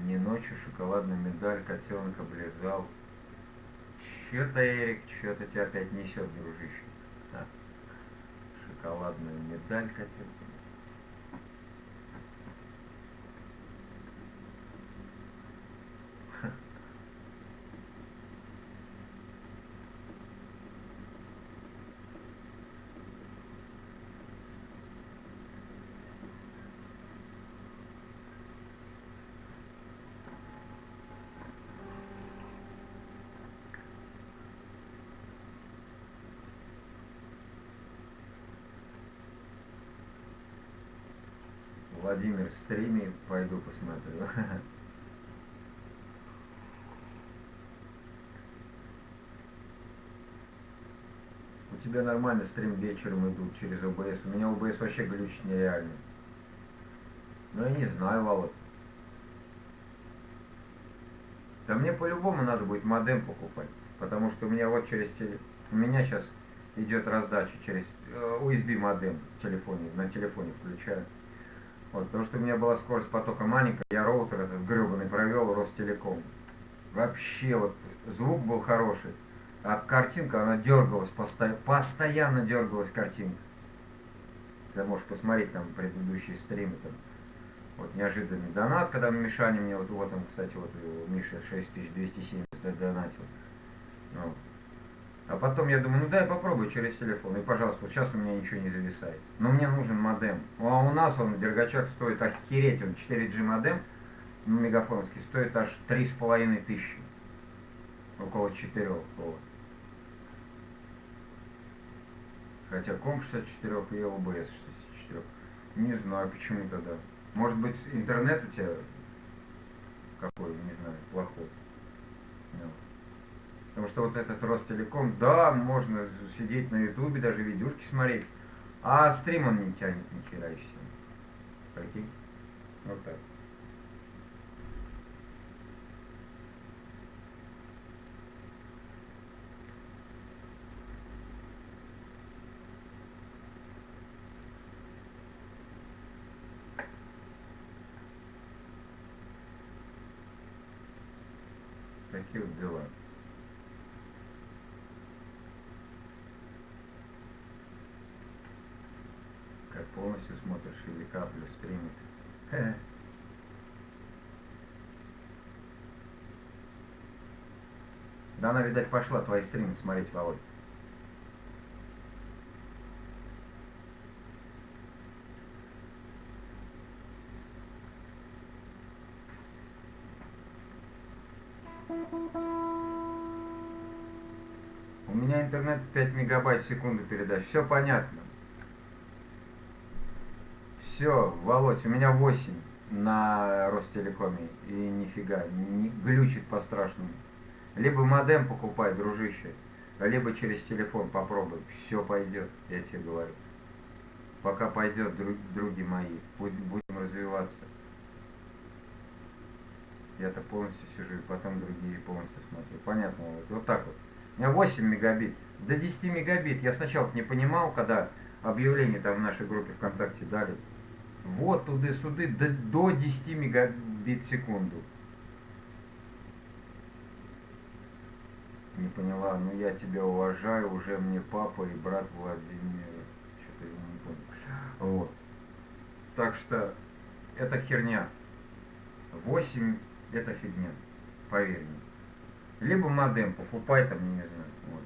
Не ночью шоколадную медаль котенок облизал. Чё-то, Эрик, что-то тебя опять несет, дружище. Да. Шоколадную медаль котенка. Владимир в стриме, пойду посмотрю. У тебя нормально стрим вечером идут через OBS. У меня OBS вообще глючит нереально. Ну я не знаю, Володь. Да мне по-любому надо будет модем покупать. Потому что у меня вот у меня сейчас идет раздача через USB модем в телефоне, на телефоне включаю. Вот, потому что у меня была скорость потока маленькая, я роутер этот гребаный провел, Ростелеком. Вообще вот звук был хороший, а картинка, она дергалась, постоянно дергалась картинка. Ты можешь посмотреть там предыдущие стримы. Там. Вот неожиданный донат, когда Мишаня мне, вот там, кстати, вот Миша 6270 донатил. Вот. А потом я думаю, ну дай попробуй через телефон. И, пожалуйста, вот сейчас у меня ничего не зависает. Но мне нужен модем. А у нас он в Дергачах стоит охереть. Он 4G модем мегафоновский стоит аж 3500. Около 4. Вот. Хотя комп 64 и OBS 64. Не знаю, почему тогда. Может быть, интернет у тебя какой, не знаю, плохой. No. Потому что вот этот Ростелеком, да, можно сидеть на ютубе, даже видюшки смотреть, а стрим он не тянет ни хера и все. Прикинь? Вот так. Такие вот дела. Как полностью смотришь или каплю стримит. Да она, видать, пошла твои стримы смотреть, Володь. У меня интернет 5 мегабайт в секунду передач. Все понятно. Все, Володь, у меня 8 на Ростелекоме. И нифига, глючит по-страшному. Либо модем покупай, дружище. Либо через телефон попробуй. Все пойдет, я тебе говорю. Пока пойдет, други мои, будем развиваться. Я-то полностью сижу, и потом другие полностью смотрю. Понятно, вот так вот. У меня 8 мегабит, до 10 мегабит. Я сначала не понимал, когда объявление там в нашей группе ВКонтакте дали. Вот туды-суды, до 10 мегабит в секунду. Не поняла, ну я тебя уважаю, уже мне папа и брат Владимир. Что-то я не понял. Вот. Так что это херня. 8 это фигня, поверь мне. Либо модем покупай там, не знаю. Вот.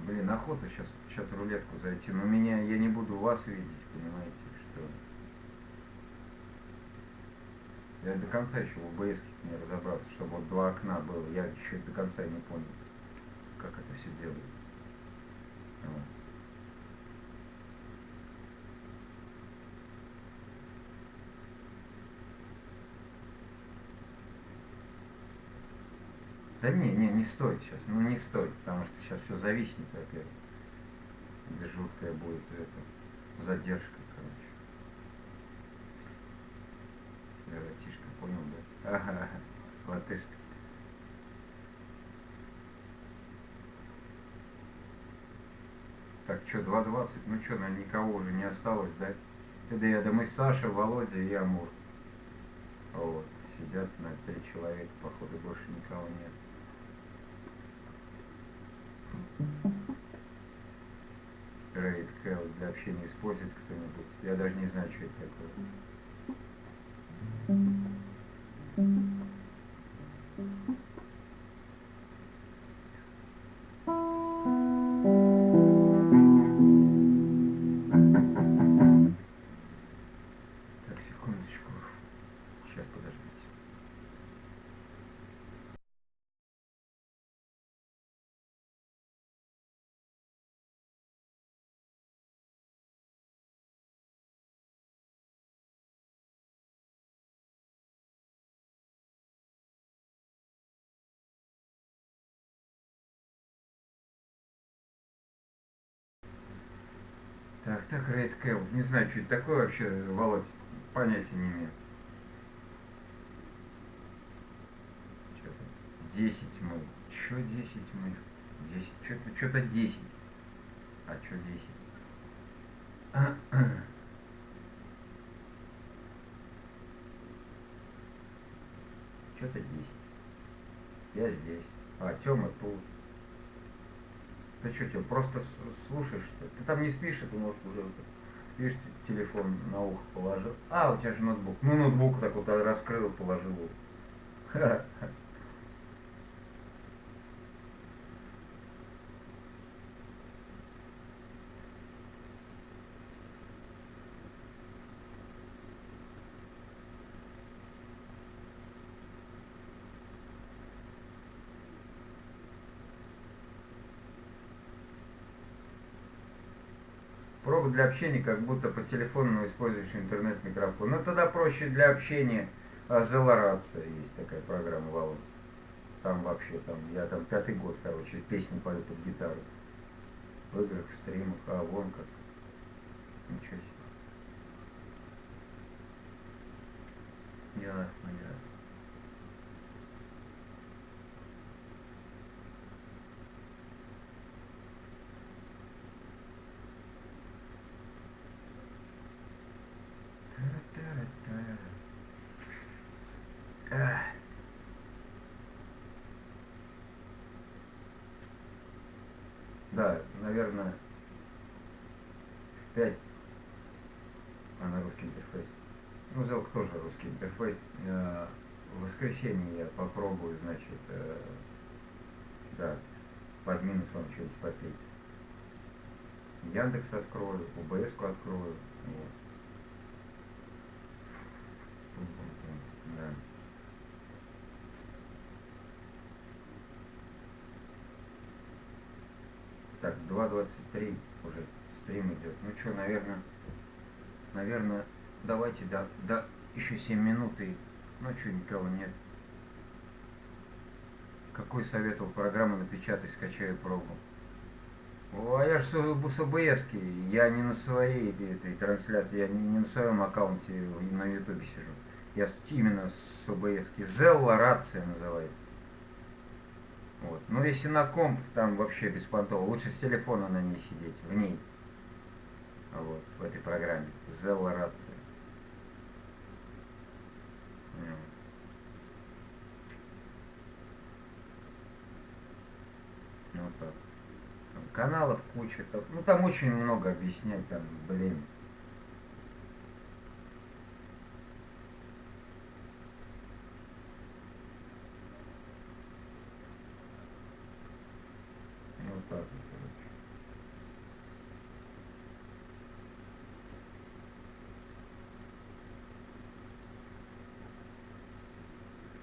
Блин, охота сейчас в чат-рулетку зайти, но я не буду вас видеть, понимаете, что... Я до конца еще в ОБС не разобрался, чтобы вот 2 окна было, я еще до конца не понял, как это все делается. Вот. Да не стоит сейчас, ну не стоит, потому что сейчас все зависнет опять. Это жуткая будет это, задержка, короче. Братишка, понял, да? Ага, латышка. Так, что, 2:20? Ну что, никого уже не осталось, да? Да мы Саша, Володя и Амур. Вот, сидят на 3 человека, походу больше никого нет. Raid Call для общения использует кто-нибудь? Я даже не знаю, что это такое. Так, секундочку. Сейчас, подождите. Так, Raid Call. Не знаю, что это такое вообще, Володь. Понятия не имею. Что-то 10 мы. Чё 10 мы? 10. Что-то 10. А что 10? Что-то 10. Я здесь. А, Тёма тут. Ты что, Тём, просто слушаешь, что ли? Ты там не спишь, и ты можешь уже... Видишь, телефон на ухо положил. А, у тебя же ноутбук. Ну, ноутбук так вот раскрыл, положил. Пробы для общения, как будто по телефону используешь интернет-микрофон. Но тогда проще для общения. Зелорация есть такая программа, Володь. Там вообще, я там 5-й год, короче, песни пою под гитару. В играх, в стримах, а вон как. Ничего себе. Ясно. Эх. Да, наверное, в 5 на русский интерфейс. Ну, Zelk тоже русский интерфейс. В воскресенье я попробую, значит, да, под минусом что-нибудь попеть. Яндекс открою, УБС-ку открою. Вот. Да. Так, 2:23 уже стрим идет. Ну что, наверное, Наверное, давайте еще 7 минут и... Ну что, никого нет. Какой советовал программу напечатай, скачаю пробу? О, а я же с ОБС-ки, я не на своей этой трансляции, я не на своем аккаунте на ютубе сижу. Я именно с ОБС-ки. Zella рация называется. Вот. Ну если на комп, там вообще беспонтово. Лучше с телефона на ней сидеть, в ней. Вот, в этой программе. Zella рация. Вот так. Там каналов куча. Ну там очень много объяснять, там, блин. Вот так вот, короче.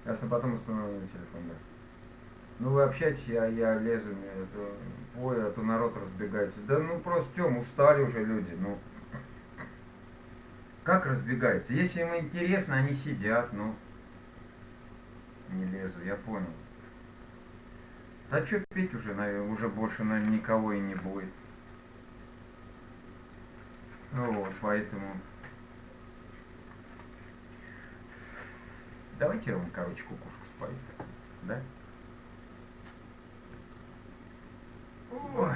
Ясно, потом установлю на телефон, да. Ну вы общаетесь, я лезу, а то народ разбегается. Да ну просто, Тём, устали уже люди, ну. Как разбегаются? Если им интересно, они сидят, ну. Не лезу, я понял. Да что петь уже, наверное, уже больше, наверное, никого и не будет. Ну вот, поэтому... Давайте я вам, короче, кукушку спою, да? Ой.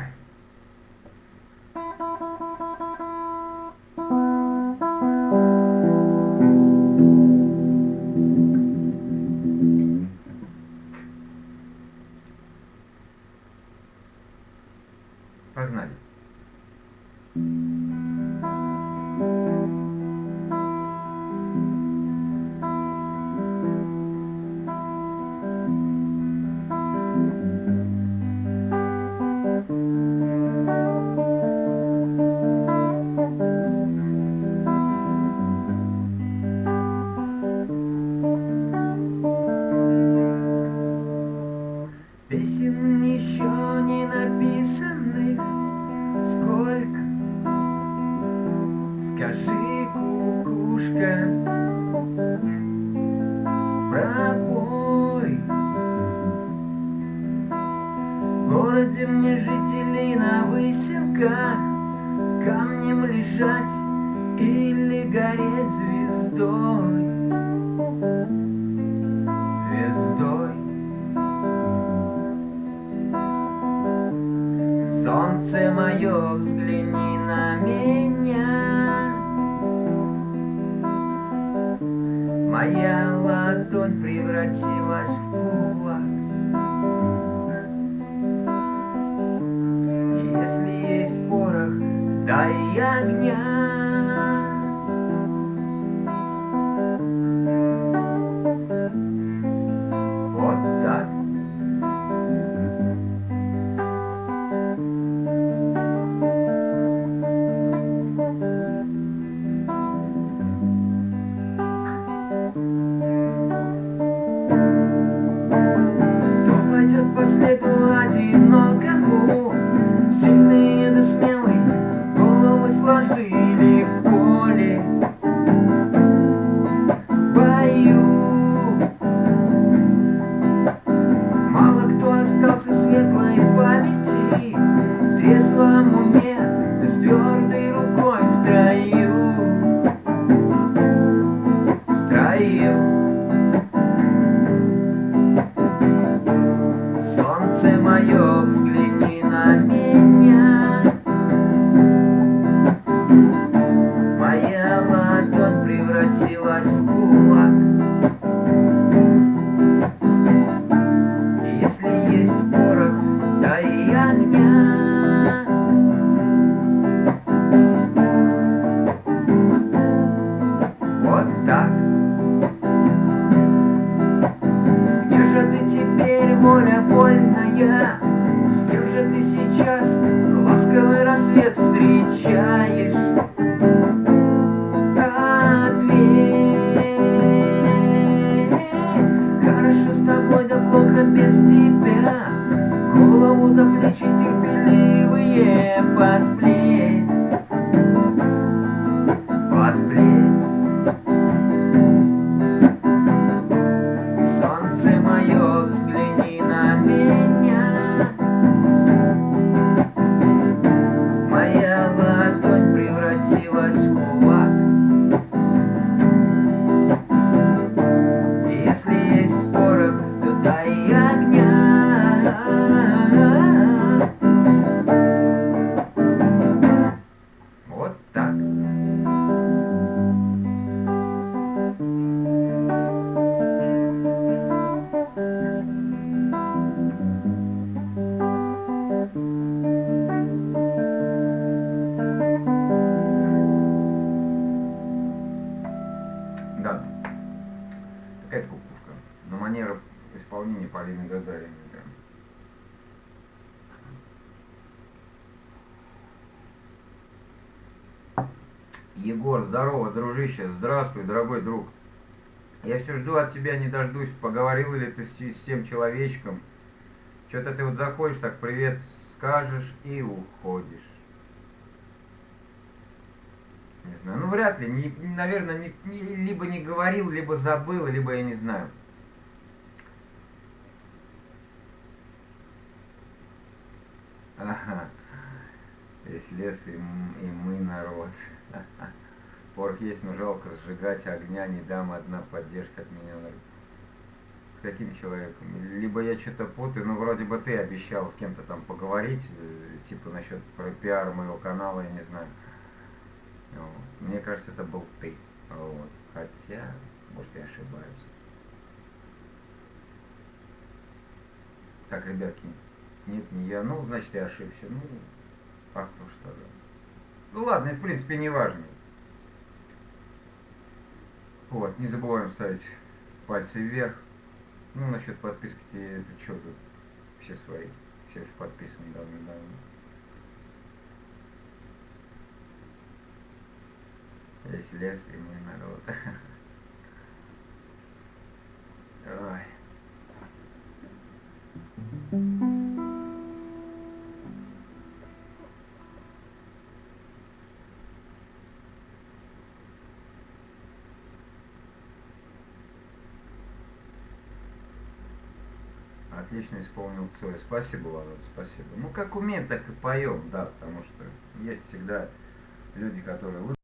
Погнали. Песен еще не написанных сколько. Скажи, кукушка, пробой. В городе мне жителей на выселках камнем лежать или гореть звездой. Звездой. Солнце мое, взгляни на меня. Моя ладонь превратилась в кулак. И если есть порох, дай огня. Вот так. По следу одинокому, сильные да смелые головы сложили в поле, в бою. Мало кто остался светлой памяти, в трезвом уме, да с твердой рукой в строю. В строю. Солнце мое, взгляни на меня. Моя ладонь превратилась в кулак. И если есть порох, дай огня. Вот так. Где же ты теперь, воля вольная? С кем же ты сейчас ласковый рассвет встречаешь? Ответь. Хорошо с тобой, да плохо без тебя. Голову до плечи терпеливые подплеть. Егор, здорово, дружище, здравствуй, дорогой друг. Я все жду от тебя, не дождусь, поговорил ли ты с тем человечком. Что-то ты вот заходишь, так привет скажешь и уходишь. Не знаю, ну вряд ли, наверное, либо не говорил, либо забыл, либо я не знаю. Ага, весь лес и мы народ. Порох есть, но жалко сжигать огня, не дам, одна поддержка от меня. С каким человеком? Либо я что-то путаю, ну вроде бы ты обещал с кем-то там поговорить, типа насчет про пиар моего канала, я не знаю. Вот. Мне кажется, это был ты. Вот. Хотя, может, я ошибаюсь. Так, ребятки, нет, не я. Ну, значит, я ошибся. Ну, а кто ж тогда? Ну ладно, в принципе, не важно. Вот, не забываем ставить пальцы вверх. Ну, насчет подписки, это что тут? Все свои. Все же подписаны давно-давно. Весь лес и мой народ. Ой. Отлично исполнил Цой. Спасибо, Володь, спасибо. Ну, как умеем, так и поем, да, потому что есть всегда люди, которые